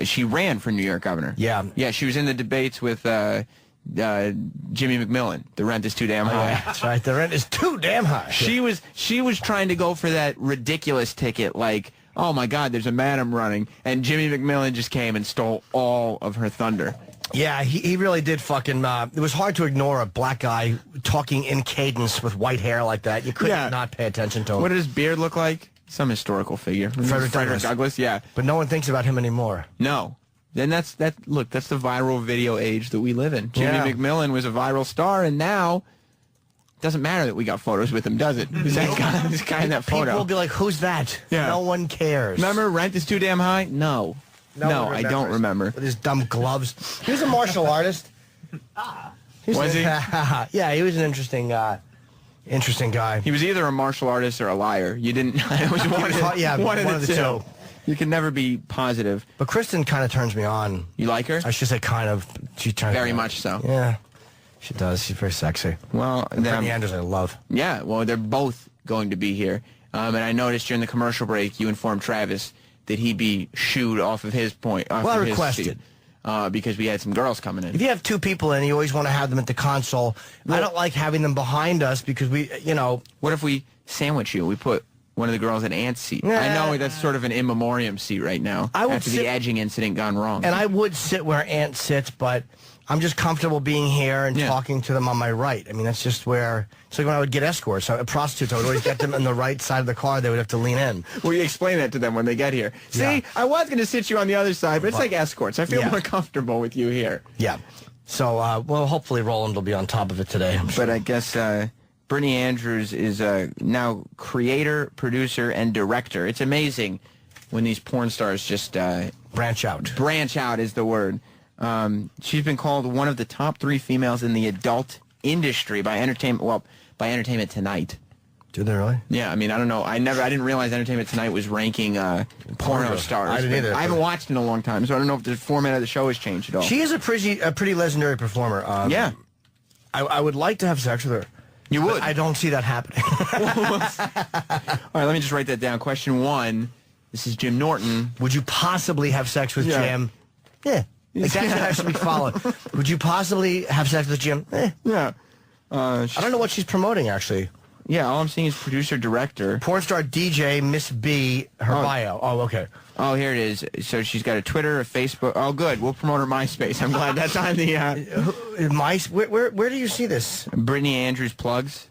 She ran for New York governor. Yeah. Yeah, she was in the debates with Jimmy McMillan. The rent is too damn high. Yeah, that's right. The rent is too damn high. She was trying to go for that ridiculous ticket, like, oh my God, there's a madam running, and Jimmy McMillan just came and stole all of her thunder. Yeah, he really did fucking... it was hard to ignore a black guy talking in cadence with white hair like that. You couldn't not pay attention to him. What did his beard look like? Some historical figure. Frederick Douglass, yeah. But no one thinks about him anymore. No. Then that's the viral video age that we live in. Jimmy McMillan was a viral star, and now it doesn't matter that we got photos with him, does it? This guy in that photo. People will be like, who's that? Yeah. No one cares. Remember, rent is too damn high? No, I don't remember. With his dumb gloves. He was a martial artist. Was he? Yeah, he was an interesting guy. He was either a martial artist or a liar. You didn't... It was one of the two. You can never be positive. But Kristen kind of turns me on. You like her? I should say kind of. She turns very me on. much so. Yeah, she does. She's very sexy. Well, Brittany Andrews, I love. Yeah, well, they're both going to be here. And I noticed during the commercial break, you informed Travis that he'd be shooed off of his point. Well, I requested. Because we had some girls coming in. If you have two people in, you always want to have them at the console. Well, I don't like having them behind us because What if we sandwich you? We put one of the girls in Ant's seat. I know that's sort of an in memoriam seat right now after the edging incident gone wrong. And I would sit where Ant sits, but I'm just comfortable being here and talking to them on my right. I mean, that's just where... It's like when I would get escorts. Prostitutes, I would always get them on the right side of the car. They would have to lean in. Well, you explain that to them when they get here. See, I was going to sit you on the other side, but it's like escorts. I feel more comfortable with you here. Yeah. So, well, hopefully Roland will be on top of it today. But I guess... Brittany Andrews is now creator, producer, and director. It's amazing when these porn stars just... branch out. Branch out is the word. She's been called one of the top 3 females in the adult industry by Entertainment Tonight. Do they really? Yeah, I mean, I don't know. I didn't realize Entertainment Tonight was ranking porno stars. I didn't either. I haven't watched in a long time, so I don't know if the format of the show has changed at all. She is a pretty legendary performer. Yeah. I would like to have sex with her. You would? I don't see that happening. All right, let me just write that down. Question 1. This is Jim Norton. Would you possibly have sex with Jim? Yeah. Exactly how it should be followed. Would you possibly have sex with Jim? Yeah. I don't know what she's promoting, actually. Yeah, all I'm seeing is producer-director. Porn star DJ Miss B, her bio. Oh, okay. Oh, here it is. So she's got a Twitter, a Facebook. Oh, good. We'll promote her MySpace. I'm glad that's on the... Where do you see this? Brittany Andrews plugs.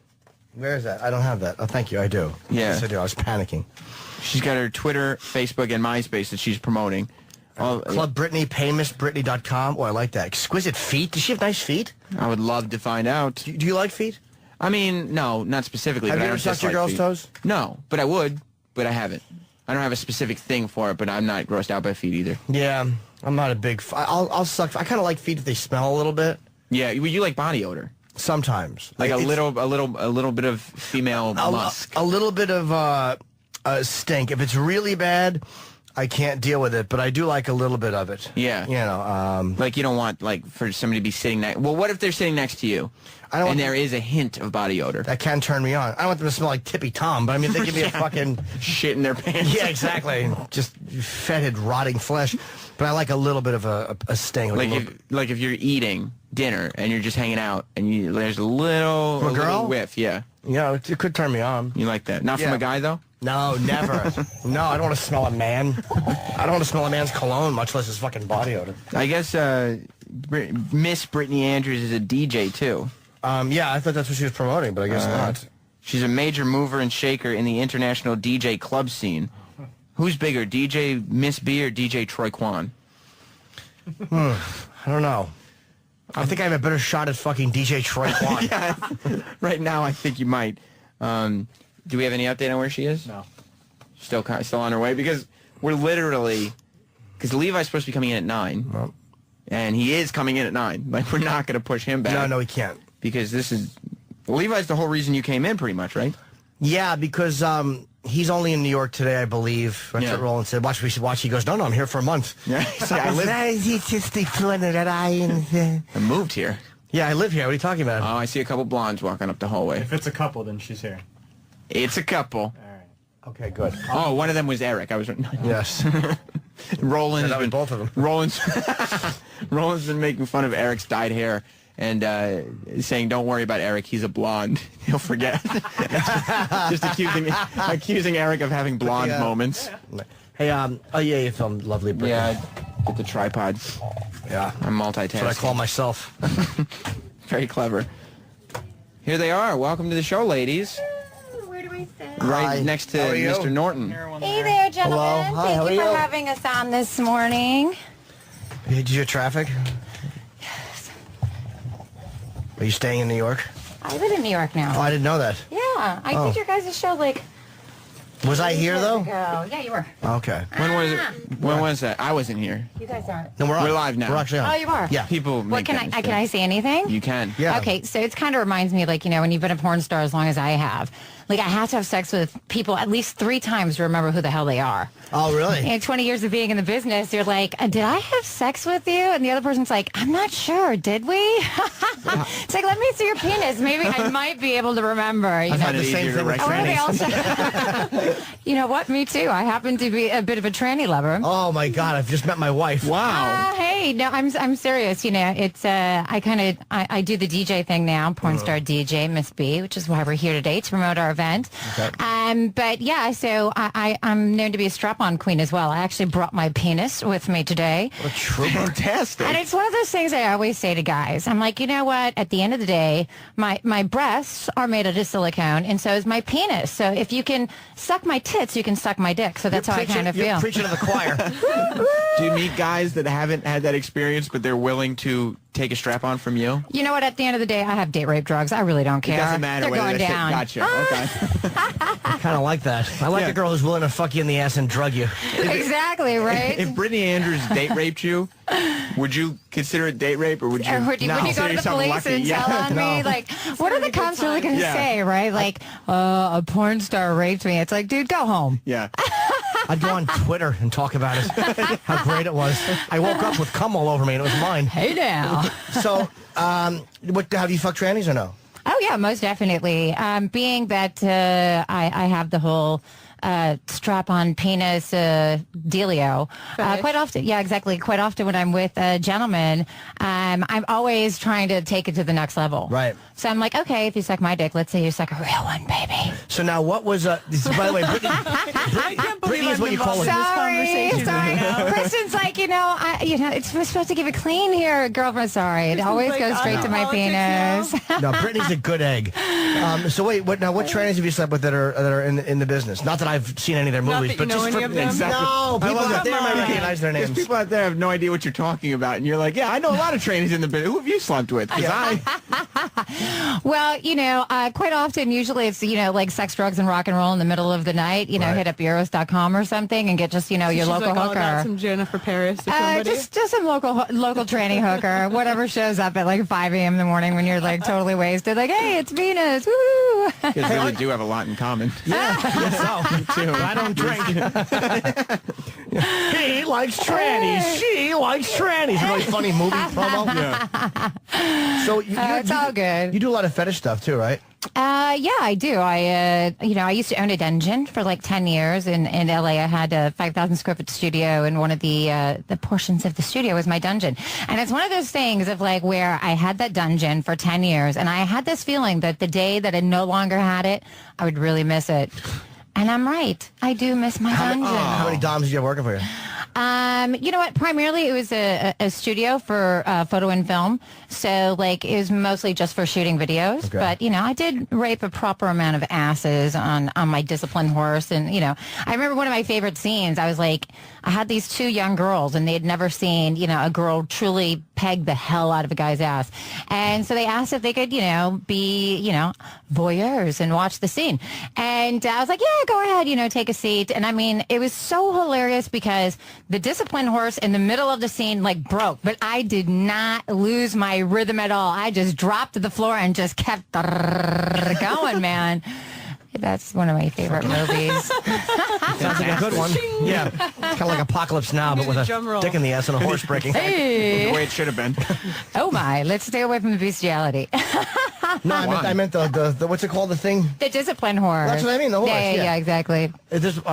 Where is that? I don't have that. Oh, thank you. I do. Yeah. Yes, I do. I was panicking. She's got her Twitter, Facebook, and MySpace that she's promoting. Club Brittany, paymissbrittany.com. Oh, I like that. Exquisite feet. Does she have nice feet? I would love to find out. Do you like feet? I mean, no, not specifically. Have but you ever sucked your girl's toes? No, but I would, but I haven't. I don't have a specific thing for it, but I'm not grossed out by feet either. Yeah. I'm not a big. I'll suck. I kind of like feet if they smell a little bit. Yeah, you like body odor. Sometimes, like a little bit of female musk, a little bit of stink. If it's really bad, I can't deal with it. But I do like a little bit of it. Yeah, you know, like you don't want like for somebody to be sitting next. Well, what if they're sitting next to you? And there is a hint of body odor. That can turn me on. I don't want them to smell like Tippy Tom, but I mean, they give me a fucking shit in their pants. Yeah, exactly. Just fetid, rotting flesh. But I like a little bit of a sting. Like if you're eating dinner and you're just hanging out and there's a little whiff. Yeah. Yeah, it could turn me on. You like that? Not from a guy though? No, never. No, I don't want to smell a man. I don't want to smell a man's cologne, much less his fucking body odor. I guess Miss Brittany Andrews is a DJ too. Yeah, I thought that's what she was promoting, but I guess not. She's a major mover and shaker in the international DJ club scene. Who's bigger, DJ Miss B or DJ Troy Kwan? I don't know. I think I have a better shot at fucking DJ Troy Kwan. Yeah, right now I think you might. Do we have any update on where she is? No. Still on her way? Because we're literally... Because Levi's supposed to be coming in at 9. Well, and he is coming in at 9. Like, we're not going to push him back. No, he can't. Because this is... Levi's the whole reason you came in, pretty much, right? Yeah, because he's only in New York today, I believe. That's what Roland said. Watch, we should watch. He goes, no, I'm here for a month. Yeah, I moved here. Yeah, I live here. What are you talking about? Oh, I see a couple blondes walking up the hallway. If it's a couple, then she's here. It's a couple. All right. Okay, good. Oh, one of them was Eric. I was... Yes. Roland. That was both of them. Roland's been making fun of Eric's dyed hair and saying, "Don't worry about Eric. He's a blonde. He'll forget." just accusing Eric of having blonde moments. Hey, oh yeah, you filmed Lovely Brittany. Yeah, get the tripod. Yeah, I'm multitasking. That's what I call myself. Very clever. Here they are. Welcome to the show, ladies. Where do we sit? Right next to Mr. Norton. Hey there, gentlemen. Hello. Hi, Thank you for having us on this morning. Did you get traffic? Yes. Are you staying in New York? I live in New York now. Oh, I didn't know that. Yeah, I did your guys' show like... Was I here, though? Yeah, you were. Okay. When was it? When was that? I wasn't here. You guys aren't. No, we're live now. We're actually on. Oh, you are? Yeah. People What, make can I say anything? You can. Yeah. Okay, so it kind of reminds me, like, you know, when you've been a porn star as long as I have. Like, I have to have sex with people at least 3 times to remember who the hell they are. Oh, really? In 20 years of being in the business, you're like, did I have sex with you? And the other person's like, I'm not sure. Did we? It's like, let me see your penis. Maybe I might be able to remember. You I know? find it easier to wreck trannies. You know what? Me too. I happen to be a bit of a tranny lover. Oh my God! I've just met my wife. Wow. Hey, no, I'm serious. You know, it's I do the DJ thing now, porn star DJ Miss B, which is why we're here today to promote our event. Okay. But yeah, so I'm known to be a strap-on queen as well. I actually brought my penis with me today. What a trooper! Fantastic. And it's one of those things I always say to guys. I'm like, you know what? At the end of the day, my breasts are made out of silicone, and so is my penis. So if you can suck my tits, you can suck my dick. So that's how I kind of feel. You're preaching to the choir. Do you meet guys that haven't had that experience, but they're willing to take a strap-on from you? You know what? At the end of the day, I have date rape drugs. I really don't care. It doesn't matter They're whether going they're down. Gotcha. Okay. I kind of like that. I like a girl who's willing to fuck you in the ass and drug you. Exactly, right? If Brittany Andrews date raped you, would you consider it date rape, or would you? Would you go to the police and tell on me? Like, what are the cops really going to say, right? Like, a porn star raped me. It's like, dude, go home. Yeah. I'd go on Twitter and talk about it. How great it was. I woke up with cum all over me, and it was mine. Hey now. So, have you fucked trannies or no? Oh, yeah, most definitely. Being that I have the whole strap-on penis dealio, quite often, yeah, exactly. Quite often when I'm with a gentleman, I'm always trying to take it to the next level. Right. So I'm like, okay, if you suck my dick, let's say you suck a real one, baby. So now what was, by the way, Brittany is what you call it. Sorry. Kristen's like, it's supposed to keep it clean here, girlfriend. Sorry, it always goes straight to my penis. No, Brittany's a good egg. So wait, what trannies have you slept with that are in the business? Not that I've seen any of their Not movies, that you but know just any of them? Exactly. No, people out there might on. recognize their Because names. people out there have no idea what you're talking about, and you're like, yeah, I know a lot of trainees in the business. Who have you slept with? Because Well, quite often, usually it's, like sex, drugs, and rock and roll in the middle of the night. Hit up Eros.com or something and get just, your She's local like, hooker. That's some Jennifer Paris or somebody. Just some local tranny hooker, whatever shows up at like 5 a.m. in the morning when you're like totally wasted. Like, hey, it's Venus. Woo! you really do have a lot in common. Yeah, so Me too. I don't drink. He likes trannies. She likes trannies. A really funny movie promo. Yeah. So it's all good. You do a lot of fetish stuff too, right? Yeah, I do. I used to own a dungeon for like 10 years in LA. I had a 5,000 square foot studio, and one of the portions of the studio was my dungeon. And it's one of those things of like where I had that dungeon for 10 years, and I had this feeling that the day that I no longer had it, I would really miss it. And I'm right. I do miss my dungeon. How many doms did you have working for you? You know what? Primarily, it was a studio for photo and film. So, like, it was mostly just for shooting videos. Okay. But, I did rape a proper amount of asses on my disciplined horse. And, I remember one of my favorite scenes. I was like, I had these two young girls, and they had never seen, a girl truly peg the hell out of a guy's ass. And so they asked if they could, be, voyeurs and watch the scene. And I was like, yeah, go ahead, take a seat. And I mean, it was so hilarious because the disciplined horse in the middle of the scene like broke, but I did not lose my rhythm at all. I just dropped to the floor and just kept going, man. That's one of my favorite movies. Sounds like a good one. Yeah. It's kind of like Apocalypse Now, but with a dick in the ass and a horse breaking. Hey. The way it should have been. Oh my, let's stay away from the bestiality. No, I meant the what's it called, the thing? The disciplined horse. That's what I mean, the horse. Yeah, exactly. I just took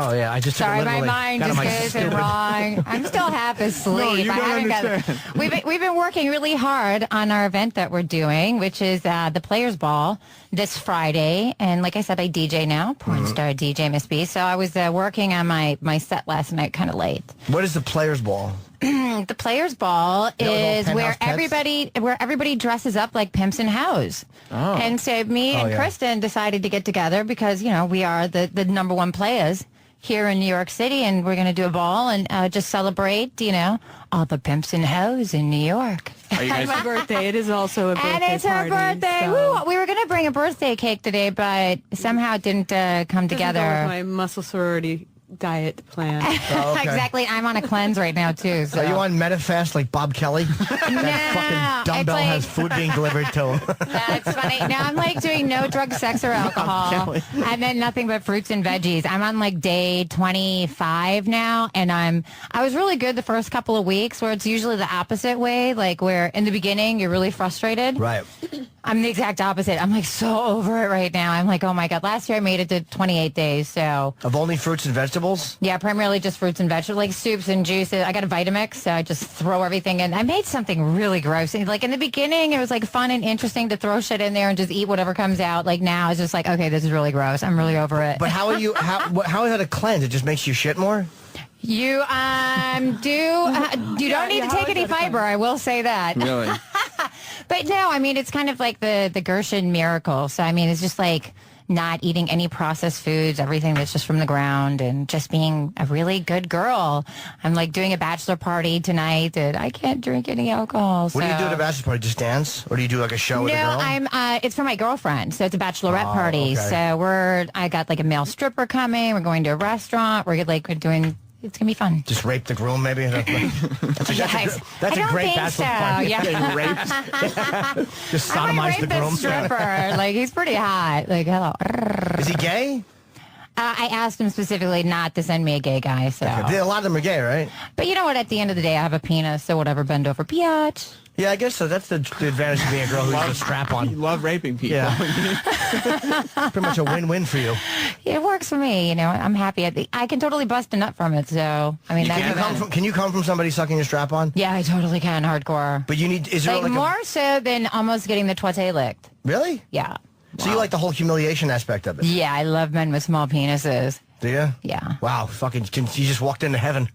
Sorry, it my literally. mind God, just am I goes in stupid. wrong. I'm still half asleep. No, you I don't haven't understand. We've been working really hard on our event that we're doing, which is the Players Ball this Friday. And like I said, I DJ now, porn star DJ Miss B. So I was working on my set last night kind of late. What is the Players Ball? The Players Ball is where Penthouse everybody dresses up like pimps and hoes. Oh. And so me and Kristen decided to get together because, we are the number one players here in New York City, and we're going to do a ball and just celebrate, all the pimps and hoes in New York. It's my birthday. It is also a birthday And it's her party, birthday. so- Woo! We were going to bring a birthday cake today, but somehow it didn't come Doesn't go together. with my muscle sorority diet plan. Oh, okay. Exactly. I'm on a cleanse right now, too. So. Are you on Metafast like Bob Kelly? That fucking dumbbell it's like- has food being delivered to him. That's funny. Now I'm like doing no drugs, sex, or alcohol, and then nothing but fruits and veggies. I'm on like day 25 now, and I was really good the first couple of weeks, where it's usually the opposite way, like where in the beginning you're really frustrated. Right. I'm the exact opposite. I'm like so over it right now. I'm like, oh my God. Last year I made it to 28 days, so. Of only fruits and vegetables? Yeah, primarily just fruits and vegetables, like soups and juices. I got a Vitamix, so I just throw everything in. I made something really gross. And like in the beginning, it was like fun and interesting to throw shit in there and just eat whatever comes out. Like now, it's just like, okay, this is really gross. I'm really over it. But how is that a cleanse? It just makes you shit more? You you don't need to take any fiber. I will say that. Really? But no, I mean, it's kind of like the Gershon miracle. So, I mean, it's just like not eating any processed foods, everything that's just from the ground, and just being a really good girl. I'm like doing a bachelor party tonight, and I can't drink any alcohol. What do you do at a bachelor party? Just dance? Or do you do like a show with a girl? No, it's for my girlfriend, so it's a bachelorette party. okay. So I got like a male stripper coming. We're going to a restaurant. We're doing. It's gonna be fun. Just rape the groom, maybe? That's a great bachelor party. Yeah. Getting raped. Just sodomize the the groom. stripper. Like, he's pretty hot. Like, hello. Is he gay? I asked him specifically not to send me a gay guy. So, Okay. A lot of them are gay, right? but you know what? At the end of the day, I have a penis, so whatever. Bend over, biatch. Yeah, I guess so. That's the advantage of being a girl who's got a strap You on. love raping people. Yeah. Pretty much a win-win for you. It works for me. I'm happy. I can totally bust a nut from it. So, I mean, Can you come from somebody sucking your strap on? Yeah, I totally can. Hardcore. But you need. Is there Like, more so than almost getting the twatay licked. Really? Yeah. So you like the whole humiliation aspect of it? Yeah, I love men with small penises. Do you? Yeah. Wow, fucking! You just walked into heaven.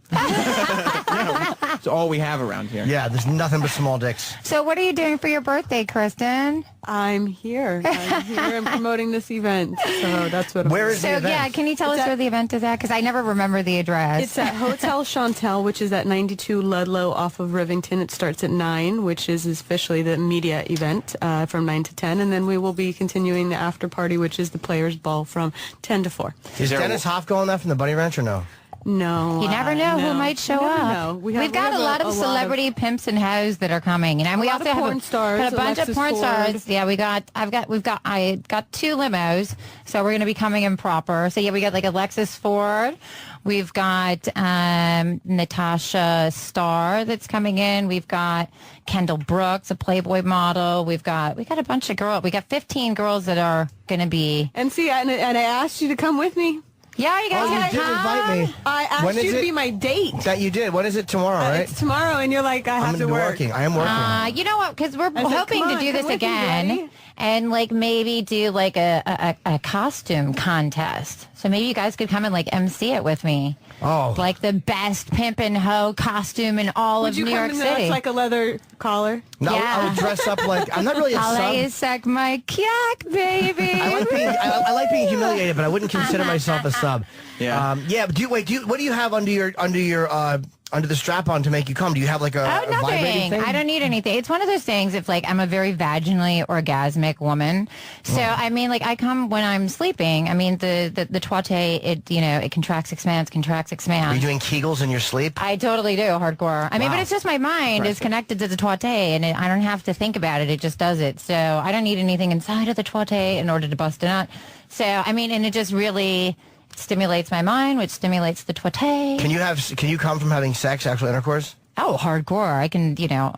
It's all we have around here. Yeah, there's nothing but small dicks. So what are you doing for your birthday, Kristen? I'm here. I'm promoting this event. So that's what Where is the event? Yeah, can you tell us where the event is at? Because I never remember the address. It's at Hotel Chantel, which is at 92 Ludlow off of Rivington. It starts at 9, which is officially the media event from 9 to 10. And then we will be continuing the after party, which is the Players Ball from 10 to 4. Is Dennis Hoff going there from the Bunny Ranch or no? No. You never know who might show up. No. We've got a lot of celebrity pimps and hoes that are coming, and we also have porn stars, a bunch of porn stars. Yeah, I got 2 limos, so we're going to be coming in proper. So yeah, we got like Alexis Ford. We've got Natasha Starr that's coming in. We've got Kendall Brooks, a Playboy model. We got a bunch of girls. We got 15 girls that are going to be. And see, and I asked you to come with me. Yeah, you guys you did invite me. I asked you to be my date. That you did. When is it? Tomorrow, right? It's tomorrow, and you're like, I have to work. I am working. You know what? Because we're I said, hoping "Come to on, do come this with me, again buddy." and like maybe do like a costume contest. So maybe you guys could come and like MC it with me. Oh. Like the best pimp and hoe costume in all Would of you New come York in City. that's like a leather collar? No, I would dress up like I'm not really a I'll sub. let you suck my kyak, baby. I like being humiliated, but I wouldn't consider myself a sub. Yeah. Yeah. But what do you have under your under the strap on to make you come? Do you have like a vibrating thing? I don't need anything. It's one of those things. If like I'm a very vaginally orgasmic woman, so I mean, like I come when I'm sleeping. I mean, the twate, it contracts, expands, contracts, expands. Are you doing Kegels in your sleep? I totally do, hardcore. I mean, but it's just my mind is connected to the twate, and I don't have to think about it. It just does it. So I don't need anything inside of the twate in order to bust a nut. So I mean, and it just really stimulates my mind, which stimulates the twate. Can you come from having sex, actual intercourse? Oh, hardcore. I can,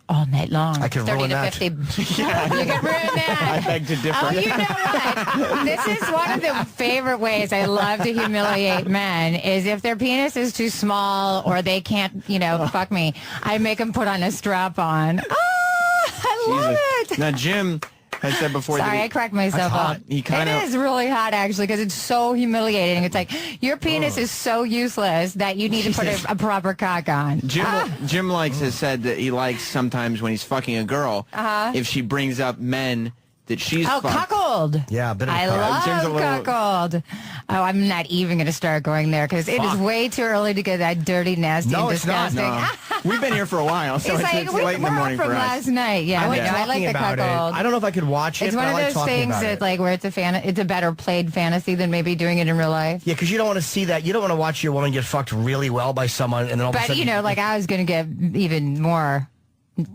all night long. I can 30 ruin to that. 50. Yeah. You can ruin that. I beg to differ. Oh, you know what? This is one of the favorite ways I love to humiliate men is if their penis is too small or they can't, fuck me, I make them put on a strap on. Oh, I love it. Now, Jim has said before Sorry, that I cracked myself up. It is really hot, actually, because it's so humiliating. It's like, your penis is so useless that you need to put a proper cock on. Jim has said that he likes sometimes when he's fucking a girl, if she brings up men that she's cuckold. Yeah, but I love cuckold. Oh, I'm not even going to start going there because it is way too early to get that dirty, nasty, and disgusting. No. We've been here for a while, so it's late in the morning for us. We're up from last night. Yeah, I like the cuckold. I don't know if I could watch it. It's one of those things that, like, where it's a better played fantasy than maybe doing it in real life. Yeah, because you don't want to see that. You don't want to watch your woman get fucked really well by someone, and then all of a sudden. But I was going to get even more.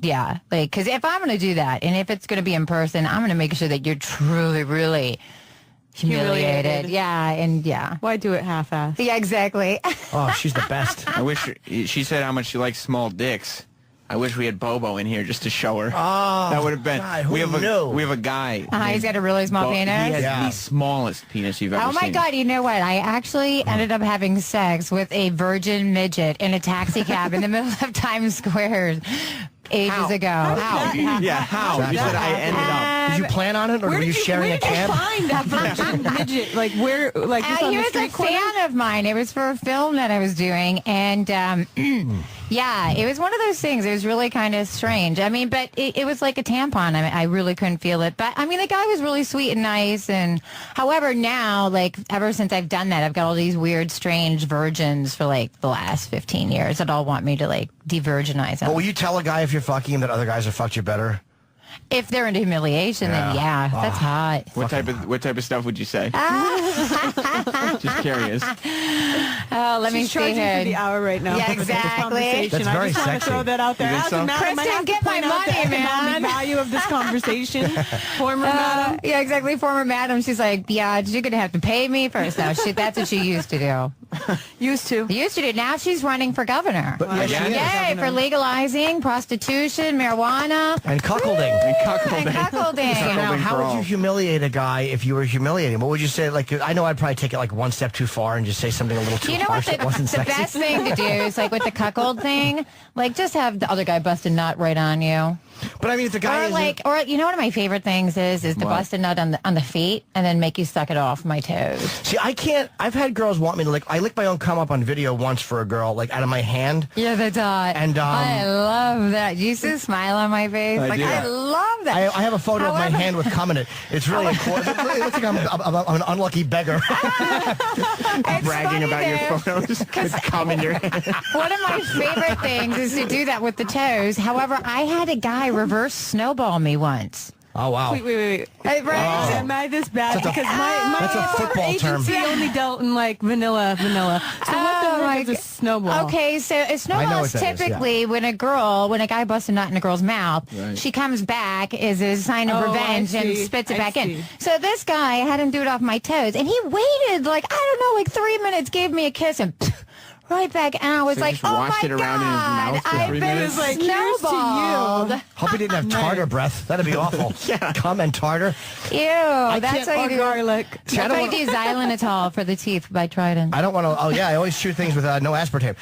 Yeah, like, because if I'm going to do that, and if it's going to be in person, I'm going to make sure that you're truly, really humiliated. Yeah, and yeah. Why do it half-assed? Yeah, exactly. Oh, she's the best. I wish she said how much she likes small dicks. I wish we had Bobo in here just to show her. Oh, that would have been. God, we have a guy. He's got a really small penis. He has the smallest penis you've ever seen. Oh my God! You know what? I actually ended up having sex with a virgin midget in a taxi cab in the middle of Times Square ages ago. How? Yeah, how? You said I ended up. Did you plan on it, or were you sharing a cab? Where did you find that virgin midget? Like where? Like just on he the was street a corner? fan of mine. It was for a film that I was doing, and yeah, it was one of those things. It was really kind of strange. I mean, but it was like a tampon. I mean, I really couldn't feel it. But I mean, the guy was really sweet and nice. And however, now, like, ever since I've done that, I've got all these weird, strange virgins for like the last 15 years that all want me to like de-virginize them. But will you tell a guy if you're fucking him that other guys have fucked you better? If they're into humiliation, then yeah, that's hot. What type of stuff would you say? Just curious. Oh, let me She's see charging here. for the hour right now. Yeah, for this exactly. conversation. That's very I just want sexy. to throw that out there. You think so? Kristen, get my money, man. The value of this conversation. Former madam. Yeah, exactly. Former madam. She's like, yeah, you're going to have to pay me first. No, that's what she used to do. Used to. Now she's running for governor. Yes, Yay, for legalizing prostitution, marijuana. And cuckolding. Cuckolding. So now, how would you humiliate a guy if you were humiliating? What would you say? Like, I know I'd probably take it like one step too far and just say something a little too harsh that wasn't the sexy. best thing to do is like with the cuckold thing, like just have the other guy bust a nut right on you. But I mean, if the guy or you know, one of my favorite things is to bust a nut on the feet and then make you suck it off my toes. See, I can't. I've had girls want me to lick. I licked my own cum up on video once for a girl, like out of my hand. Yeah, that's hot. And I love that. You see the smile on my face? I love that. I have a photo of my hand with cum in it. It's really important. It looks like I'm an unlucky beggar. Bragging about your photos with cum in your hand. One of my favorite things is to do that with the toes. However, I had a guy reverse snowball me once. Oh, wow. Wait. Right? Am I this bad? That's a- Because my that's a football term. agency only dealt in like vanilla. So what the heck is a snowball? Okay, so a I know snowball what is that is, typically when a guy busts a nut in a girl's mouth, she comes back as a sign of revenge and spits it back in. So this guy, I had him do it off my toes, and he waited like, I don't know, like 3 minutes, gave me a kiss, and right back, and I was like, just oh washed my it around in his God, mouth for I've 3 been minutes? Like, here's to snowballed. you. Hope he didn't have tartar breath. That'd be awful. Cum and tartar. Ew, that's how you do garlic. That's how you do xylitol for the teeth by Trident. I don't want to. Oh yeah, I always shoot things with no aspartame.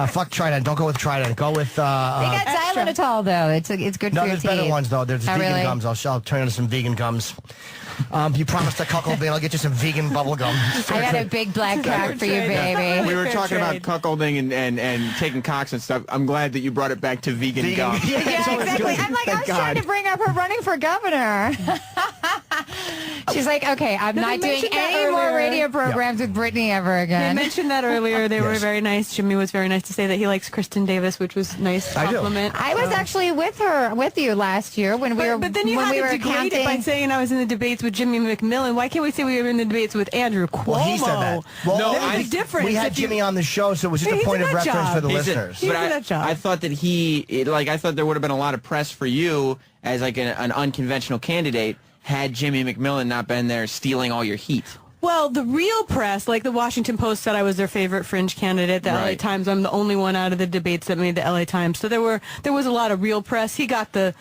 Fuck Trident. Don't go with Trident. Go with. They got xylitol though. It's good No, for your there's teeth. better ones though. There's vegan really? gums. I'll turn into some vegan gums. You promised to cuckold me, and I'll get you some vegan bubble gum. I got a big black cock for you, baby. We were talking about cuckolding and taking cocks and stuff. I'm glad that you brought it back to vegan gum. Yeah, exactly. I'm like, I was trying to bring up her running for governor. She's like, okay, I'm not doing any more radio programs with Brittany ever They again. mentioned that earlier. They were very nice. Jimmy was very nice to say that he likes Kristen Davis, which was nice compliment. I was actually with you last year when we were But then you when had we to were degrade it counting. by saying I was in the debates with Jimmy McMillan. Why can't we say we were in the debates with Andrew Cuomo? Well, he said that. Well, no, there's a difference. We had if you- Jimmy on the show, so it was just He's a point in of that reference job. for the He's listeners. He's in that job. I thought that I thought there would have been a lot of press for you as like an unconventional candidate had Jimmy McMillan not been there stealing all your heat. Well, the real press, like the Washington Post said I was their favorite fringe candidate. The LA Times, I'm the only one out of the debates that made the LA Times. So there was a lot of real press. He got the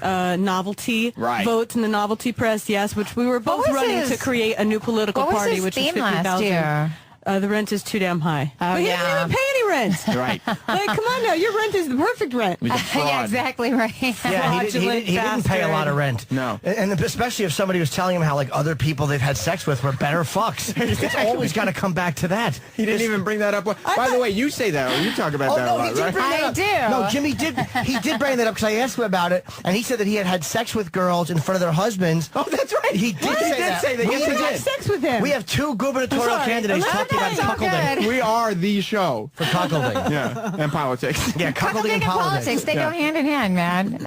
novelty votes in the novelty press, yes, which we were both running to create a new political what was party, his which is theme last 50,000. year? The rent is too damn high. Oh, but he yeah. didn't even pay any rent. Right. Like, come on now, your rent is the perfect rent. Yeah, exactly right. Yeah, he didn't pay a lot of rent. No. And especially if somebody was telling him how like other people they've had sex with were better fucks. It's always got to come back to that. He didn't even bring that up. By the way, you say that, or you talk about that a lot, right? I do. No, Jimmy did. He did bring that up because I asked him about it, and he said that he had sex with girls in front of their husbands. Oh, that's right. He did say that. Yes, You he had did. sex with him. We have two gubernatorial candidates talking about cuckolding. We are the show for cuckolding. Yeah, and politics. Yeah, cuckolding and politics. They go hand in hand, man.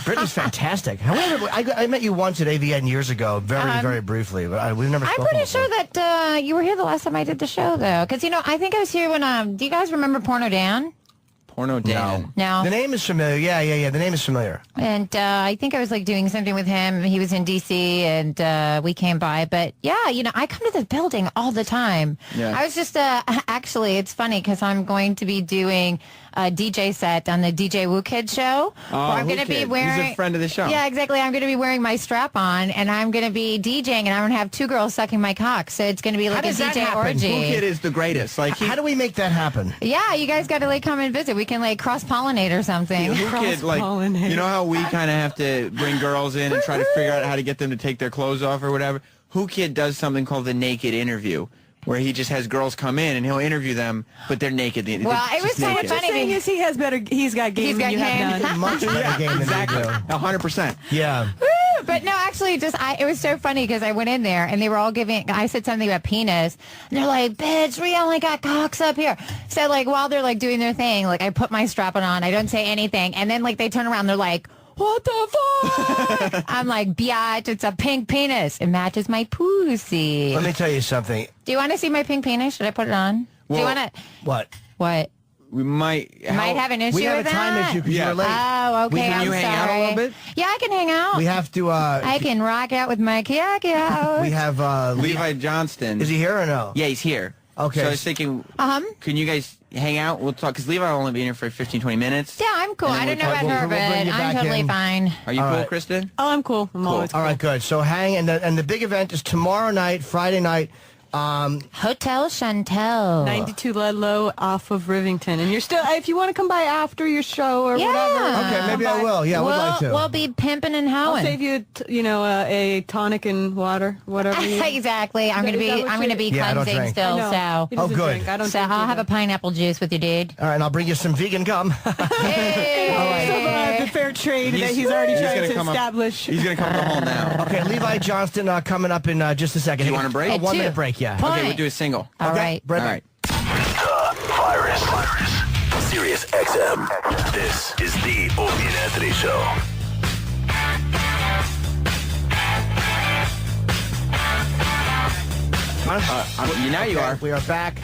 Brittany's fantastic. However, I met you once at AVN years ago, very briefly, but we've never I'm spoken pretty before. sure that you were here the last time I did the show, though. Because, I think I was here when, do you guys remember Porno Dan? Porno Dan. No. The name is familiar. Yeah. The name is familiar. And I think I was like doing something with him. He was in D.C. and we came by. But yeah, I come to the building all the time. Yeah. I was just actually, it's funny because I'm going to be doing a DJ set on the DJ Woo Kid show. Oh, where I'm Woo going to be Kid. wearing. He's a friend of the show. Yeah, exactly. I'm going to be wearing my strap on and I'm going to be DJing and I'm going to have two girls sucking my cock. So it's going to be like a DJ orgy. Woo Kid is the greatest. Like, how do we make that happen? Yeah, you guys got to like come and visit. We can like cross-pollinate or something. Woo Kid, like, you know how we kind of have to bring girls in and try to figure out how to get them to take their clothes off or whatever? Who Kid does something called the naked interview, where he just has girls come in and he'll interview them, but they're naked. Well, it was kind of funny. Thing is, he's got game than you have none. Much better game than exactly. you do. 100%. Yeah. But no, actually, it was so funny because I went in there and they were all I said something about penis and they're like, bitch, we only got cocks up here. So like while they're like doing their thing, like I put my strap on, I don't say anything. And then like they turn around, they're like, what the fuck? I'm like, biatch, it's a pink penis. It matches my pussy. Let me tell you something. Do you want to see my pink penis? Should I put it on? Well, do you want to? What? What? We might have an issue we have with a time that? issue because you're late. Oh, okay. Can you I'm hang sorry. out a little bit? Yeah, I can hang out. We have to. I can rock out with my kiyaki out. We have Levi Johnston. Is he here or no? Yeah, he's here. Okay. So I was thinking, can you guys hang out? We'll talk, because Levi will only be in here for 15, 20 minutes. Yeah, I'm cool. And I then don't know we'll about her, we'll bring you but I'm back totally in. fine. Are you All cool, right. Kristen? Oh, I'm cool. I'm always cool. All right, good. So hang, and the big event is tomorrow night, Friday night. Hotel Chantel. 92 Ludlow off of Rivington. And you're still, if you want to come by after your show or whatever. Okay, maybe I will. Yeah, I would like to. We'll be pimping and I'll hoeing. save you, a tonic and water, whatever. Exactly. I'm gonna be cleansing still. So Oh, good. I don't so I'll have a pineapple juice with you, dude. All right, and I'll bring you some vegan gum. The fair trade that he's already trying to establish. He's going to come to the hall now. Okay, Levi Johnston coming up in just a second. Do you want a break? A 1 minute break, yeah. Okay, we'll do a single. All right. Right. All right. The Virus. Sirius XM. This is the Opie and Anthony Show. Now you are. We are back,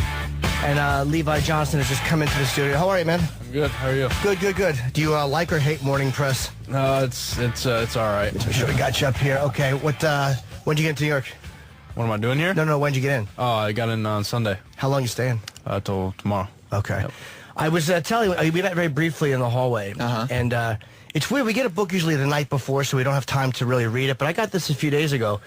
and Levi Johnston has just come into the studio. How are you, man? I'm good. How are you? Good. Do you like or hate morning press? No, it's all right. We should have got you up here. Okay, when'd you get to New York? What am I doing here? No, when'd you get in? Oh, I got in on Sunday. How long you staying? Till tomorrow. Okay. Yep. I was telling you, we met very briefly in the hallway, and it's weird. We get a book usually the night before, so we don't have time to really read it, but I got this a few days ago,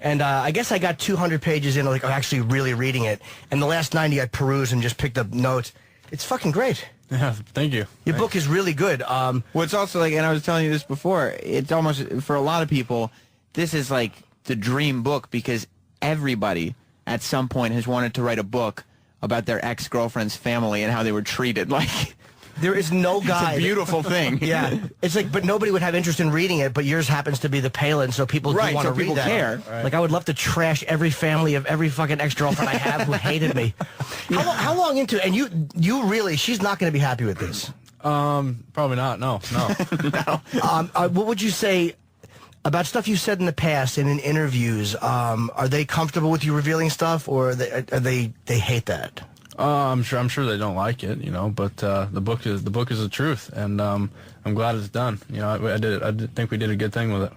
and I guess I got 200 pages in, like actually really reading it, and the last 90 I perused and just picked up notes. It's fucking great. Yeah, thank you. Your book is really good. Well, it's also like, and I was telling you this before, it's almost, for a lot of people, this is like the dream book because everybody at some point has wanted to write a book about their ex-girlfriend's family and how they were treated. Like, there is no guy. It's a beautiful thing. Yeah. It's like, but nobody would have interest in reading it, but yours happens to be the Palin, so people do want to read people that. Care. Right. Like, I would love to trash every family of every fucking ex-girlfriend I have who hated me. How long into it? And you really, she's not going to be happy with this. Probably not. No. What would you say about stuff you said in the past and in interviews? Are they comfortable with you revealing stuff, or are they hate that? I'm sure they don't like it, but the book is the truth, and I'm glad it's done. I think we did a good thing with it.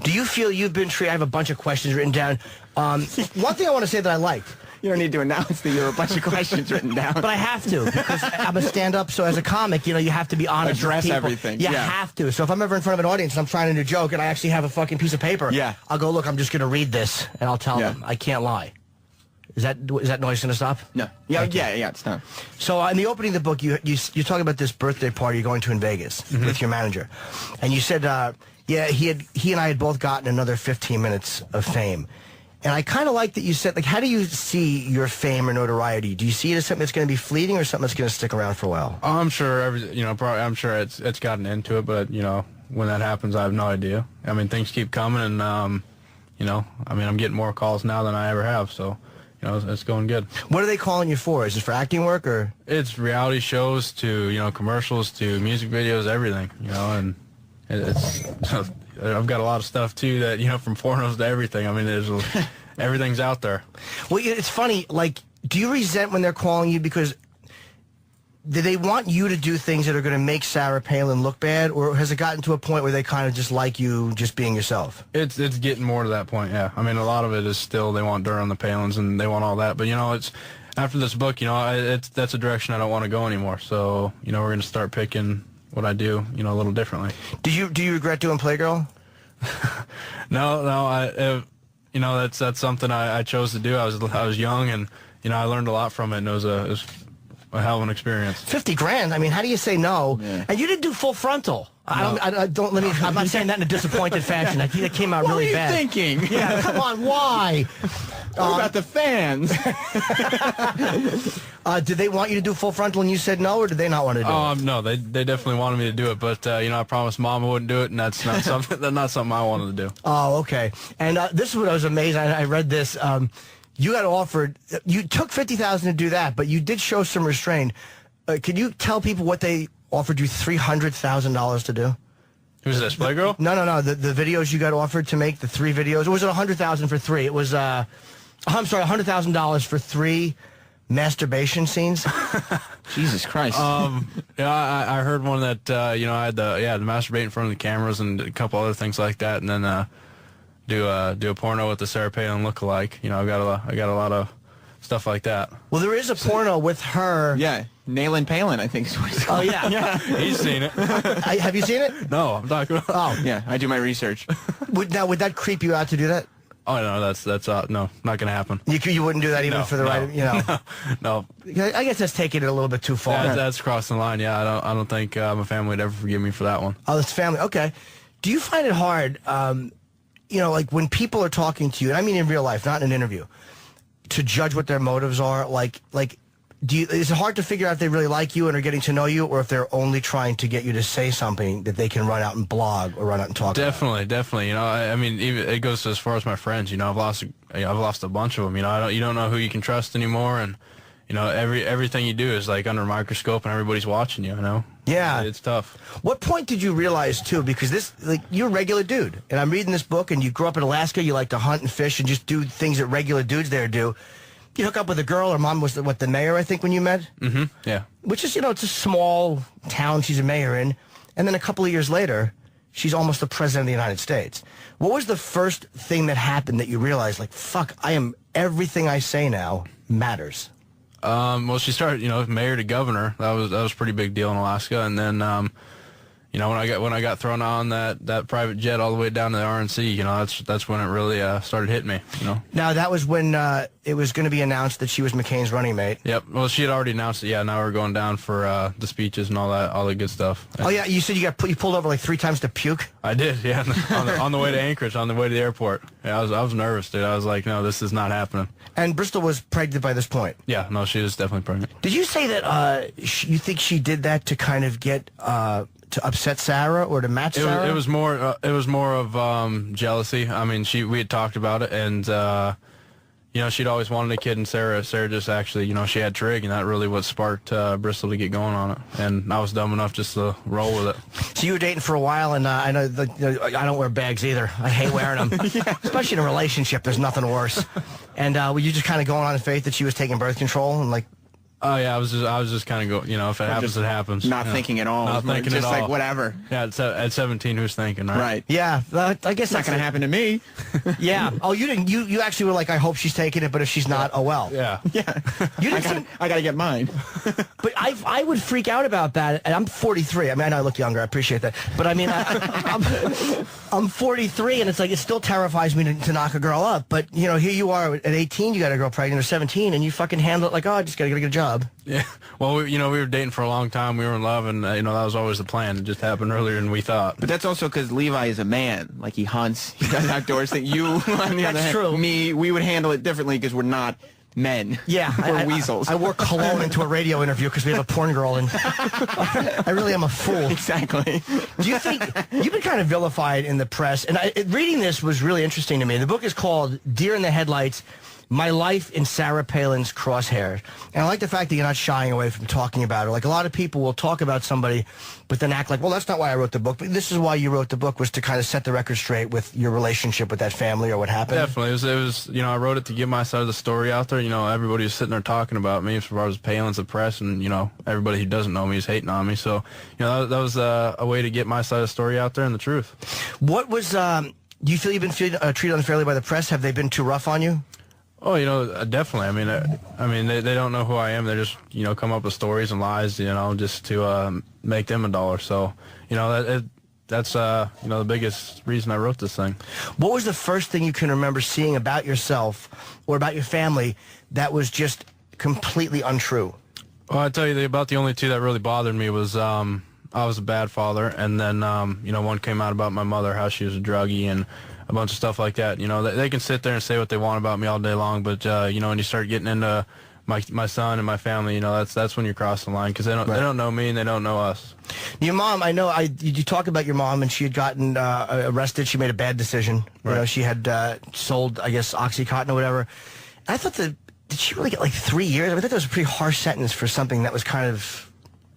Do you feel you've been treated? I have a bunch of questions written down. One thing I want to say that I liked. You don't need to announce that you have a bunch of questions written down. But I have to, because I'm a stand-up, so as a comic, you have to be honest. Address with people. everything. You have to. So if I'm ever in front of an audience and I'm trying to do a joke and I actually have a fucking piece of paper, I'll go, look, I'm just going to read this, and I'll tell them. I can't lie. Is that noise going to stop? No. Yeah, it's not. So in the opening of the book, you talk about this birthday party you're going to in Vegas with your manager. And you said, he and I had both gotten another 15 minutes of fame. And I kind of like that you said, like, how do you see your fame or notoriety? Do you see it as something that's going to be fleeting or something that's going to stick around for a while? I'm sure I'm sure it's gotten into it, but when that happens, I have no idea. I mean, things keep coming, and I'm getting more calls now than I ever have, so it's going good. What are they calling you for? Is it for acting work, or? It's reality shows to commercials to music videos, everything, and it's. I've got a lot of stuff too that from pornos to everything. I mean, everything's out there. Well, it's funny. Like, do you resent when they're calling you because do they want you to do things that are going to make Sarah Palin look bad, or has it gotten to a point where they kind of just like you just being yourself? It's getting more to that point. Yeah, I mean, a lot of it is still they want dirt on the Palins and they want all that, but it's after this book, that's a direction I don't want to go anymore. So we're going to start picking what I do, a little differently. Do you regret doing Playgirl? No. That's something I chose to do. I was young, and I learned a lot from it, and it was a hell of an experience. $50,000. I mean, how do you say no? Yeah. And you didn't do Full Frontal. No. I'm not saying that in a disappointed fashion. I think it came out really bad. What are you thinking? Yeah, come on, why? What about the fans? Did they want you to do Full Frontal and you said no, or did they not want to do it? No, they definitely wanted me to do it, but I promised Mom I wouldn't do it, and that's not something I wanted to do. Oh, okay. And this is what I was amazed. I read this. You got offered. You took $50,000 to do that, but you did show some restraint. Can you tell people what they offered you $300,000 to do? Who's this, Playgirl? No. The videos you got offered to make, the 3 videos. Or was it $100,000 for 3? It was. I'm sorry, $100,000 for 3 masturbation scenes. Jesus Christ. I heard one that I had to masturbate in front of the cameras and a couple other things like that, and then do a porno with the Sarah Palin lookalike. I got a lot of stuff like that. Well, there is a porno with her. Yeah, Nailin' Palin, I think is what it's called. Oh yeah, he's seen it. Have you seen it? No, I'm talking about. Oh yeah, I do my research. Would that creep you out to do that? Oh no, that's no, not gonna happen. You wouldn't do that even for the right, you know. No. I guess that's taking it a little bit too far. That's crossing the line. Yeah, I don't think my family would ever forgive me for that one. Oh, it's family. Okay. Do you find it hard, you know, like when people are talking to you, and I mean in real life, not in an interview, to judge what their motives are? Like, is it hard to figure out if they really like you and are getting to know you, or if they're only trying to get you to say something that they can run out and blog or run out and talk about? Definitely. You know, I mean, even it goes as far as my friends. You know, I've lost a bunch of them. You know, you don't know who you can trust anymore, and you know, everything you do is like under a microscope, and everybody's watching you. You know. Yeah, it's tough. What point did you realize too? Because this, like, you're a regular dude, and I'm reading this book, and you grew up in Alaska. You like to hunt and fish and just do things that regular dudes there do. You hook up with a girl. Her mom was the mayor, I think, when you met. Mm-hmm. Yeah. Which is, you know, it's a small town she's a mayor in, and then a couple of years later, she's almost the president of the United States. What was the first thing that happened that you realized, like, fuck, everything I say now matters? Well, she started, you know, mayor to governor. That was a pretty big deal in Alaska, and then, you know, when I got thrown on that private jet all the way down to the RNC, you know, that's when it really started hitting me. You know. Now that was when it was going to be announced that she was McCain's running mate. Yep. Well, she had already announced it. Yeah. Now we're going down for the speeches and all the good stuff. Oh yeah, you said you pulled over like 3 times to puke. I did. Yeah. on the way to Anchorage, on the way to the airport. Yeah. I was nervous, dude. I was like, no, this is not happening. And Bristol was pregnant by this point. Yeah. No, she was definitely pregnant. Did you say that you think she did that to kind of get to upset Sarah or to match Sarah? It was more of jealousy. I mean, we had talked about it, and you know, she'd always wanted a kid, and Sarah just actually, you know, she had trig, and that really what sparked Bristol to get going on it. And I was dumb enough just to roll with it. So you were dating for a while, and I know I don't wear bags either. I hate wearing them, especially in a relationship. There's nothing worse. And were you just kind of going on in faith that she was taking birth control and like? Oh yeah, I was just kind of going. You know, if it happens, it happens. Not thinking at all. Not thinking just at all. Like whatever. Yeah, at 17, who's thinking, right? Right. Yeah, I guess not going to happen to me. Yeah. Oh, you didn't. You actually were like, I hope she's taking it, but if she's not, oh well. Yeah. Yeah. You didn't. I got to get mine. But I would freak out about that. And I'm 43. I mean, I know I look younger. I appreciate that. But I mean, I'm 43, and it's like it still terrifies me to knock a girl up. But you know, here you are at 18, you got a girl pregnant, or 17, and you fucking handle it like, oh, I just got to get a job. Yeah. Well, we were dating for a long time. We were in love, and you know, that was always the plan. It just happened earlier than we thought. But that's also because Levi is a man. Like, he hunts, he does outdoors things. You, on the other hand, true. Me, we would handle it differently because we're not men. Yeah, we're weasels. I wore cologne into a radio interview because we have a porn girl, and I really am a fool. Exactly. Do you think you've been kind of vilified in the press? And reading this was really interesting to me. The book is called Deer in the Headlights: My Life in Sarah Palin's Crosshairs. And I like the fact that you're not shying away from talking about it. Like, a lot of people will talk about somebody, but then act like, well, that's not why I wrote the book. But this is why you wrote the book, was to kind of set the record straight with your relationship with that family or what happened. Definitely. It was, you know, I wrote it to get my side of the story out there. You know, everybody was sitting there talking about me as far as Palin's the press, and, you know, everybody who doesn't know me is hating on me. So, you know, that was a way to get my side of the story out there and the truth. What was, do you feel you've been treated unfairly by the press? Have they been too rough on you? Oh, you know, definitely. I mean, they don't know who I am. They just, you know, come up with stories and lies, you know, just to make them a dollar. So, you know, that's you know, the biggest reason I wrote this thing. What was the first thing you can remember seeing about yourself or about your family that was just completely untrue? Well, I tell you, about the only two that really bothered me was I was a bad father, and then you know, one came out about my mother, how she was a druggie, and a bunch of stuff like that. You know, they can sit there and say what they want about me all day long, but you know, when you start getting into my son and my family, you know, that's when you're crossing the line, because they don't know me and they don't know us. Your mom, I know, you talk about your mom, and she had gotten arrested. She made a bad decision. Right. You know, she had sold, I guess, OxyContin or whatever. I thought did she really get like 3 years? I thought that was a pretty harsh sentence for something that was kind of.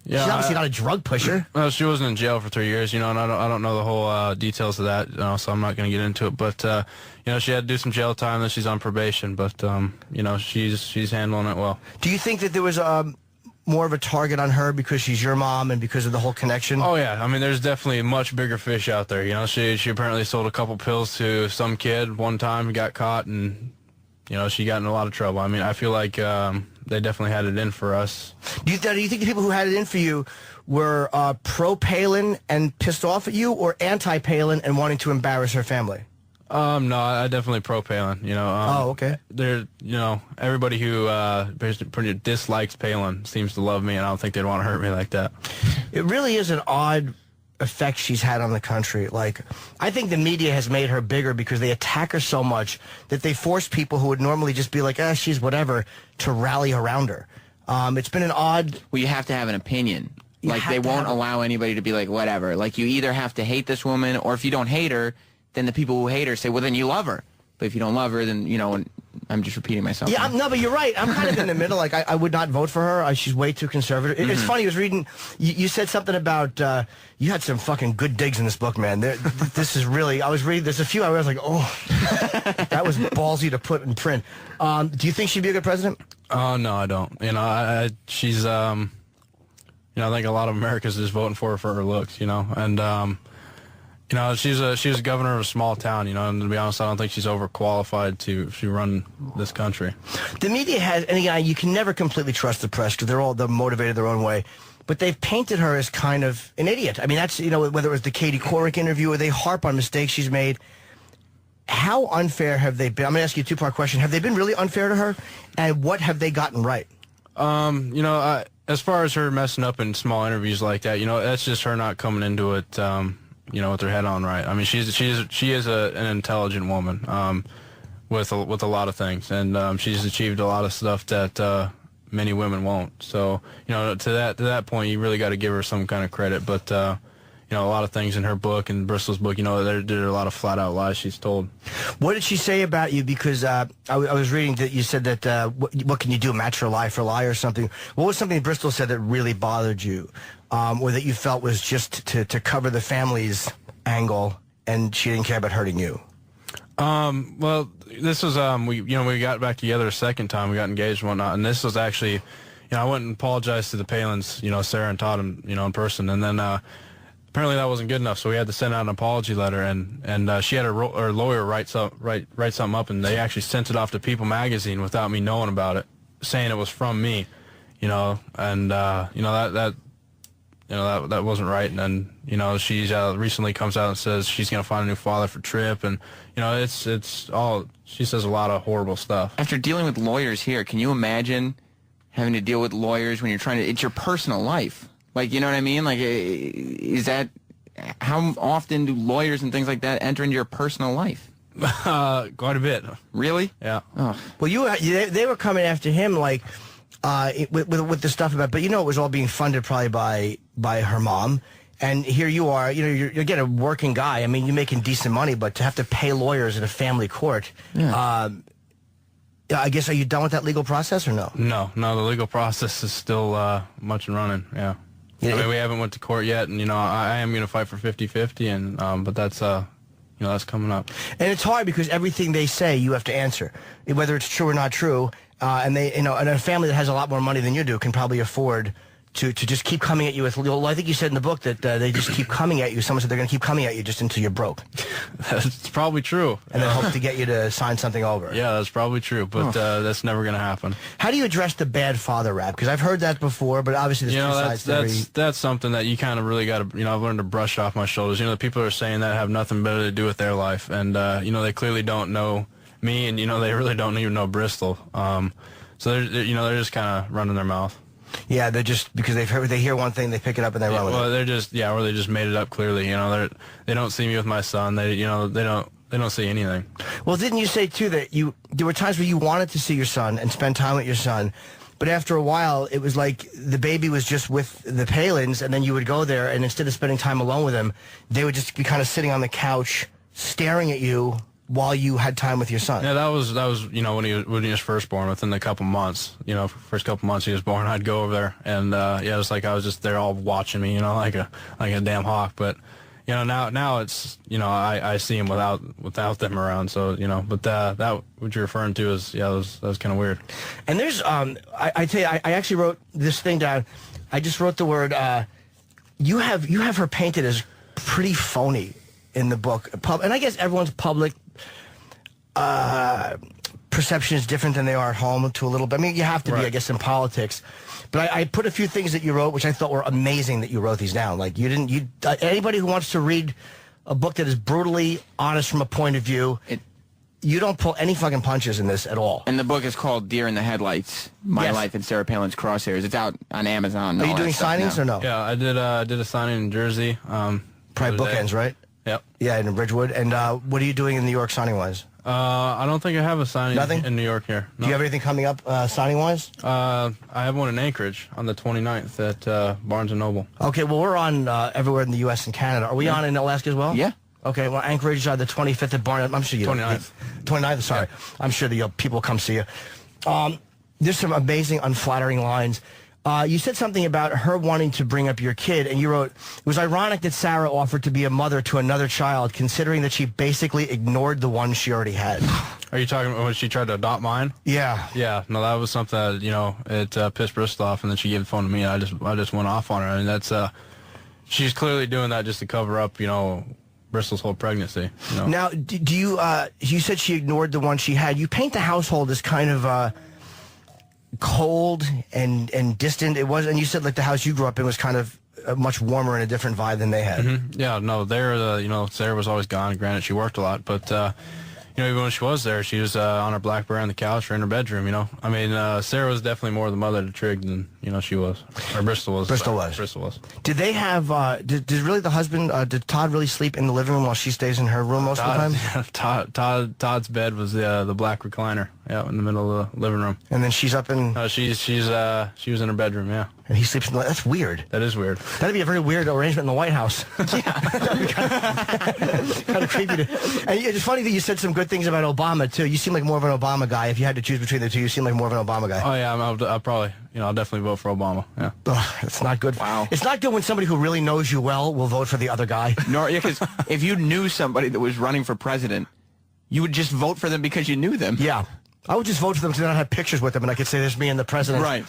Yeah, she's obviously not a drug pusher. Well, she wasn't in jail for 3 years, you know, and I don't know the whole details of that, you know, so I'm not going to get into it. But you know, she had to do some jail time, then she's on probation. But you know, she's handling it well. Do you think that there was more of a target on her because she's your mom and because of the whole connection? Oh yeah, I mean, there's definitely much bigger fish out there. You know, she apparently sold a couple pills to some kid one time, got caught, and you know, she got in a lot of trouble. I mean, I feel like they definitely had it in for us. Do you think the people who had it in for you were pro-Palin and pissed off at you, or anti-Palin and wanting to embarrass her family? No, I definitely pro Palin. okay. Everybody who pretty dislikes Palin seems to love me, and I don't think they'd want to hurt me like that. It really is an odd effect she's had on the country. Like, I think the media has made her bigger because they attack her so much that they force people who would normally just be like, she's whatever, to rally around her. It's been an odd... Well, you have to have an opinion. Like, they won't allow anybody to be like, whatever. Like, you either have to hate this woman, or if you don't hate her, then the people who hate her say, well, then you love her. But if you don't love her, then, I'm just repeating myself. Yeah, no, but you're right. I'm kind of in the middle. Like, I would not vote for her. She's way too conservative. It's funny. I was reading, you said something about, you had some fucking good digs in this book, man. This is really, I was reading, there's a few I was like, oh, that was ballsy to put in print. Do you think she'd be a good president? Oh, no, I don't. She's, I think a lot of Americans are just voting for her for her looks, and, she was governor of a small town, and to be honest, I don't think she's overqualified to run this country. The media has, and again, you can never completely trust the press because they're motivated their own way, but they've painted her as kind of an idiot. I mean, that's, whether it was the Katie Couric interview or they harp on mistakes she's made. How unfair have they been? I'm going to ask you a two-part question. Have they been really unfair to her, and what have they gotten right? As far as her messing up in small interviews like that, that's just her not coming into it, with her head on right. I mean, she is an intelligent woman with a lot of things, and she's achieved a lot of stuff that many women won't. So, to that point, you really got to give her some kind of credit. But a lot of things in her book and Bristol's book, there are a lot of flat out lies she's told. What did she say about you? Because I was reading that you said that what can you do, match her lie for lie or something? What was something Bristol said that really bothered you, or that you felt was just to cover the family's angle, and she didn't care about hurting you? Well, this was we got back together a second time. We got engaged and whatnot, and this was actually, I went and apologized to the Palins, Sarah and Todd, in person, and then apparently that wasn't good enough, so we had to send out an apology letter, and she had her lawyer write something up, and they actually sent it off to People magazine without me knowing about it, saying it was from me, and that wasn't right. And then, she's recently comes out and says she's going to find a new father for Tripp. And, it's all, she says a lot of horrible stuff. After dealing with lawyers here, can you imagine having to deal with lawyers when you're trying to, it's your personal life. Like, you know what I mean? Like, is that, how often do lawyers and things like that enter into your personal life? Quite a bit. Really? Yeah. Oh. Well, they were coming after him, like, with the stuff about, but it was all being funded probably by her mom, and here you are, you're again a working guy. I mean, you're making decent money, but to have to pay lawyers in a family court, I guess, are you done with that legal process or no? No, the legal process is still much and running. Yeah, I mean, we haven't went to court yet, and I am going to fight for 50-50, and but that's that's coming up. And it's hard because everything they say you have to answer, whether it's true or not true. And they, and a family that has a lot more money than you do can probably afford to just keep coming at you with. Well, I think you said in the book that they just keep coming at you. Someone said they're going to keep coming at you just until you're broke. That's probably true. And then hope to get you to sign something over. Yeah, that's probably true, but that's never going to happen. How do you address the bad father rap? Because I've heard that before, but obviously there's that's something that you kind of really got to, I've learned to brush off my shoulders. The people are saying that have nothing better to do with their life, and they clearly don't know me, and they really don't even know Bristol. So they're just kind of running their mouth. Yeah, they're just, because they hear one thing, they pick it up and they run with it. Well, they're just, or they just made it up clearly. They don't see me with my son. They don't see anything. Well, didn't you say too that there were times where you wanted to see your son and spend time with your son, but after a while it was like the baby was just with the Palins, and then you would go there, and instead of spending time alone with him, they would just be kind of sitting on the couch staring at you while you had time with your son. Yeah, that was when he was first born. Within the couple months, first couple months he was born, I'd go over there, and it was like I was just there all watching me, like a damn hawk. But now it's I see him without them around. So but that what you're referring to is that was kind of weird. And there's I tell you, I actually wrote this thing down. I just wrote the word. You have her painted as pretty phony in the book, and I guess everyone's public perception is different than they are at home to a little bit. I mean, you have to be, I guess, in politics. But I put a few things that you wrote, which I thought were amazing that you wrote these down. Like, anybody who wants to read a book that is brutally honest from a point of view. You don't pull any fucking punches in this at all. And the book is called Deer in the Headlights, My Life in Sarah Palin's Crosshairs. It's out on Amazon. Are you doing signings or no? Yeah, I did a signing in Jersey. Probably bookends, right? Yep. Yeah, in Ridgewood. And what are you doing in New York signing-wise? I don't think I have a signing in New York here. No. Do you have anything coming up signing-wise? I have one in Anchorage on the 29th at Barnes & Noble. Okay, well, we're on everywhere in the U.S. and Canada. Are we on in Alaska as well? Yeah. Okay, well, Anchorage the 25th at Barnes. I'm sure you 29th. 29th, sorry. Yeah. I'm sure the people come see you. There's some amazing, unflattering lines. You said something about her wanting to bring up your kid, and you wrote, it was ironic that Sarah offered to be a mother to another child, considering that she basically ignored the one she already had. Are you talking about when she tried to adopt mine? Yeah. Yeah, no, that was something that, it pissed Bristol off, and then she gave the phone to me, and I just went off on her, and that's, she's clearly doing that just to cover up, Bristol's whole pregnancy. Now, do you, you said she ignored the one she had. You paint the household as kind of, cold and distant. It was, and you said like the house you grew up in was kind of much warmer and a different vibe than they had. Mm-hmm. Yeah, no, Sarah was always gone. Granted, she worked a lot, but even when she was there, she was on her BlackBerry on the couch or in her bedroom. I mean, Sarah was definitely more the mother to Trig than she was, or Bristol was. Bristol was. Did they have? Did really the husband? Did Todd really sleep in the living room while she stays in her room most of the time? Todd's bed was the black recliner, in the middle of the living room. And then she's up in. She was in her bedroom, yeah. And he sleeps in the. That's weird. That is weird. That'd be a very weird arrangement in the White House. Yeah, kind of creepy. And it's funny that you said some good things about Obama too. You seem like more of an Obama guy. If you had to choose between the two, you seem like more of an Obama guy. Oh yeah, I'll probably, I'll definitely vote for Obama. Yeah. It's not good. Wow. It's not good when somebody who really knows you well will vote for the other guy. No, yeah, because if you knew somebody that was running for president, you would just vote for them because you knew them. Yeah. I would just vote for them because I don't have pictures with them, and I could say there's me and the president. Right.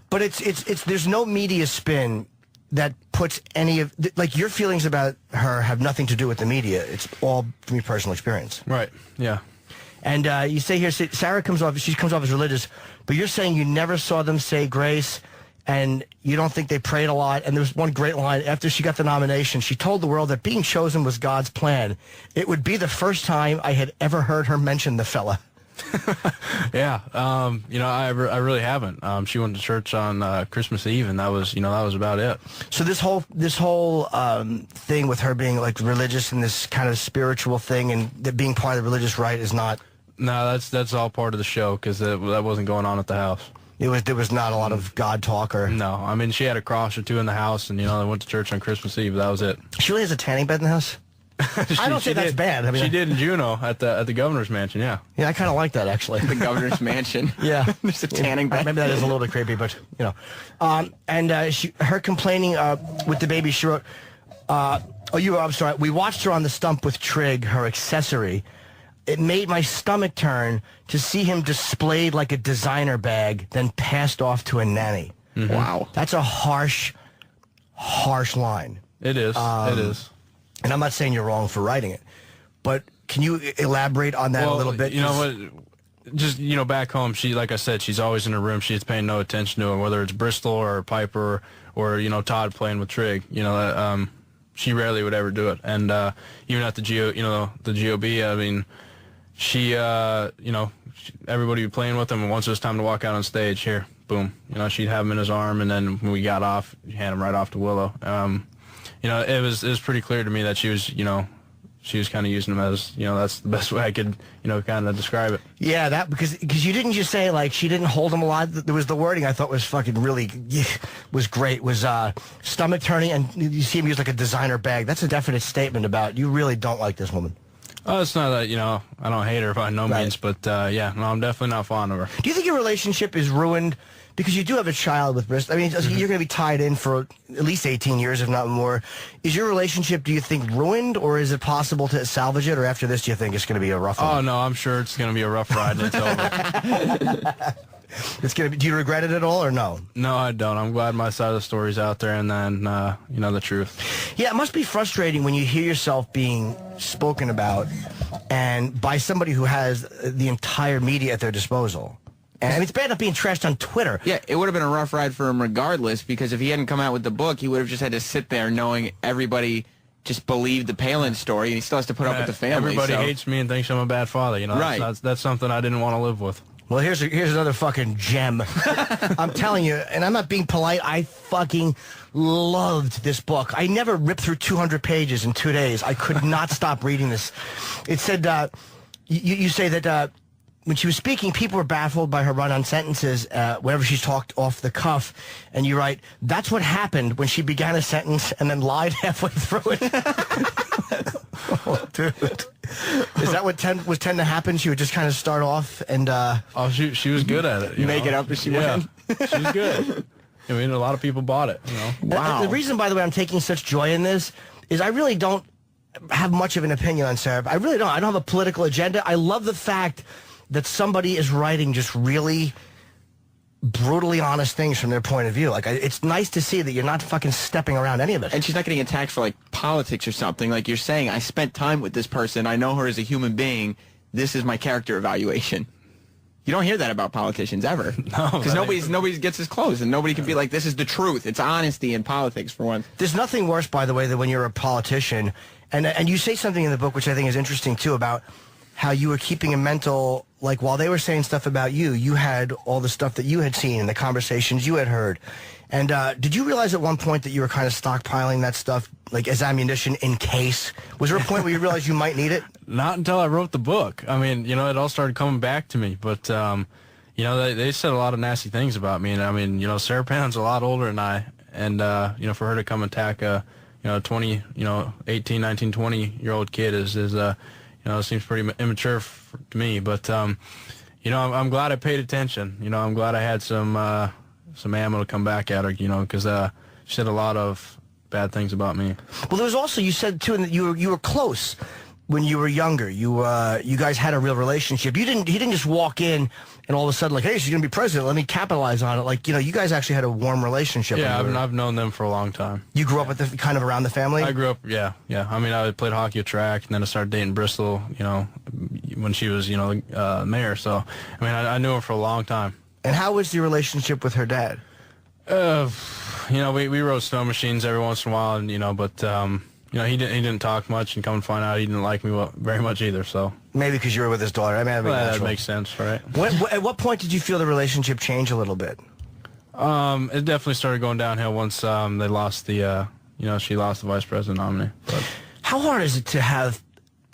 But it's there's no media spin that puts any of like your feelings about her have nothing to do with the media. It's all from your personal experience. Right. Yeah. And you say here, Sarah comes off as religious, but you're saying you never saw them say grace, and you don't think they prayed a lot. And there was one great line after she got the nomination. She told the world that being chosen was God's plan. It would be the first time I had ever heard her mention the fella. Yeah, I really haven't. She went to church on Christmas Eve, and that was about it. So this whole thing with her being like religious and this kind of spiritual thing and that being part of the religious rite is not. No, that's all part of the show because that wasn't going on at the house. There was not a lot of God talk or. No, I mean she had a cross or two in the house, and they went to church on Christmas Eve. That was it. She really has a tanning bed in the house. I don't say that's bad. I mean, she did in Juneau at the governor's mansion. Yeah. Yeah, I kind of like that actually. The governor's mansion. Yeah, there's a tanning bed. Maybe that is a little bit creepy, but and her complaining with the baby. She wrote, I'm sorry. We watched her on the stump with Trig, her accessory. It made my stomach turn to see him displayed like a designer bag, then passed off to a nanny. Mm-hmm. Wow, that's a harsh line. It is. It is. And I'm not saying you're wrong for writing it, but can you elaborate on that a little bit? You know what? Just, back home, she, like I said, she's always in her room. She's paying no attention to him, whether it's Bristol or Piper or Todd playing with Trig. She rarely would ever do it. And even at the GOB, I mean, she, everybody would be playing with him, and once it was time to walk out on stage, here, boom. She'd have him in his arm, and then when we got off, she'd hand him right off to Willow. It was pretty clear to me that she was kind of using him as, that's the best way I could, kind of describe it. Yeah, because you didn't just say, like, she didn't hold him a lot. There was the wording I thought was fucking really, was great, was stomach turning, and you see him use, like, a designer bag. That's a definite statement about you really don't like this woman. Oh, it's not that, I don't hate her by no means, but, I'm definitely not fond of her. Do you think your relationship is ruined? Because you do have a child with Bristol. I mean, you're going to be tied in for at least 18 years, if not more. Is your relationship, do you think, ruined, or is it possible to salvage it? Or after this, do you think it's going to be a rough one? Oh, no, I'm sure it's going to be a rough ride and it's over. It's going to be, do you regret it at all, or no? No, I don't. I'm glad my side of the story's out there, and then, the truth. Yeah, it must be frustrating when you hear yourself being spoken about and by somebody who has the entire media at their disposal. And it's bad enough being trashed on Twitter. Yeah, it would have been a rough ride for him regardless, because if he hadn't come out with the book, he would have just had to sit there knowing everybody just believe the Palin story, and he still has to put up with the family. Everybody so. hates me and thinks I'm a bad father. You know, Right. That's something I didn't want to live with. Well, here's another fucking gem. I'm telling you, and I'm not being polite. I fucking loved this book. I never ripped through 200 pages in 2 days. I could not stop reading this. It said, you say that when she was speaking, people were baffled by her run-on sentences whenever she's talked off the cuff. And you write, that's what happened when she began a sentence and then lied halfway through it. Oh, dude. Is that what tend to happen? She would just kind of start off and... she was good at it. You make know? it up as she went. She was good. I mean, a lot of people bought it, you know. Wow. The reason, by the way, I'm taking such joy in this is I really don't have much of an opinion on Sarah. I really don't. I don't have a political agenda. I love the fact that somebody is writing just really brutally honest things from their point of view. Like, it's nice to see that you're not fucking stepping around any of it. And she's not getting attacked for, like, politics or something. Like you're saying, I spent time with this person. I know her as a human being. This is my character evaluation. You don't hear that about politicians ever. No. Because nobody gets as close, and nobody can be like, this is the truth. It's honesty in politics, for once. There's nothing worse, by the way, than when you're a politician. And you say something in the book, which I think is interesting, too, about how you were keeping a mental, like, while they were saying stuff about you, you had all the stuff that you had seen and the conversations you had heard. And did you realize at one point that you were kind of stockpiling that stuff, like, as ammunition in case? Was there a point where you realized you might need it? Not until I wrote the book. I mean, you know, it all started coming back to me. But, you know, they said a lot of nasty things about me. And, I mean, you know, Sarah Palin's a lot older than I. And, you know, for her to come attack a, you know, 20, you know, 18, 19, 20-year-old kid is you know, it seems pretty immature to me. But, you know, I'm glad I paid attention. You know, I'm glad I had some ammo to come back at her, you know, because she said a lot of bad things about me. Well, there was also, you said, too, that you were close when you were younger. You guys had a real relationship. He didn't just walk in and all of a sudden, like, hey, she's going to be president. Let me capitalize on it. Like, you know, you guys actually had a warm relationship. Yeah, I've known them for a long time. You grew up with kind of around the family? I grew up, yeah. I mean, I played hockey at track, and then I started dating Bristol, you know, when she was, you know, mayor. So, I mean, I knew her for a long time. And how was your relationship with her dad? You know, we rode snow machines every once in a while, and, you know, but, you know, he didn't talk much, and come and find out he didn't like me very much either, so. Maybe because you were with his daughter. I mean, that makes sense, right? At what point did you feel the relationship change a little bit? It definitely started going downhill once they lost the, you know, she lost the vice president nominee. But. How hard is it to have,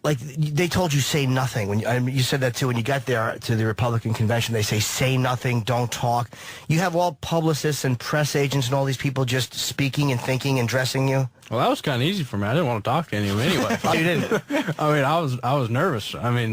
like, they told you say nothing. When you said that too when you got there to the Republican convention. They say nothing, don't talk. You have all publicists and press agents and all these people just speaking and thinking and dressing you. Well, that was kind of easy for me. I didn't want to talk to any of them anyway. Oh, you didn't? I mean, I was nervous. I mean,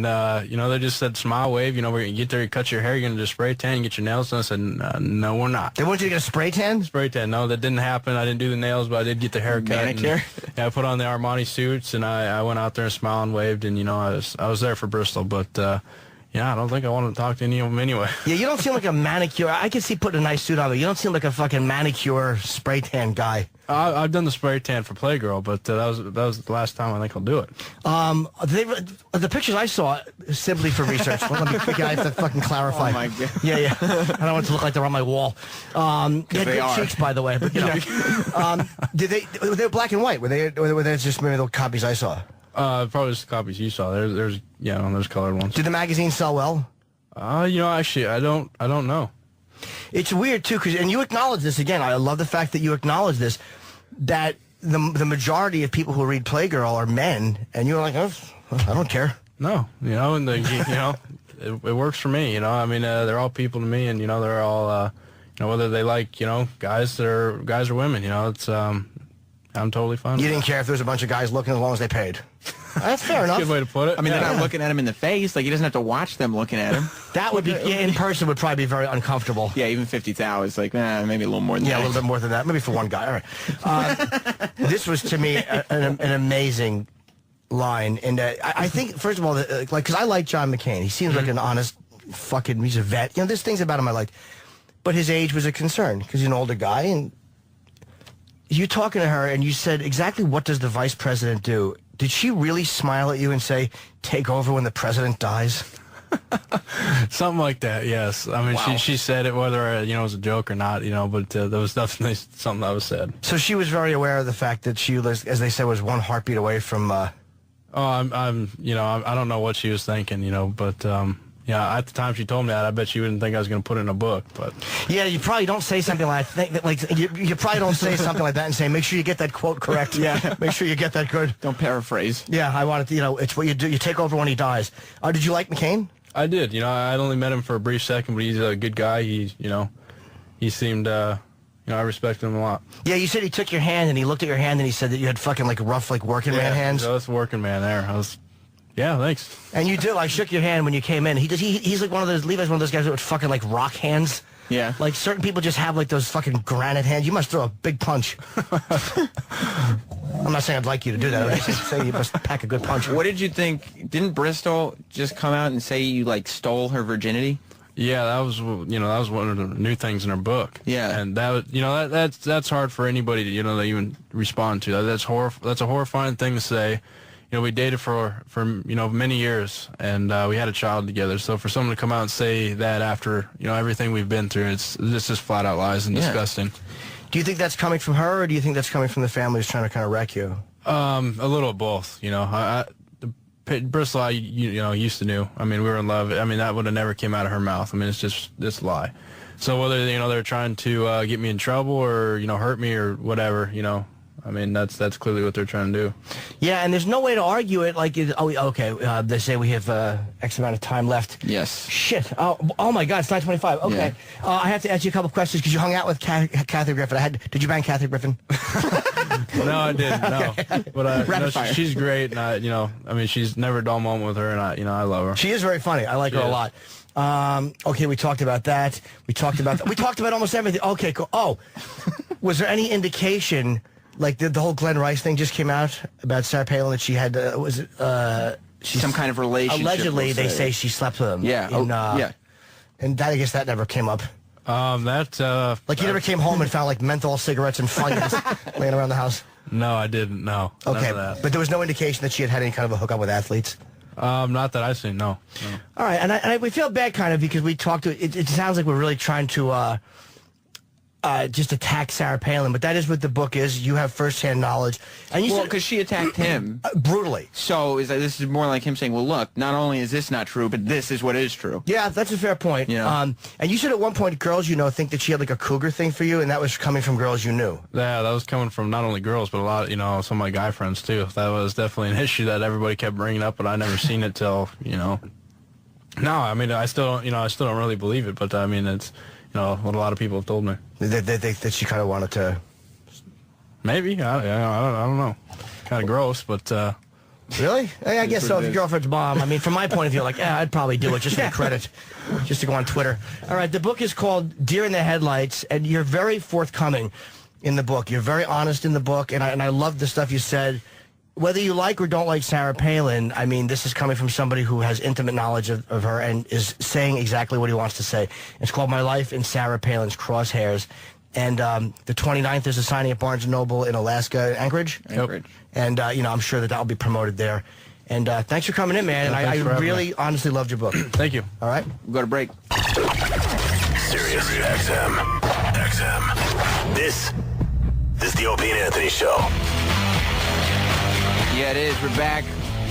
you know, they just said smile, wave. You know, we're gonna get there, you cut your hair, you're gonna just spray tan, and get your nails done. I said, no, we're not. They want you to get a spray tan? Spray tan. No, that didn't happen. I didn't do the nails, but I did get the haircut. Manicure. Yeah, I put on the Armani suits, and I went out there and smiled and waved, and you know, I was there for Bristol, but. Yeah, I don't think I want to talk to any of them anyway. Yeah, you don't seem like a manicure. I can see putting a nice suit on, but you don't seem like a fucking manicure spray tan guy. I've done the spray tan for Playgirl, but that was the last time I think I'll do it. The pictures I saw, simply for research. Well, let me, I have to fucking clarify. Oh my God. Yeah. I don't want it to look like they're on my wall. You had good cheeks, by the way. But, you know, were they black and white? Were they just maybe the copies I saw? Probably just the copies you saw. There's colored ones. Did the magazine sell well? You know, actually, I don't know. It's weird too, and you acknowledge this again. I love the fact that you acknowledge this, that the majority of people who read Playgirl are men, and you're like, oh, I don't care. No, you know, and you know, it works for me. You know, I mean, they're all people to me, and you know, they're all, you know, whether they like, you know, guys or women. You know, it's I'm totally fine. You didn't care if there was a bunch of guys looking as long as they paid. That's fair enough. Good way to put it. I mean, they're not looking at him in the face. Like, he doesn't have to watch them looking at him. That would be, in person, would probably be very uncomfortable. Yeah, even 50,000 is like, maybe a little more than that. Yeah, a little bit more than that. Maybe for one guy. All right. This was, to me, an amazing line. And I think, first of all, like, because I like John McCain. He seems like an honest fucking, he's a vet. You know, there's things about him I liked. But his age was a concern, because he's an older guy, and you talking to her, and you said, exactly what does the vice president do? Did she really smile at you and say, take over when the president dies? Something like that, yes. I mean, she said it, whether it was a joke or not, but there was definitely something that was said. So she was very aware of the fact that she was, as they said, was one heartbeat away from... I don't know what she was thinking, but... at the time she told me that, I bet she wouldn't think I was going to put it in a book. But yeah, you probably don't say something like you probably don't say something like that and say, make sure you get that quote correct. Yeah, make sure you get that good. Don't paraphrase. Yeah, I wanted to. It's what you do. You take over when he dies. Did you like McCain? I did. I'd only met him for a brief second, but he's a good guy. He seemed. I respected him a lot. Yeah, you said he took your hand and he looked at your hand and he said that you had fucking rough working man hands. Yeah, that's working man there. Yeah, thanks. And you do. I shook your hand when you came in. He's like one of those. Levi's one of those guys with fucking rock hands. Yeah. Like certain people just have those fucking granite hands. You must throw a big punch. I'm not saying I'd like you to do that. I'm just saying you must pack a good punch. What did you think? Didn't Bristol just come out and say you stole her virginity? Yeah, that was one of the new things in her book. Yeah, and that's hard for anybody to to even respond to. That's a horrifying thing to say. We dated for many years, and we had a child together. So for someone to come out and say that after everything we've been through, it's just flat out lies and disgusting. Do you think that's coming from her, or do you think that's coming from the family who's trying to kind of wreck you? A little of both. Bristol, I used to knew. I mean, we were in love. I mean, that would have never came out of her mouth. I mean, it's just this lie. So whether they're trying to get me in trouble or hurt me or whatever, I mean, that's clearly what they're trying to do. Yeah, and there's no way to argue it. Okay. They say we have X amount of time left. Yes. Shit. Oh my God, it's 9:25. Okay. Yeah. I have to ask you a couple questions because you hung out with Kathy Griffin. Did you bang Kathy Griffin? No, I didn't. No, Okay. But she's great, and I mean, she's never a dull moment with her, and I love her. She is very funny. I like her a lot. Okay, we talked about that. We talked about almost everything. Okay, cool. Oh, was there any indication? The whole Glenn Rice thing just came out about Sarah Palin that she had, some kind of relationship. Allegedly, they say she slept with him. Yeah. And I guess that never came up. You never came home and found menthol cigarettes and fungus laying around the house? No, I didn't, no. Okay, but there was no indication that she had any kind of a hookup with athletes? Not that I've seen, no. All right, and we feel bad kind of because we talked to, it sounds like we're really trying to... just attack Sarah Palin, but that is what the book is. You have firsthand knowledge, and because she attacked him brutally. So this is more like him saying, "Well, look, not only is this not true, but this is what is true." Yeah, that's a fair point. And you said at one point, girls think that she had a cougar thing for you, and that was coming from girls you knew. Yeah, that was coming from not only girls, but a lot, some of my guy friends too. That was definitely an issue that everybody kept bringing up, but I never seen it till No, I mean, I still don't really believe it, but I mean, it's. What a lot of people have told me. That she kind of wanted to... Maybe. I don't know. Kind of gross, but... Really? I guess so. If your girlfriend's mom. I mean, from my point of view, I'd probably do it just for the credit. Just to go on Twitter. All right, the book is called Deer in the Headlights, and you're very forthcoming in the book. You're very honest in the book, and I love the stuff you said. Whether you like or don't like Sarah Palin, I mean, this is coming from somebody who has intimate knowledge of her and is saying exactly what he wants to say. It's called My Life in Sarah Palin's Crosshairs. And the 29th is a signing at Barnes & Noble in Alaska, Anchorage. Anchorage. And, I'm sure that will be promoted there. And thanks for coming in, man. And I really, honestly loved your book. Thank you. All right? We'll go to break. Sirius XM. This is the Opie and Anthony Show. Yeah, it is. We're back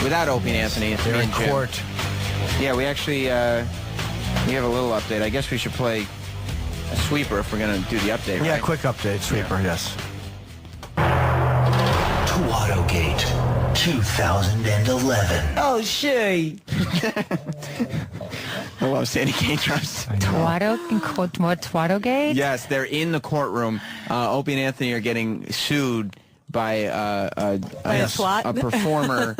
without Opie and Anthony. They're in court. Yeah, we actually we have a little update. I guess we should play a sweeper if we're going to do the update, Yeah, right? quick update. Sweeper, yes. Twattogate 2011. Oh, shit. I love Sandy Kane Trust. Twattogate? Yes, they're in the courtroom. Opie and Anthony are getting sued by a performer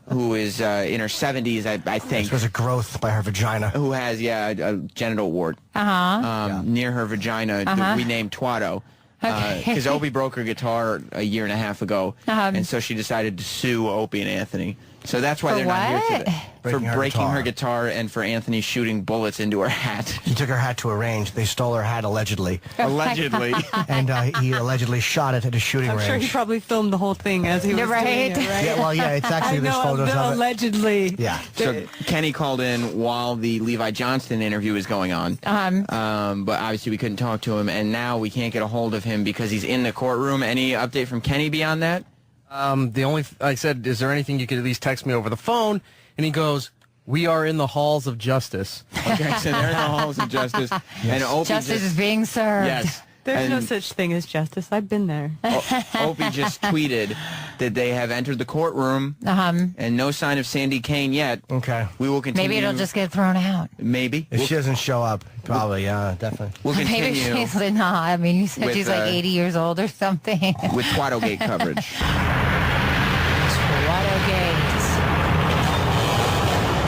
who is in her 70s, I think. This was a growth by her vagina. Who has, a genital wart near her vagina, renamed Twatto. Because Opie broke her guitar a year and a half ago, and so she decided to sue Opie and Anthony. So that's why For they're not here what? today. For breaking her guitar and for Anthony shooting bullets into her hat. He took her hat to a range. They stole her hat allegedly. Allegedly. And he allegedly shot it at a shooting I'm range. sure he probably filmed the whole thing as he was doing it, right? Yeah, well, yeah, it's actually there's photos of it. Allegedly. Yeah. So Kenny called in while the Levi Johnston interview was going on. But obviously we couldn't talk to him, and now we can't get a hold of him because he's in the courtroom. Any update from Kenny beyond that? The only I said, is there anything you could at least text me over the phone? And he goes, "We are in the halls of justice." Okay, so they're in the halls of justice. And Opie Justice is being served. Yes. There's no And such thing as justice. I've been there. Opie just tweeted that they have entered the courtroom and no sign of Sandy Kane yet. Okay. We will continue. Maybe it'll just get thrown out. Maybe. If she doesn't show up, probably, yeah, definitely. We'll Maybe continue she's not. I mean, you said with, she's like 80 years old or something. with Twattogate coverage.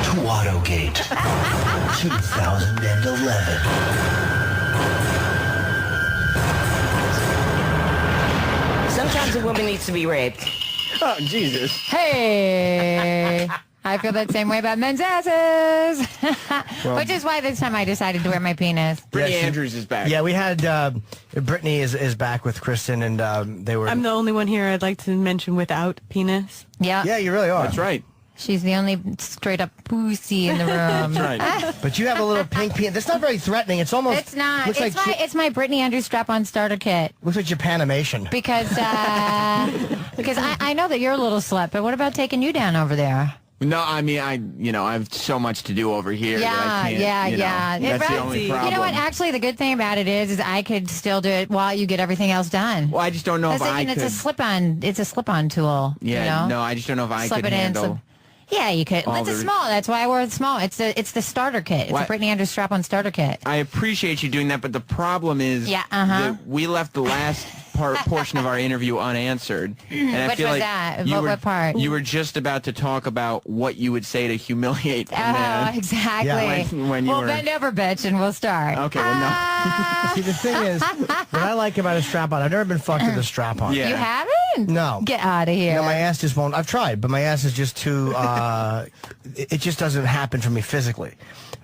Twattogate 2011. Sometimes a woman needs to be raped. Oh, Jesus. Hey, I feel that same way about men's asses. Which is why this time I decided to wear my penis. Brittany Andrews is back. Yeah, we had Brittany is back with Kristen, and they were. I'm the only one here I'd like to mention without penis. Yeah. Yeah, you really are. That's right. She's the only straight up pussy in the room. That's right. But you have a little pink penis. That's not very threatening. It's almost. It's not. Looks It's like my Brittany Andrews strap-on starter kit. Looks like Japanimation. Because I know that you're a little slut, but what about taking you down over there? No, I mean, I have so much to do over here that I can't, yeah. That's the only problem. You know what? Actually, the good thing about it is I could still do it while you get everything else done. Well, I just don't know if I could. It's a slip-on. It's a slip-on tool. Yeah, you know? no, I just don't know if I Slip could it in, handle. Yeah, you could. all It's a the- small. That's why I wore it small. It's the starter kit. It's What? a Brittany Andrews strap-on starter kit. I appreciate you doing that, but the problem is Yeah, that we left the last portion of our interview unanswered. And I Which feel was like that? You What- were, what part? You were just about to talk about what you would say to humiliate a man. Oh, exactly. Yeah, when you well, were... bend over, bitch, and we'll start. Okay, well, no. See, the thing is, what I like about a strap-on, I've never been fucked with a strap-on. Yeah. You haven't? No. Get out of here. No, my ass just won't. I've tried, but my ass is just too. It just doesn't happen for me physically.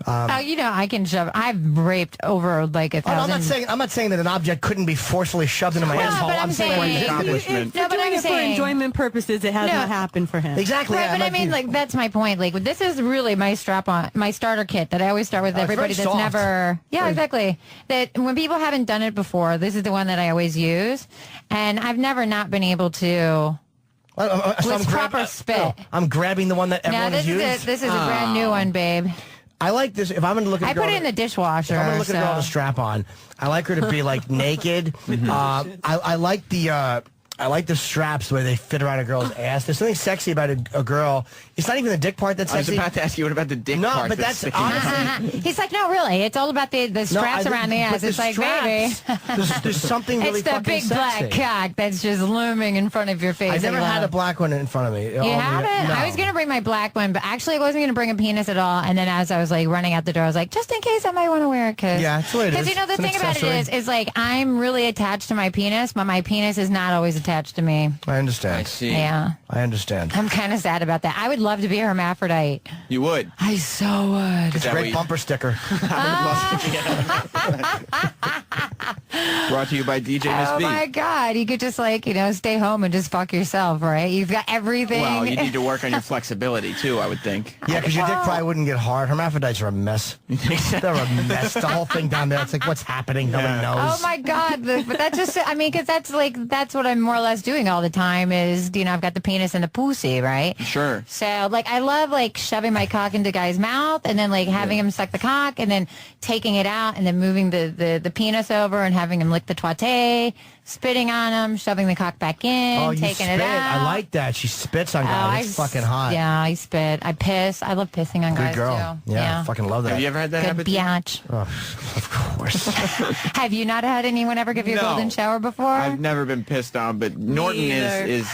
Oh, you know, I can shove. I've raped over like 1,000. I'm not saying that an object couldn't be forcefully shoved into my asshole. but I'm saying- accomplishment. No, but doing I'm it for saying enjoyment purposes, it has No. not happened for him. Exactly. Right, yeah, but I mean, like, that's my point. Like, this is really my strap-on, my starter kit that I always start with it's everybody very that's soft. never... Yeah, exactly. That when people haven't done it before, this is the one that I always use. And I've never not been able to... with proper spit. I'm grabbing the one that No, everyone this has is used. this is a brand new one, babe. I like this. If I'm going to look at I a girl put it in the dishwasher. If I'm going to look at a girl so- with a strap on, I like her to be like naked. I like the straps the way they fit around a girl's ass. There's something sexy about a girl. It's not even the dick part that's I was sexy. about to ask you what about the dick No, part. but that's sticking honestly. He's like, no, really. It's all about the straps around the ass. It's like, baby. There's something really It's the fucking big sexy. black cock that's just looming in front of your face. I that never you had a love. black one in front of me. You haven't? No. I was going to bring my black one, but actually I wasn't going to bring a penis at all. And then as I was like running out the door, I was like, just in case I might want to wear it. Yeah, that's what it is. Because you know, the It's an thing about it accessory. is like I'm really attached to my penis, but my penis is not always attached to me. I understand. I see. Yeah. I understand. I'm kind of sad about that. I would love to be a hermaphrodite. You would. I so would. It's a great bumper sticker. Brought to you by DJ Miss Oh B. my God! You could just like stay home and just fuck yourself, right? You've got everything. Well, you need to work on your flexibility too, I would think. Yeah, because your dick probably wouldn't get hard. Hermaphrodites are a mess. They're a mess. The whole thing down there. It's like, what's happening? Nobody knows. Oh my God! But that's just, I mean, because that's what I'm more or less doing all the time is, I've got the penis and the pussy, right? Sure. So, like, I love, like, shoving my cock into guys' mouth and then, like, having him suck the cock and then taking it out and then moving the penis over and having him lick the twatay, spitting on him, shoving the cock back in, Oh, you taking spit. it out. I like that. She spits on guys. It's fucking hot. Yeah, I spit. I piss. I love pissing on Good guys, girl. too. Yeah, I fucking love that. Have you ever had that Good happen to you? biatch. Oh, of course. Have you not had anyone ever give you a No. golden shower before? I've never been pissed on, but Norton is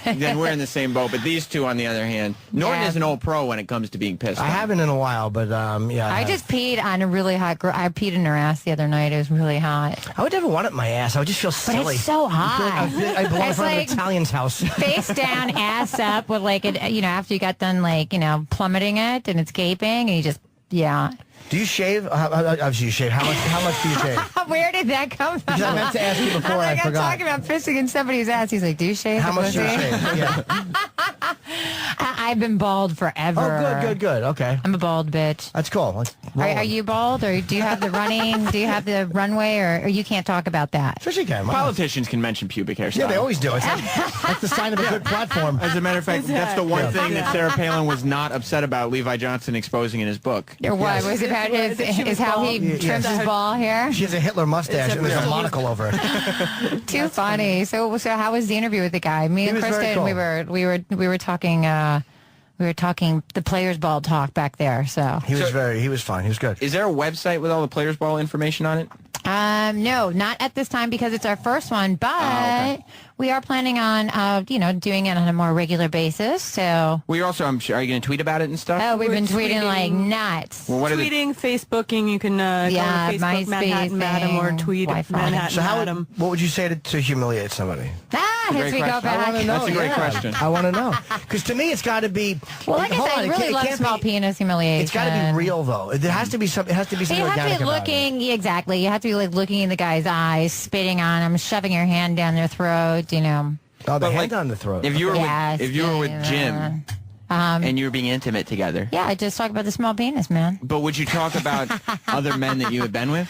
then we're in the same boat. But these two, on the other hand, Norton Yeah. is an old pro when it comes to being pissed I on. haven't in a while, but yeah. I just peed on a really hot girl. I peed in her ass the other night. It was really hot. I would never want it in my ass. I would just feel silly. it's so hot. I belong in It's front of like an Italian's house. face down, ass up, with like it. After you got done, like plummeting it, and it's gaping, and you just Do you shave? Obviously, you shave. How much do you shave? Where did that come from? Because I meant to ask you before. I'm I forgot. talking about pissing in somebody's ass. He's like, "Do you shave?" How the much do you pussy?" shave? Yeah. I've been bald forever. Oh, good. Okay. I'm a bald bitch. That's cool. Are you bald, or do you have the running? Do you have the runway, or you can't talk about that? Sure she can. Politicians can mention pubic hair. Yeah, they always do. That's the sign of a good platform. As a matter of fact, that's the one thing that Sarah Palin was not upset about Levi Johnson exposing in his book. Or what? Was it about is how he trims his ball hair? She has a Hitler mustache and there's a monocle over it. Too funny. So how was the interview with the guy? Me and Kristen, cool. we were talking. We were talking the players' ball talk back there. So he was fine. He was good. Is there a website with all the players' ball information on it? No, not at this time because it's our first one, but we are planning on, doing it on a more regular basis. So we also, I'm sure, are you going to tweet about it and stuff? Oh, we've been tweeting like nuts. Well, what tweeting, Facebooking. You can go to Facebook, MySpace Manhattan Madam, or tweet Manhattan So Madam. what would you say to humiliate somebody? Here we go back. That's a great question. I want to know. Because to me, it's got to be. Well, like I said, I really love small penis humiliation. It's got to be real, though. It has to be something. It has to be something you have organic to be looking. Exactly. You have to be like looking in the guy's eyes, spitting on him, shoving your hand down their throat. Oh, the hand down the throat. If you were with Jim. And you were being intimate together. Yeah, I just talk about the small penis, man. But would you talk about other men that you had been with?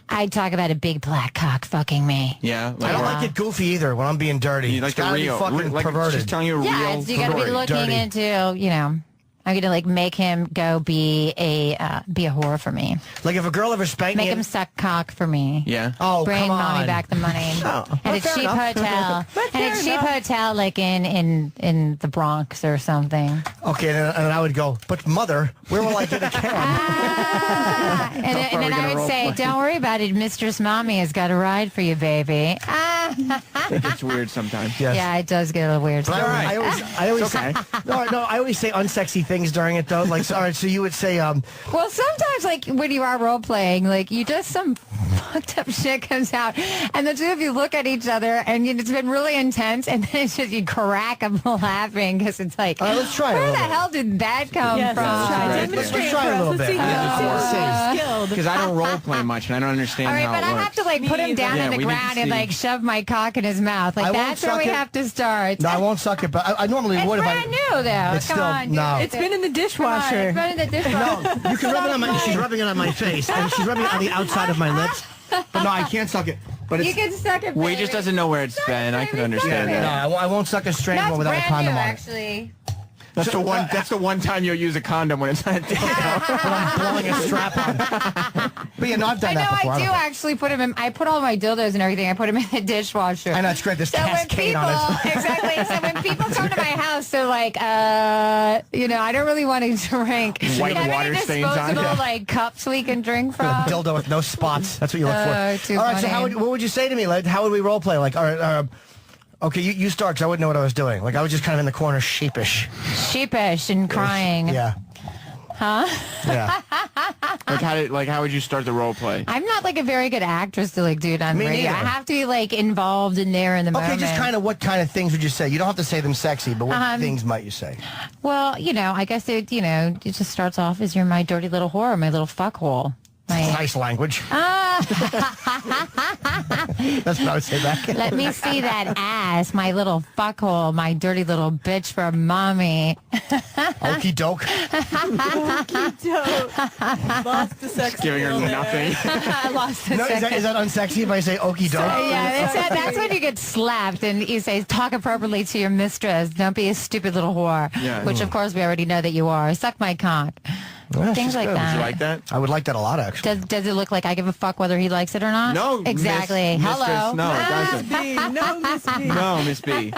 I'd talk about a big black cock fucking me. Yeah. I don't like it goofy either when I'm being dirty. You like it's gotta the real, be fucking perverted. She's telling you a real you got to be looking dirty. into, I'm gonna like make him go be a whore for me. Like if a girl ever spanked me, make him suck cock for me. Yeah. Oh, bring come mommy on. back the money. Oh, at a cheap hotel. At a cheap hotel, like in the Bronx or something. Okay, and I would go, but mother, where will I get a cab? And then I would say, don't worry about it. Mistress Mommy has got a ride for you, baby. It's weird sometimes. Yes. Yeah, it does get a little weird. But I always say, I always say unsexy things during it though. Like, all right, so you would say, well, sometimes like when you are role playing, like you just some fucked up shit comes out, and the two of you look at each other, and it's been really intense, and then it's just you crack up laughing because it's like, all right, let's try where it. the hell did that come from? Let's try a little bit. Because I don't role play much, and I don't understand all right, how but it I works. have to like put him down on the ground and like shove my cock in his mouth. Like that's where we have to start. No, I won't suck it, but I normally would if I. Brand new though. It's Come still, on, no. It's been in the dishwasher. It's been in the dishwasher. No, you can rub it on my. She's rubbing it on my face, and she's rubbing it on the outside of my lips. But no, I can't suck it. But it's, you can suck it. Well, he just doesn't know where it's been. I could understand that. No, I won't suck a strange one without a condom on it. Actually. That's the one time you'll use a condom when it's not a dildo. When I'm blowing a strap on. But yeah, no, I've done that before. I do actually put him in. I put all my dildos and everything. I put them in the dishwasher. I know, it's great. There's cascade on it. Exactly. So when people come to my house, they're like, I don't really want to drink. White water stains on it. Disposable like cups we can drink from. Dildo with no spots. That's what you look for. Too all right, funny. so what would you say to me? Like, how would we role play? Like, all right, okay, you start, because I wouldn't know what I was doing. Like, I was just kind of in the corner, sheepish And crying. Yeah. Huh? Yeah. How would you start the role play? I'm not like a very good actress to like do it on Me radio. neither. I have to be like involved in there in the moment. Okay, just kind of what kind of things would you say? You don't have to say them sexy, but what things might you say? Well, I guess it just starts off as you're my dirty little whore, my little fuckhole. Nice language. That's what I would say back. Let me see that ass, my little fuckhole, my dirty little bitch for mommy. Okie doke. Lost the sex. Giving her nothing. I lost the No, sex. is that unsexy if I say okie doke? That's when you get slapped and you say, talk appropriately to your mistress. Don't be a stupid little whore. Yeah. Which, of course, we already know that you are. Suck my cock. Yeah, Things like good. that. Would you like that? I would like that a lot, actually. Does it look like I give a fuck whether he likes it or not? No. Exactly. Mistress, Hello. no, it doesn't. No, Miss B. No, Miss B.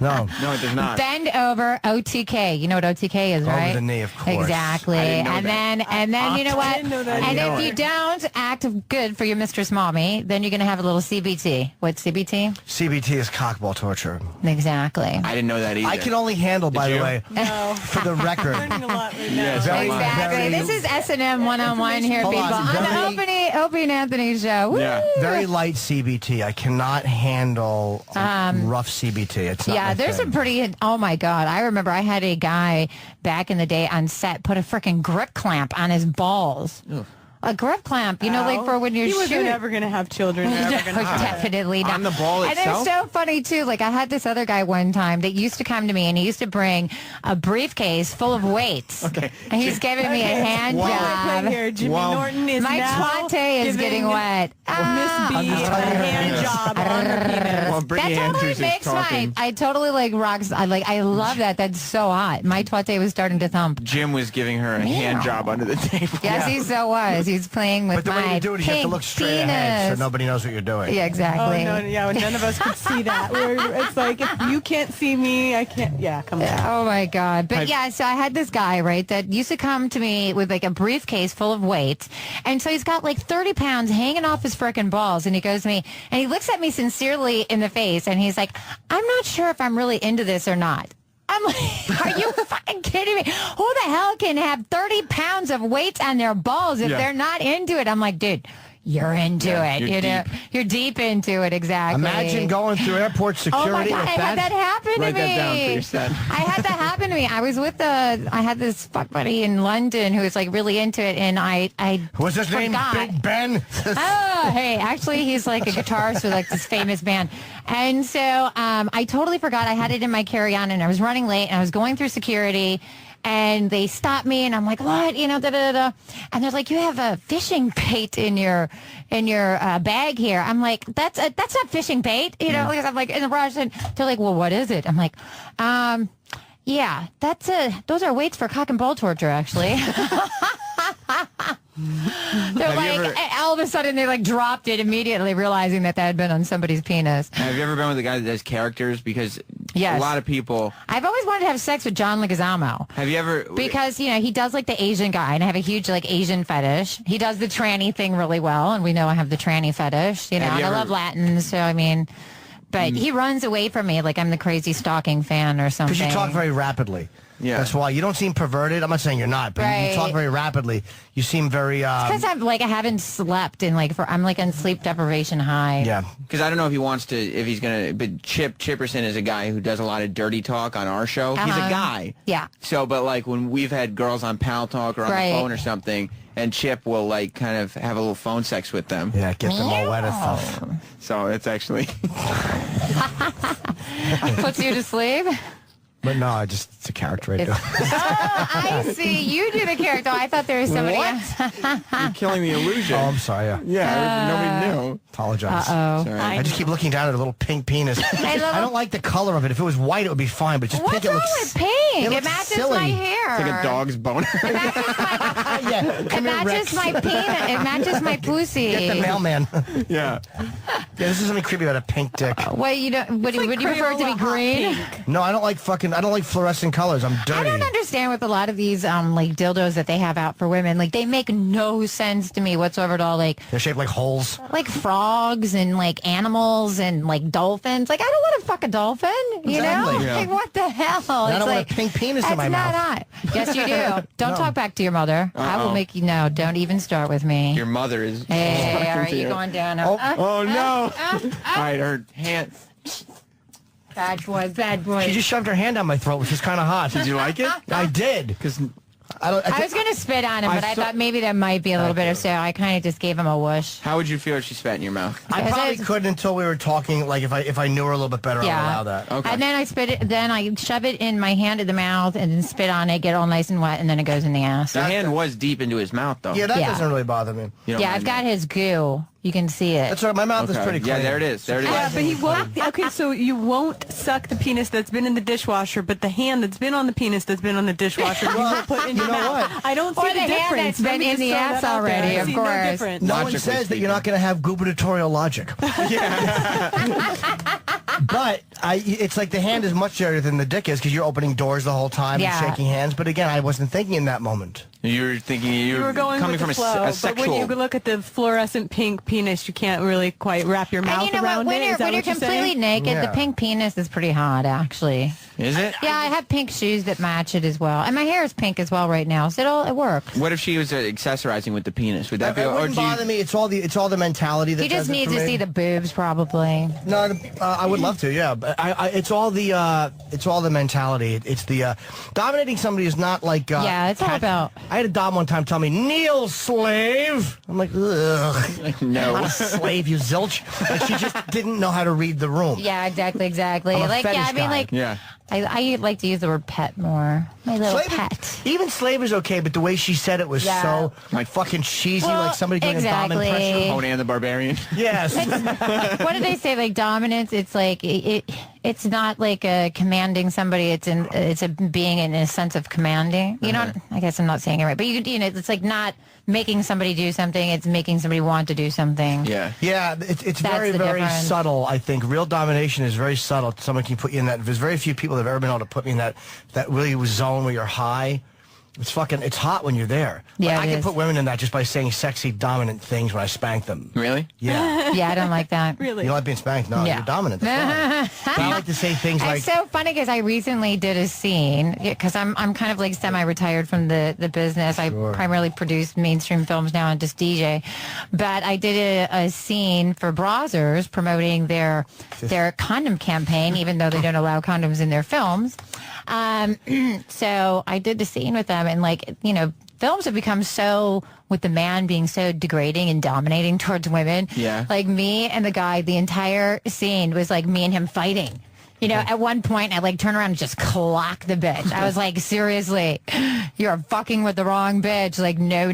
No, it does not. Bend over, OTK. You know what OTK is, right? Over the knee, of course. Exactly. I didn't know And then you know what? didn't know that And either. if you don't act good for your mistress mommy, then you're going to have a little CBT. What's CBT? CBT is cockball torture. Exactly. I didn't know that either. I can only handle, by the you? way, No. for the record. Learning a lot right now. Yes, Very, Exactly. very Okay, this is S&M one-on-one here, Hold people. on, On the Opie and Anthony show. Woo! Yeah. Very light CBT. I cannot handle rough CBT. It's not my there's thing. some pretty. Oh my God! I remember I had a guy back in the day on set put a freaking grip clamp on his balls. Ugh. A grip clamp, like for when you're He shooting. wasn't ever going to have children. Definitely not. On the ball and itself? it's so funny, too. Like, I had this other guy one time that used to come to me, and he used to bring a briefcase full of weights. Okay. And he's giving me a hand job. Here, Jimmy Norton is My now twate is getting wet. Miss B a hand job on her penis. Well, Brittany That totally Andrews is makes talking. I totally like rocks. I love that. That's so hot. My twate was starting to thump. Jim was giving her a hand job under the table. Yes, he so was. He's playing with But the way you do it is you have to look straight ahead so nobody knows what you're doing. Yeah, exactly. Oh, no, yeah, none of us could see that. It's like, if you can't see me, I can't. Yeah, come on. Oh, my God. But, so I had this guy, right, that used to come to me with, like, a briefcase full of weights. And so he's got, like, 30 pounds hanging off his frickin' balls. And he goes to me, and he looks at me sincerely in the face, and he's like, I'm not sure if I'm really into this or not. I'm like, are you fucking kidding me? Who the hell can have 30 pounds of weights on their balls if they're not into it? I'm like, dude, you're into it. You're deep into it, exactly. Imagine going through airport security. Oh my God, I had that happen to me. Write that down for your son. I had that happen to me. I was with I had this fuck buddy in London who was like really into it, and I was his name Big Ben? Oh, hey, actually, he's like a guitarist with like this famous band. And so I totally forgot I had it in my carry-on, and I was running late, and I was going through security, and they stopped me, and I'm like, what? Da-da-da-da. And they're like, you have a fishing bait in your bag here. I'm like, that's not fishing bait, because I'm like in the rush, and they're like, well, what is it? I'm like, yeah, those are weights for cock and ball torture, actually. They're like, all of a sudden they like dropped it immediately, realizing that had been on somebody's penis. Have you ever been with a guy that does characters? Because yes. a lot of people. I've always wanted to have sex with John Leguizamo. Have you ever? Because he does like the Asian guy, and I have a huge like Asian fetish. He does the tranny thing really well, and we know I have the tranny fetish. And I love Latins, so I mean. But he runs away from me like I'm the crazy stalking fan or something. Because you talk very rapidly. Yeah. That's why. You don't seem perverted. I'm not saying you're not, but you talk very rapidly. You seem very... because I haven't slept in I'm like on sleep deprivation high. Yeah. Because I don't know if he's going to... But Chip Chipperson is a guy who does a lot of dirty talk on our show. He's a guy. Yeah. So, but like when we've had girls on Pal Talk or on the phone or something, and Chip will like kind of have a little phone sex with them. Yeah, get them all wet and stuff. So it's actually... Puts you to sleep? But no, it's a character I do. I see. You do the character. I thought there was somebody else. You're killing the illusion. Oh, I'm sorry. Yeah, nobody knew. Apologize. Uh-oh. Sorry. I just keep looking down at a little pink penis. I don't like the color of it. If it was white, it would be fine. But just pink, it looks... What's wrong with pink? It matches silly. my hair. It's like a dog's boner. It matches my penis. It matches my pussy. Get the mailman. Yeah. This is something creepy about a pink dick. Would you prefer it to be green? No, I don't like fluorescent colors. I'm dirty. I don't understand with a lot of these like dildos that they have out for women. Like they make no sense to me whatsoever at all. Like they're shaped like holes. Like frogs and like animals and like dolphins. Like I don't want to fuck a dolphin. You know? Yeah. Like what the hell? I don't want a pink penis in my mouth. Not. Yes, you do. Don't talk back to your mother. I will make you know. Don't even start with me. Your mother is... Hey, all right, you going down. Oh, no. All right, her hand... Bad boy, bad boy. She just shoved her hand down my throat, which is kind of hot. Did you like it? I did. Because I was going to spit on him, but I thought maybe that might be a little bit of so. I kind of just gave him a whoosh. How would you feel if she spat in your mouth? I probably couldn't until we were talking. Like if I knew her a little bit better, I would allow that. Okay. And then I spit it. Then I shove it in my hand in the mouth, and then spit on it, get it all nice and wet, and then it goes in the ass. The hand was deep into his mouth, though. Yeah, that doesn't really bother me. Yeah, I've got his goo. You can see it. That's right. My mouth is pretty clean. Yeah, there it is. There it is. Yeah, but he won't. Okay, so you won't suck the penis that's been in the dishwasher, but the hand that's been on the penis that's been on the dishwasher, you will put in your mouth. I don't see Or the the hand difference. that's been Let me in just the throw ass that out there. already, I of see course. No difference. No one says that you're not going to have gubernatorial logic. But It's like the hand is much dirtier than the dick is because you're opening doors the whole time and shaking hands. But again, I wasn't thinking in that moment. You were thinking you were going coming with from the flow, a sexual. But when you look at the fluorescent pink penis, you can't really quite wrap your mouth And you know around what? it. Is that When you're what you're completely saying? naked, the pink penis is pretty hot, actually. Is it? Yeah, I have pink shoes that match it as well, and my hair is pink as well right now, so it works. What if she was accessorizing with the penis? Would that be? It wouldn't bother me. It's all the mentality that He just does it needs for to me. see the boobs, probably. No, I would love to. Yeah, but it's all the mentality. It's the dominating somebody is not like. It's all about. I had a dom one time tell me, "Kneel, slave." I'm like, ugh. No, not a slave, you zilch. Like she just didn't know how to read the room. Yeah, exactly. I'm a Like, fetish I mean, guy. like, Yeah. I like to use the word pet more. My little pet. Even slave is okay, but the way she said it was so like fucking cheesy, Well, like somebody doing exactly. a dom impression. Conan the Barbarian. Yes. What did they say? Like dominance? It's like it's not like commanding somebody. It's a being in a sense of commanding. You know, I guess I'm not saying it right, but you know, it's like not making somebody do something. It's making somebody want to do something. Yeah. It's That's very, the very difference. subtle. I think real domination is very subtle. Someone can put you in that. There's very few people that have ever been able to put me in that really zone where you're high. It's hot when you're there. Yeah, I it can is. put women in that just by saying sexy, dominant things when I spank them. Really? Yeah. Yeah, I don't like that. Really? You don't like being spanked? No, Yeah. you're dominant. That's fine. I like to say things like. It's so funny because I recently did a scene because I'm kind of like semi-retired from the business. I primarily produce mainstream films now and just DJ, but I did a scene for Brazzers promoting their condom campaign, even though they don't allow condoms in their films. So I did the scene with them, and like, you know, films have become so, with the man being so degrading and dominating towards women. Yeah. Like me and the guy, the entire scene was like me and him fighting. You know, at one point I like turn around and just clock the bitch. I was like, seriously, you're fucking with the wrong bitch. Like, no.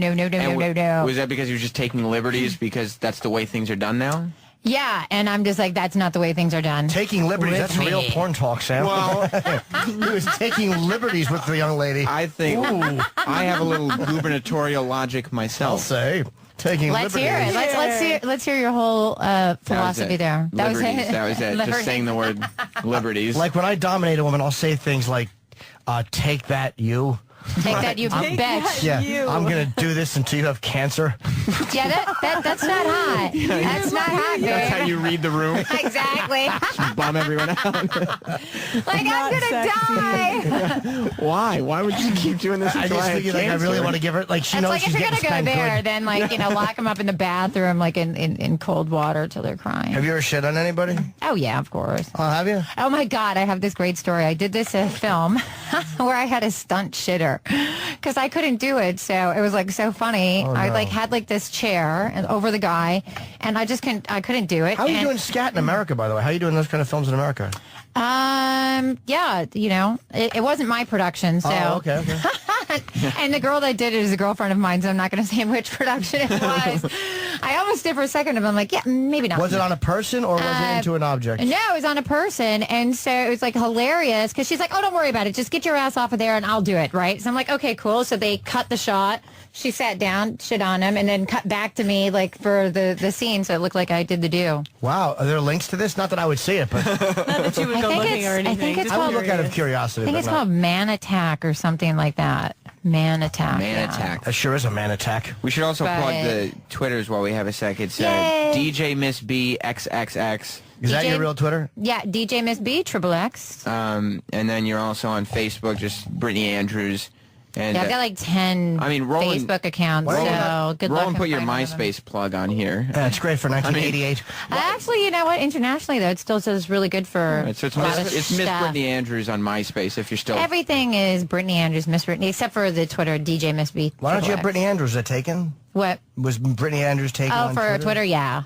Was that because you were just taking liberties because that's the way things are done now? Yeah, and I'm just like, that's not the way things are done. Taking liberties, With that's me. real porn talk, Sam. Well, he was taking liberties with the young lady. I think I have a little gubernatorial logic myself. I'll say. Taking Let's liberties. hear it. Let's hear your whole philosophy there. Liberties. That was it. Just saying the word liberties. Like when I dominate a woman, I'll say things like, take that, you. Take that, you bitch. Yeah, I'm going to do this until you have cancer. Yeah, that's not hot. That's not hot, babe. That's how you read the room. Exactly. Just bum everyone out. Like, I'm going to die. Why? Why would you keep doing this I until just I have think like I really cancer? want to give her, like she It's knows like she's if you're getting going to go spanked there, good. then like, you know, lock them up in the bathroom, like in cold water till they're crying. Have you ever shit on anybody? Oh, yeah, of course. Oh, have you? Oh, my God, I have this great story. I did this film where I had a stunt shitter because I couldn't do it. So it was like so funny. Oh, I no. like had like this chair and over the guy, and I couldn't do it. How are you And, doing scat in America, by the way? How are you doing those kind of films in America? Yeah, you know, it wasn't my production. So Oh, okay. and the girl that did it is a girlfriend of mine, so I'm not going to say which production it was. I almost did for a second, and I'm like, yeah, maybe not. Was it on a person or was it into an object? No, it was on a person, and so it was like hilarious because she's like, "Oh, don't worry about it. Just get your ass off of there, and I'll do it." Right? So I'm like, "Okay, cool." So they cut the shot. She sat down, shit on him, and then cut back to me like for the scene, so it looked like I did the do. Wow. Are there links to this? Not that I would see it, but Not that you would go looking or anything. I think it's I would called. look out of curiosity. I think but it's not- called Man Attack or something like that. Man Attack. Man yeah. attack. That sure is a man attack. We should also But- plug the Twitters while we have a sec. It's Yay. DJ Miss B XXX. Is that DJ your real Twitter? Yeah, DJ Miss B XXX. And then you're also on Facebook, just Brittany Andrews. And Yeah, I've got like 10 I mean, Roland- Facebook accounts, so good luck. Roland, in put your finding them. MySpace plug on here. It's great for 1988. Actually, you know what? Internationally, though, it still says really good for So it's a lot Miss, of it's Miss stuff. Brittany Andrews on MySpace if you're still... Everything is Brittany Andrews, Miss Brittany, except for the Twitter, DJ Miss B. Why don't you have XXX. Brittany Andrews taken? What? Was Brittany Andrews taken Oh, on for Twitter, yeah.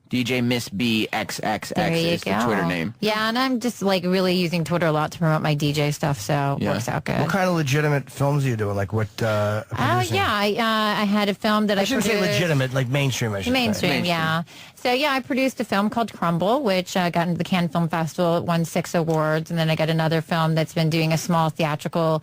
DJ Miss B XXX There you is the go. Twitter name. Yeah, and I'm just like really using Twitter a lot to promote my DJ stuff, so it Yeah. works out good. What kind of legitimate films are you doing? Like what? Oh, producing? yeah, I had a film that I I shouldn't say produced. legitimate, like mainstream. I should say. Mainstream, yeah. So, yeah, I produced a film called Crumble, which got into the Cannes Film Festival. It won 6 awards. And then I got another film that's been doing a small theatrical,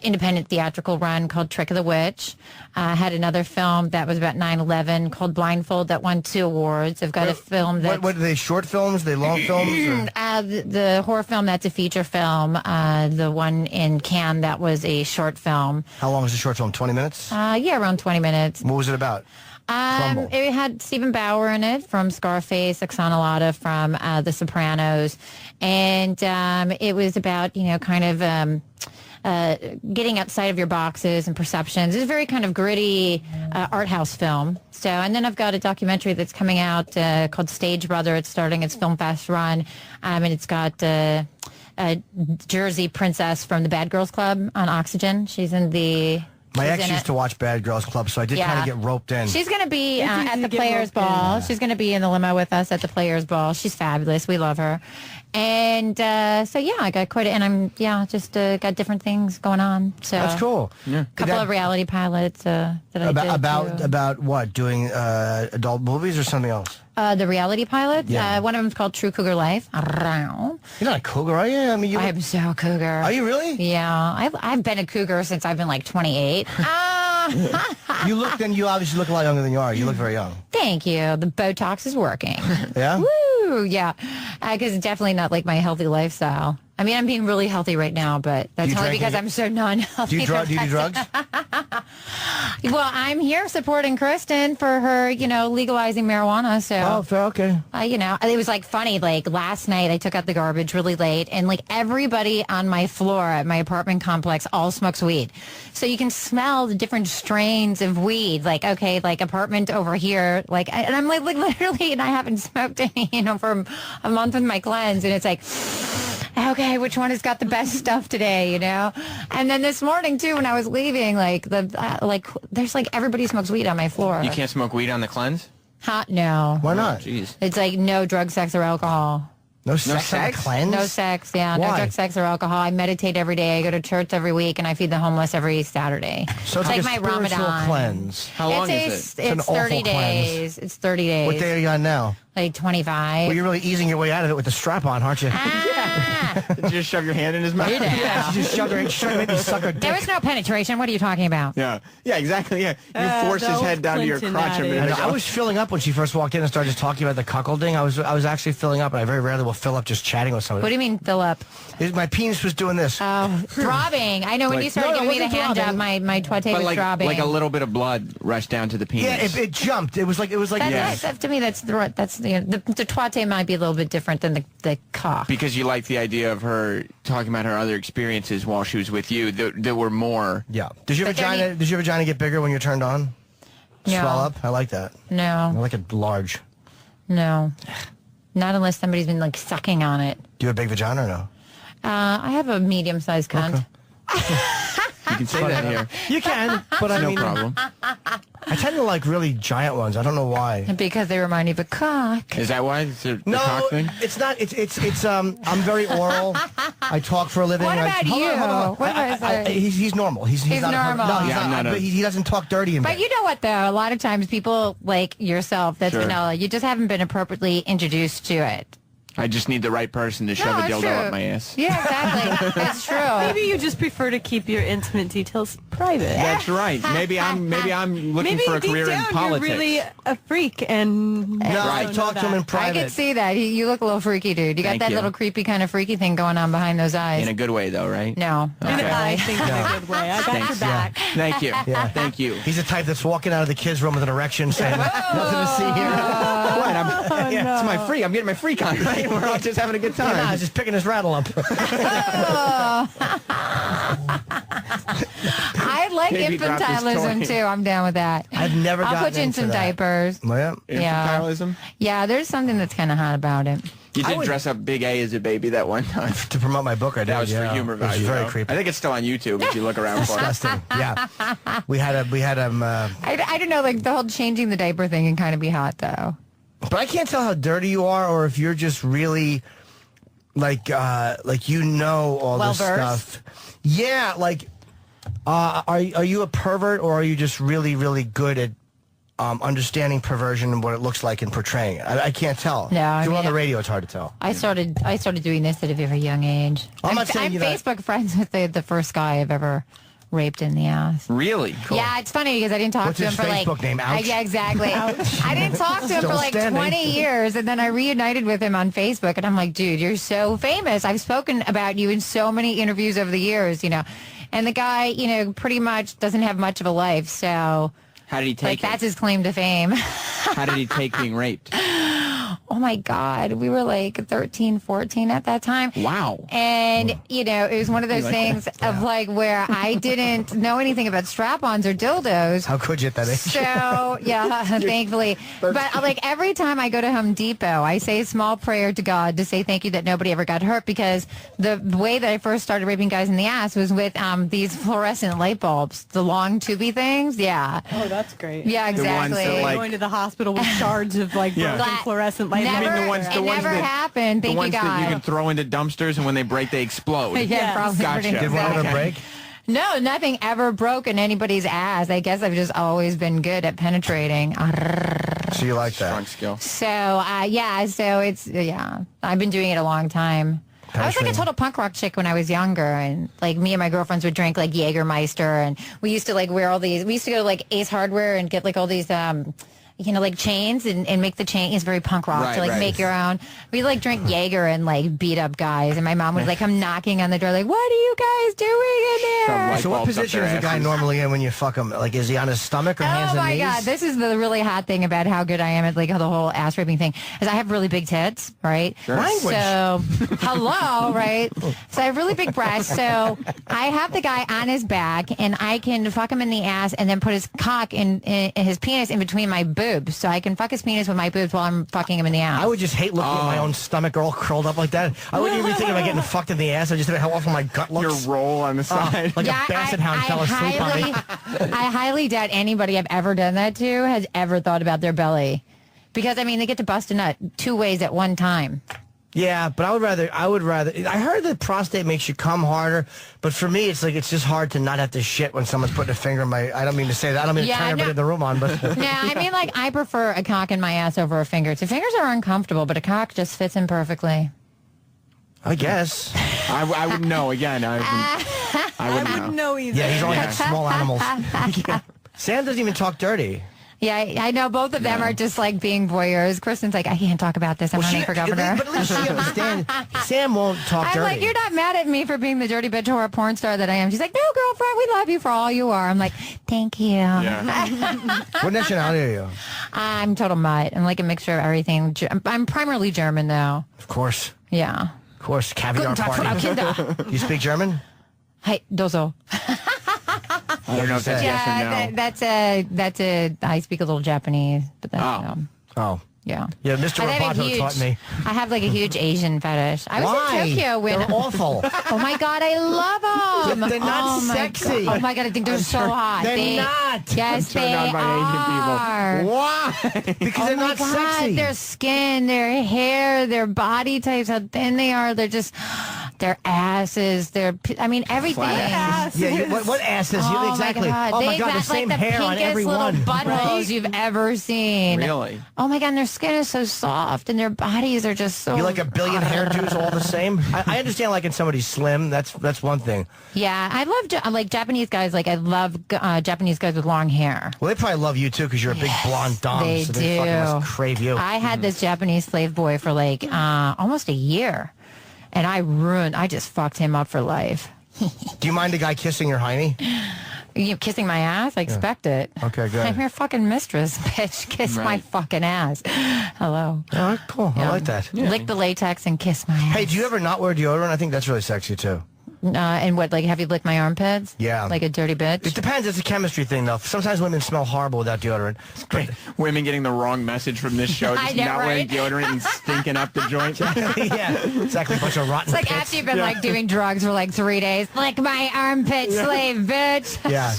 independent theatrical run called Trick of the Witch. I had another film that was about 9/11 called Blindfold that won 2 awards. I've got the film that... What are they, short films? Are they long films? The horror film, that's a feature film. The one in Cannes, that was a short film. How long was the short film? 20 minutes? Yeah, around 20 minutes. What was it about? It had Stephen Bauer in it from Scarface, Oksana Lada from The Sopranos, and it was about, kind of getting outside of your boxes and perceptions. It's a very kind of gritty art house film. So, and then I've got a documentary that's coming out called Stage Brother. It's starting its Film Fest run, and it's got Jersey Princess from the Bad Girls Club on Oxygen. She's in the... My ex used to watch Bad Girls Club, so I did kind of get roped in. She's going to be at the Players Ball. She's going to be in the limo with us at the Players Ball. She's fabulous. We love her. And so, yeah, I got quite and I'm, just got different things going on. So that's cool. A couple of reality pilots that I did. About what? Doing adult movies or something else? The reality pilots. Yeah. One of them's called True Cougar Life. You're not a cougar, are you? I mean, I'm so cougar. Are you really? Yeah, I've been a cougar since I've been like 28. You obviously look a lot younger than you are. You look very young. Thank you. The Botox is working. Yeah? Woo! Yeah. Because it's definitely not like my healthy lifestyle. I mean, I'm being really healthy right now, but that's only because I'm so non-healthy. Do you do drugs? Well, I'm here supporting Kristen for her, legalizing marijuana. So, oh, fair, okay. It was like funny. Like last night, I took out the garbage really late, and like everybody on my floor at my apartment complex all smokes weed. So you can smell the different strains of weed. Like, okay, like apartment over here, and I'm like literally, and I haven't smoked any, for a month with my cleanse, and it's like, okay, which one has got the best stuff today, And then this morning too, when I was leaving, there's like everybody smokes weed on my floor. You can't smoke weed on the cleanse? No. Why not? Jeez. It's like no drug, sex, or alcohol. No sex on the cleanse? No sex, yeah. Why? No drug, sex, or alcohol. I meditate every day. I go to church every week, and I feed the homeless every Saturday. So it's like my Ramadan cleanse. How long is it? It's 30 days. It's 30 days. What day are you on now? Like 25. Well, you're really easing your way out of it with the strap on, aren't you? Did you just shove your hand in his mouth? Yeah, she just shoved her in. She's trying to make me suck her dick. There was no penetration. What are you talking about? Yeah, exactly. Yeah, you forced his head down to your crotch a minute ago. I was filling up when she first walked in and started just talking about the cuckolding. I was actually filling up, and I very rarely will fill up just chatting with somebody. What do you mean fill up? My penis was doing this. Oh, throbbing. I know when you started giving me the hand job, my twate was throbbing. Like a little bit of blood rushed down to the penis. Yeah, it jumped. It was like that's to me. That's the twate might be a little bit different than the cock. Because you like the idea of her talking about her other experiences while she was with you that were more. Yeah. Does your vagina get bigger when you're turned on? No. Swell up? I like that. No. I like it large. No. Not unless somebody's been like sucking on it. Do you have a big vagina or no? I have a medium-sized cunt. Okay. You can say that here. You can, but I mean, no problem. I tend to like really giant ones. I don't know why. Because they remind you of a cock. Is that why? It's the cock thing? It's not. It's I'm very oral. I talk for a living. What about you? Hold on. He's normal. He's not normal. No, he's not. But he doesn't talk dirty in bed. But you know what, though? A lot of times people like yourself, that's vanilla. You just haven't been appropriately introduced to it. I just need the right person to shove a dildo up my ass. Yeah, exactly. That's true. Maybe you just prefer to keep your intimate details private. That's right. Maybe I'm looking for a career in politics. You're really a freak, and I talk to him in private. I can see that. You look a little freaky, dude. You got that little creepy kind of freaky thing going on behind those eyes. In a good way, though, right? No. Okay. I think in a good way. I got your back. Thank you. Yeah. Thank you. He's the type that's walking out of the kids' room with an erection, saying, "Nothing to see here." What? It's my free. I'm getting my freak on, right? We're all just having a good time. Yeah, I was just picking his rattle up. I like infantilism too. I'm down with that. I've never I'll gotten put you in into some that. diapers. Yeah. Infantilism? Yeah, there's something that's kind of hot about it. You did dress up Big A as a baby that one time. To promote my book, I did. That was for humor value. It was very though. creepy. I think it's still on YouTube if you look around for it. Disgusting. Yeah. We had I don't know, like the whole changing the diaper thing can kind of be hot though. But I can't tell how dirty you are, or if you're just really like you know all this stuff. Yeah, like are you a pervert, or are you just really, really good at understanding perversion and what it looks like and portraying it? I can't tell. No, if you're on the radio, it's hard to tell. I started doing this at a very young age. I'm not saying I'm Facebook friends with the first guy I've ever raped in the ass. Really? Cool. Yeah, it's funny because I didn't talk What's to him his for Facebook name? Ouch? yeah, exactly. I didn't talk to him Still for like standing. 20 years, and then I reunited with him on Facebook, and I'm like, dude, you're so famous. I've spoken about you in so many interviews over the years, And the guy, pretty much doesn't have much of a life, so... How did he take it? That's his claim to fame. How did he take being raped? Oh, my God. We were like 13, 14 at that time. Wow. And, it was one of those things of like where I didn't know anything about strap-ons or dildos. How could you at that age? So, yeah, thankfully. But like every time I go to Home Depot, I say a small prayer to God to say thank you that nobody ever got hurt, because the way that I first started raping guys in the ass was with these fluorescent light bulbs, the long tubey things. Yeah. Oh, that's great. Yeah, exactly. Going to the hospital with shards of like broken fluorescent light bulbs. It never happened. Thank the ones you, God. that you can throw into dumpsters, and when they break, they explode. Yeah, probably. Gotcha. Did one of them break? No, nothing ever broke in anybody's ass. I guess I've just always been good at penetrating. So you like that? Strong skill. So, I've been doing it a long time. I was like a total punk rock chick when I was younger, and like me and my girlfriends would drink like Jägermeister, and we used to like wear all these. We used to go to like Ace Hardware and get like all these like chains and make the chains very punk rock to like make your own. We like drink Jaeger and like beat up guys, and my mom would like come knocking on the door like, "What are you guys doing in there?" So what position is a guy normally in when you fuck him? Like, is he on his stomach or hands and knees? Oh my God, this is the really hot thing about how good I am at like the whole ass raping thing, is I have really big tits, right? Sure. Language. So, hello, right? So I have really big breasts. So I have the guy on his back, and I can fuck him in the ass, and then put his cock in his penis in between my boobs, so I can fuck his penis with my boobs while I'm fucking him in the ass. I would just hate looking at my own stomach all curled up like that. I wouldn't even think about getting fucked in the ass. I just think about how awful my gut looks. Your roll on the side. Like a basset hound fell asleep on me. I highly doubt anybody I've ever done that to has ever thought about their belly. Because, I mean, they get to bust a nut 2 ways at one time. Yeah, but I would rather. I heard that prostate makes you come harder, but for me, it's like it's just hard to not have to shit when someone's putting a finger in my. I don't mean to say that. I don't mean to turn everybody in the room on, but. Yeah, I mean, like, I prefer a cock in my ass over a finger. So fingers are uncomfortable, but a cock just fits in perfectly. I guess. I wouldn't know. Again, I wouldn't know either. Yeah, he's only got small animals. Sam doesn't even talk dirty. Yeah, I know both of them are just like being voyeurs. Kristen's like, I can't talk about this. I'm running for governor. But at least she understands. Sam won't talk dirty. I'm like, you're not mad at me for being the dirty bitch or a porn star that I am. She's like, no, girlfriend, we love you for all you are. I'm like, thank you. Yeah. What nationality are you? I'm total mutt. I'm like a mixture of everything. I'm primarily German, though. Of course. Yeah. Of course, caviar Guten Tag, party. Frau Kinder. You speak German? Hi, dozo. I don't know if that's yes or no. That's I speak a little Japanese, but that's Oh. Yeah. Yeah, Mr. Roboto taught me. I have like a huge Asian fetish. I was in Tokyo when... They're awful. Oh my God, I love them. They're not sexy. Oh my God, I think they're so hot. They're not. Yes, they on by are. Asian people. Why? Because they're not sexy. Their skin, their hair, their body types, how thin they are. They're just... Their asses, I mean, everything. Yeah, what asses? Oh exactly. My God. Oh my God, the same like hair on every one. The pinkest little buttholes you've ever seen. Really? Oh my God, and their skin is so soft, and their bodies are just so... You like a billion hairdos all the same? I understand liking somebody slim. That's one thing. Yeah, I love like Japanese guys. Like I love Japanese guys with long hair. Well, they probably love you too because you're a big blonde dom. They so do. They fucking must crave you. I had this Japanese slave boy for like almost a year. And I just fucked him up for life. Do you mind a guy kissing your hiney? You kissing my ass? I expect it. Okay, good. I'm your fucking mistress, bitch. Kiss my fucking ass. Hello. All right, cool. I like that. Yeah. Lick the latex and kiss my ass. Hey, do you ever not wear deodorant? I think that's really sexy too. And what, like, have you licked my armpits? Yeah. Like a dirty bitch? It depends. It's a chemistry thing, though. Sometimes women smell horrible without deodorant. Great. Women getting the wrong message from this show. Just know, not wearing deodorant and stinking up the joint. Yeah, exactly. A bunch of rotten It's like pits. after you've been, like, doing drugs for, like, 3 days. Lick my armpit, slave bitch. Yeah.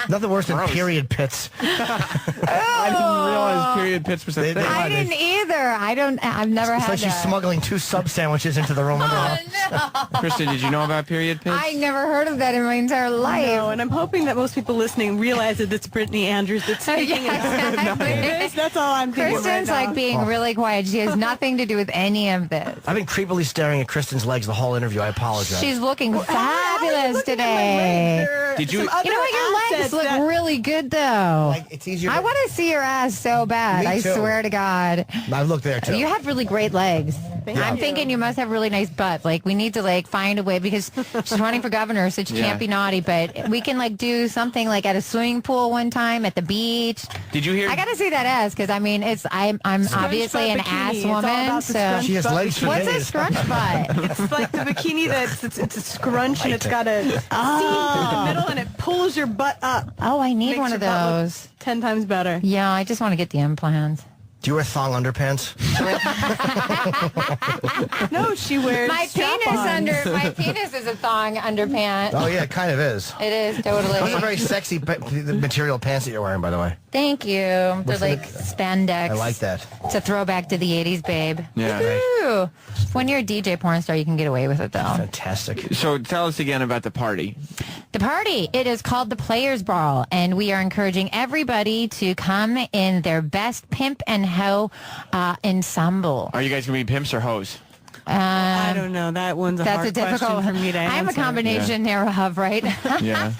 Nothing worse than period pits. I didn't realize period pits was a thing. I didn't either. I've never it's had like she's that. smuggling 2 sub sandwiches into the room. Kristen, did you know about period pits? I never heard of that in my entire life. No, and I'm hoping that most people listening realize that it's Brittany Andrews that's speaking. That's all I'm thinking. Kristen's right now. like being really quiet. She has nothing to do with any of this. I've been creepily staring at Kristen's legs the whole interview. I apologize. She's looking fabulous today. Did you? some other You know what? Your legs assets look really good, though. Like, it's easier. I want to see your ass so bad. Me I too. swear to God. I look there too. You have really great legs. I'm thinking you must have really nice butt. Like, we need to, like, find a way, because she's running for governor, so she can't be naughty, but we can, like, do something, like, at a swimming pool one time, at the beach. Did you hear? I got to see that ass, because, I mean, I'm obviously an ass bikini. It's all woman, about the so. scrunch She has butt legs for bikini. What's a days. scrunch butt? It's like the bikini it's a scrunch and it's got a seam in the middle and it pulls your butt up. Oh, I need Makes one of your butt look those. 10 times better. Yeah, I just want to get the implants. Do you wear thong underpants? No, she wears My penis is a thong underpant. Oh yeah, it kind of is. It is, totally. Those are very sexy material pants that you're wearing, by the way. Thank you. They're like spandex. I like that. It's a throwback to the 80s, babe. Yeah. Woo. When you're a DJ porn star, you can get away with it, though. Fantastic. So tell us again about the party. The party, it is called the Players Ball, and we are encouraging everybody to come in their best pimp and hoe ensemble. Are you guys gonna be pimps or hoes? I don't know. That one's a That's hard a difficult question for me to answer. I'm a combination thereof, right? Yeah.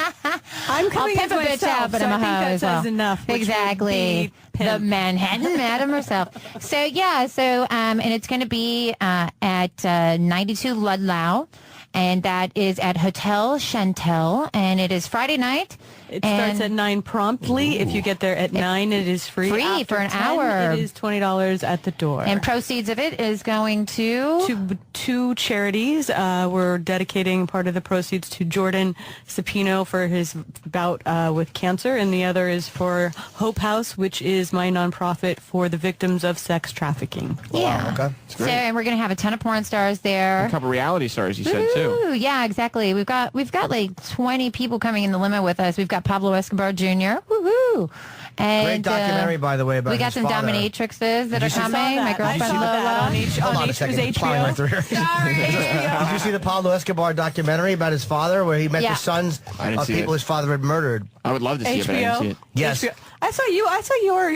I'm coming I'll as pimp a bitch myself, out, but so I'm a I think hoe that as well. says enough. which would Exactly. be The pimp. Manhattan Madam herself. So, yeah, and it's going to be at 92 Ludlow, and that is at Hotel Chantel, and it is Friday night. It starts at 9 promptly. If you get there at 9, it is free. Free After for an 10, hour. It is $20 at the door. And proceeds of it is going to two charities. We're dedicating part of the proceeds to Jordan Cepino for his bout with cancer, and the other is for Hope House, which is my nonprofit for the victims of sex trafficking. Yeah. Okay. So, and we're going to have a ton of porn stars there. A couple reality stars, you said too. Ooh, yeah, exactly. We've got like 20 people coming in the limo with us. We've got Pablo Escobar Jr. Woohoo! And, Great documentary, by the way, about we got his some father. dominatrixes that are you see- coming. My girlfriend I saw that on Hold on a was second. Plowing right through here. Sorry. Did you see the Pablo Escobar documentary about his father, where he met Yeah. the sons I didn't of see people it. his father had murdered? I would love to see it, but I didn't see it. Yes. HBO. I saw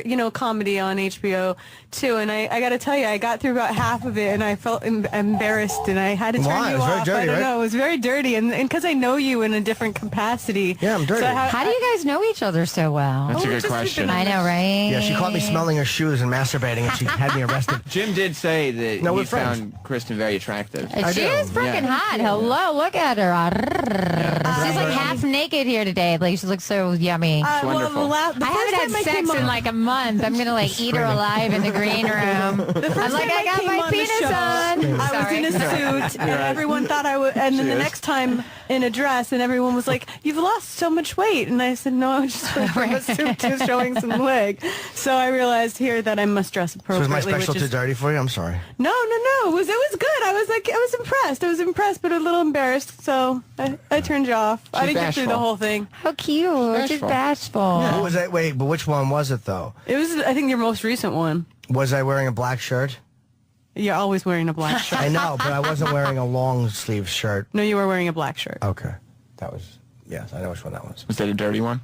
your comedy on HBO too, and I got to tell you, I got through about half of it, and I felt embarrassed, and I had to turn Why? you It was very off. dirty, I don't right? know, it was very dirty, and because I know you in a different capacity. Yeah, I'm dirty. How do you guys know each other so well? That's a good question. I know, right? Yeah, she caught me smelling her shoes and masturbating, and she had me arrested. Jim did say that No, he we're friends. found Kristen very attractive. She is freaking hot. Hello, look at her. She's like half naked here today. Like, she looks so yummy. It's wonderful. I haven't had sex in like a month. I'm gonna like eat her alive in the green room. I'm like, I got my penis on. I was in a suit, and everyone thought I would. And then the next time in a dress, and everyone was like, "You've lost so much weight." And I said, "No, I'm just wearing a suit, just showing some leg." So I realized here that I must dress So appropriately. was my special which too is, dirty for you? I'm sorry. no. It was good. I was impressed. I was impressed, but a little embarrassed. So I turned you off. I didn't get through the bashful. whole thing. How cute. She's bashful. Who was that? Wait, but which one was it though? It was, I think, your most recent one. Was I wearing a black shirt? You're always wearing a black shirt. I know, but I wasn't wearing a long sleeve shirt. No, you were wearing a black shirt. Okay, that was. Yes, I know which one that was. Was that a dirty one?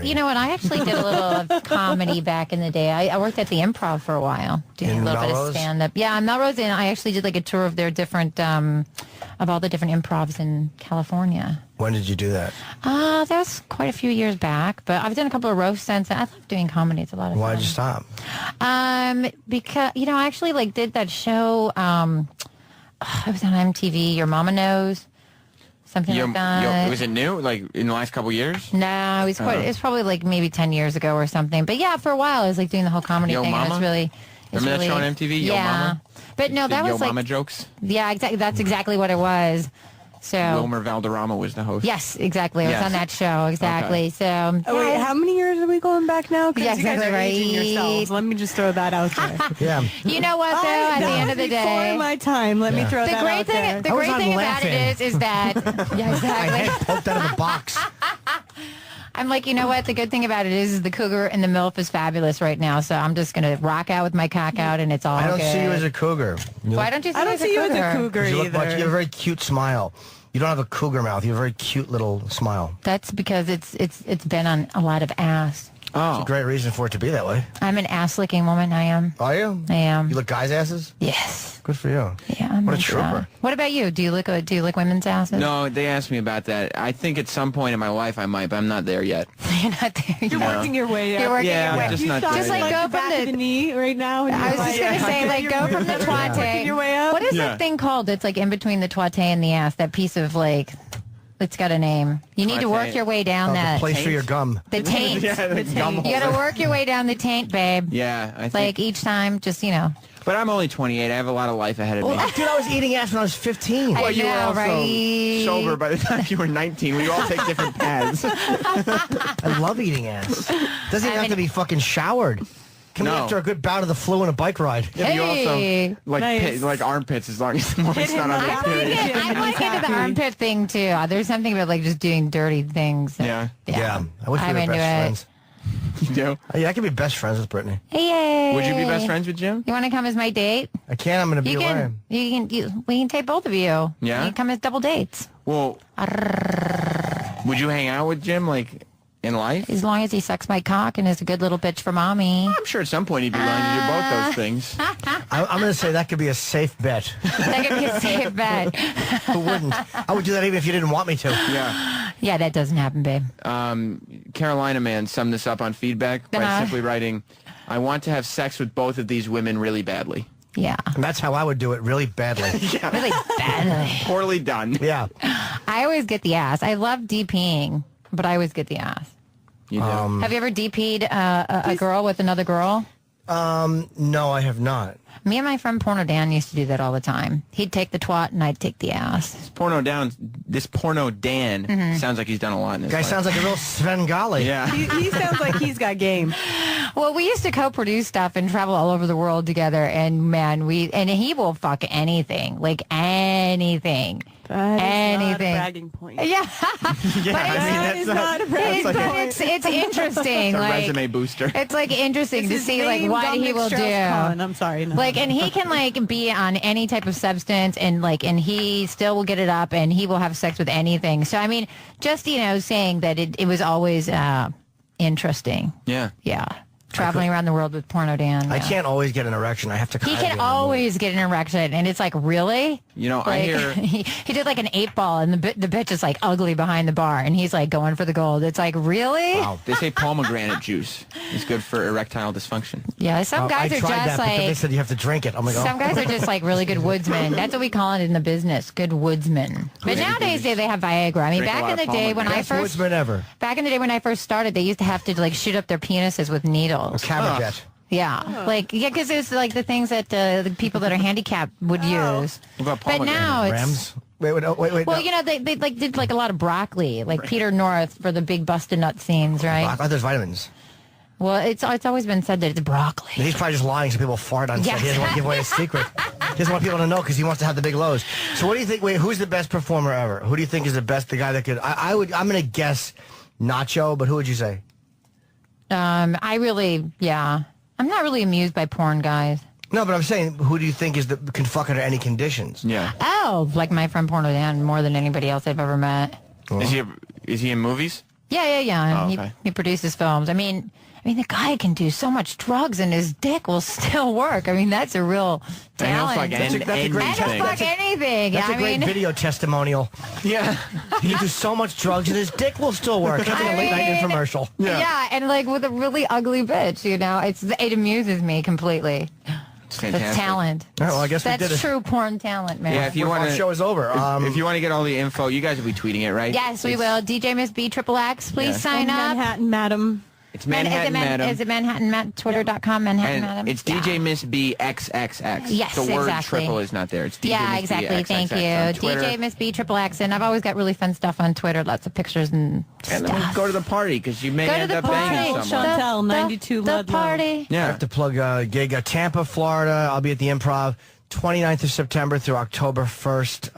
You know what? I actually did a little of comedy back in the day. I worked at the Improv for a while, doing In a little bit of Melrose? stand-up. Yeah, in Melrose, and I actually did like a tour of their different, of all the different improvs in California. When did you do that? That was quite a few years back, but I've done a couple of roast stunts. I love doing comedy. It's a lot of Why'd fun. you stop? Because I actually like did that show. It was on MTV. Your Mama Knows. Something like that. Was it new? Like in the last couple years? No, it was quite. It was probably like maybe 10 years ago or something. But yeah, for a while I was like doing the whole comedy Yo thing. Mama? And it was really. Remember that show on MTV? Yo Yeah, Mama? but no, that Yo was like. Mama jokes? Yeah, exactly. That's exactly what it was. So. Wilmer Valderrama was the host. Yes, exactly. I was Yes. on that show. Exactly. Okay. So. Oh, wait, how many years are we going back now? Because Yeah, you guys exactly are aging right. yourselves. Let me just throw that out there. Yeah. You know what though? At the end of the day. Before my time. Let me throw The that great out thing, there. the I was great on thing about laughing. it is that yeah, My exactly. head poked out of a box. I'm like, you know what? The good thing about it is the cougar and the MILF is fabulous right now. So I'm just gonna rock out with my cock out, and it's all I don't good. see you as a cougar. Why don't you see I me don't as see you as a cougar? cougar You look either. much, you have a very cute smile. You don't have a cougar mouth. You have a very cute little smile. That's because it's been on a lot of ass. It's a great reason for it to be that way. I'm an ass-licking woman, I am. Are you? I am. You lick guys' asses? Yes. Good for you. Yeah. What a trooper. What about you? Do you lick women's asses? No, they asked me about that. I think at some point in my life I might, but I'm not there yet. You're not there. You're working your way up. You're working Yeah, your way I'm just not Stop there Just like yet. go the from back of the knee right now. And I was you're just going to say, like, go from the twate. Working your way up. What is that thing called? It's like in between the twate and the ass. That piece of, like, it's got a name. You need to work your way down that. The place for your gum. The taint. Yeah, the gum You got to work your way down the taint, babe. Yeah, I think. Like each time, just, you know. But I'm only 28. I have a lot of life ahead of me. Dude, I was eating ass when I was 15. I You were know, also right? sober by the time you were 19. We all take different paths. I love eating ass. Doesn't even have to be fucking showered. Can we No. after a good bout of the flu and a bike ride? Yeah, but you Hey. also like Nice. like armpits as long as it's not on the period. I want to get to the armpit thing, too. There's something about, like, just doing dirty things. Yeah. Yeah. I wish we I'm were into best it. friends. You do? Yeah, I could be best friends with Brittany. Yay. Would you be best friends with Jim? You want to come as my date? I can't. I'm going to be away. We can take both of you. Yeah? You can come as double dates. Well, would you hang out with Jim like in life? As long as he sucks my cock and is a good little bitch for mommy. I'm sure at some point he'd be willing to do both those things. I'm going to say that could be a safe bet. That could be a safe bet. Who wouldn't? I would do that even if you didn't want me to. Yeah. Yeah, that doesn't happen, babe. Carolina man summed this up on feedback by simply writing, "I want to have sex with both of these women really badly." Yeah. And that's how I would do it, really badly. Really badly. Poorly done. Yeah. I always get the ass. I love DPing, but I always get the ass. You do. Have you ever DP'd a girl with another girl? No, I have not. Me and my friend Porno Dan used to do that all the time. He'd take the twat and I'd take the ass. This Porno Dan sounds like he's done a lot in his Guy life. sounds like a real Svengali. Yeah. He sounds like he's got game. Well, we used to co-produce stuff and travel all over the world together, and man, and he will fuck anything, like anything. That is anything. not a bragging point. Yeah. Yeah, That is not a bragging But point. it's interesting. It's a like, resume booster. It's like interesting to His see like name, what he Dominic will do. Strauss-Kahn. I'm sorry. No. Like, and he can like be on any type of substance, and he still will get it up, and he will have sex with anything. So I mean, just saying that it was always interesting. Yeah. Yeah. Traveling around the world with Porno Dan. I yeah. can't always get an erection. I have to. He can always get an erection, and it's like, really? I hear he did like an 8-ball, and the bitch is like ugly behind the bar, and he's like going for the gold. It's like, really? Wow. They say pomegranate juice is good for erectile dysfunction. Yeah, some guys I are tried just that, but then they like said you have to drink it. I'm like, some guys are just like really good woodsmen. That's what we call it in the business, good woodsmen. But nowadays they have Viagra. I mean, Drink a back lot in the of day when I best first woodsman ever. back in the day when I first started, they used to have to like shoot up their penises with needles. Camera jet. Yeah, because it was like the things that the people that are handicapped would use. What about But pomegranate? now it's Rams. Wait. well, no. they like did like a lot of broccoli, like Peter North for the big busted nut scenes, right? I thought there's vitamins. Well, it's always been said that it's broccoli. He's probably just lying so people fart on set. Yes. He doesn't want to give away his secret. He doesn't want people to know because he wants to have the big lows. So what do you think? Wait, who's the best performer ever? Who do you think is the guy that could? I'm going to guess Nacho, but who would you say? I'm not really amused by porn guys. No, but I'm saying, who do you think can fuck under any conditions? Yeah. Oh, like my friend Porno Dan more than anybody else I've ever met. Is he in movies? Yeah. Oh, okay. He produces films. I mean, the guy can do so much drugs and his dick will still work. I mean, that's a real talent. And he'll fuck That's a great And he'll fuck anything. That's a great video testimonial. Yeah. He can do so much drugs and his dick will still work. It's like a late night infomercial. Yeah, and like with a really ugly bitch, it amuses me completely. It's fantastic. That's talent. All right, well, I guess we did That's it. true porn talent, man. Yeah, if you want Our to, show is over. If you want to get all the info, you guys will be tweeting it, right? Yes, we will. DJ Miss B XXX, please Yeah. sign up. Manhattan, madam. It's Manhattan Madam. Is it Manhattan Matt? Twitter.com, Manhattan Madam. And it's DJ Miss B XXX. Yes, the word exactly. triple is not there. It's DJ Yeah, Miss exactly. B Thank XXX you. on Twitter. DJ Miss B XXX. And I've always got really fun stuff on Twitter. Lots of pictures and And then stuff. go to the party because you may Go to end the up party. banging someone. Chantel, 92 the Ludlow. party. I Yeah. have to plug a gig. Tampa, Florida. I'll be at the Improv 29th of September through October 1st.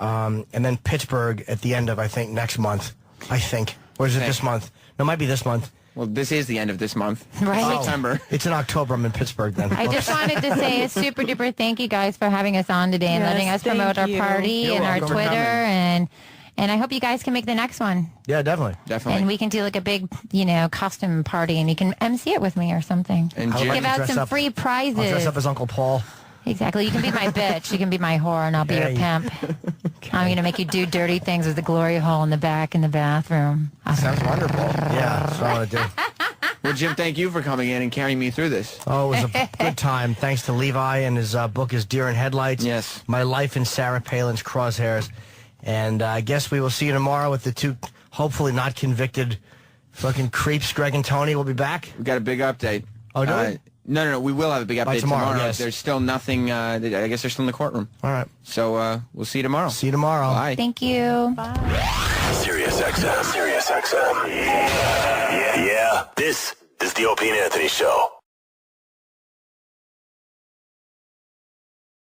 And then Pittsburgh at the end of, I think, next month. I think. Or is it this month? No, it might be this month. Well, this is the end of this month. Right. September. It's in October. I'm in Pittsburgh then. I just wanted to say a super duper thank you guys for having us on today and Yes, letting us thank promote our you. party You're and our welcome for Twitter coming. And I hope you guys can make the next one. Yeah, definitely. And we can do like a big, costume party, and you can MC it with me or something. And give out some free prizes. I'll dress up as Uncle Paul. Exactly. You can be my bitch. You can be my whore, and I'll be your pimp. I'm going to make you do dirty things with the glory hole in the back in the bathroom. Sounds wonderful. Yeah, that's what I want to do. Well, Jim, thank you for coming in and carrying me through this. Oh, it was a good time. Thanks to Levi, and his book is Deer in Headlights. Yes. My Life in Sarah Palin's Crosshairs. And I guess we will see you tomorrow with the two, hopefully not convicted fucking creeps, Greg and Tony. We'll be back. We got a big update. Oh, do we? No. We will have a big update tomorrow. Yes. There's still nothing. I guess they're still in the courtom. All right. So we'll see you tomorrow. See you tomorrow. Bye. Thank you. Bye. Sirius XM. Yeah. This is the Opie Anthony Show.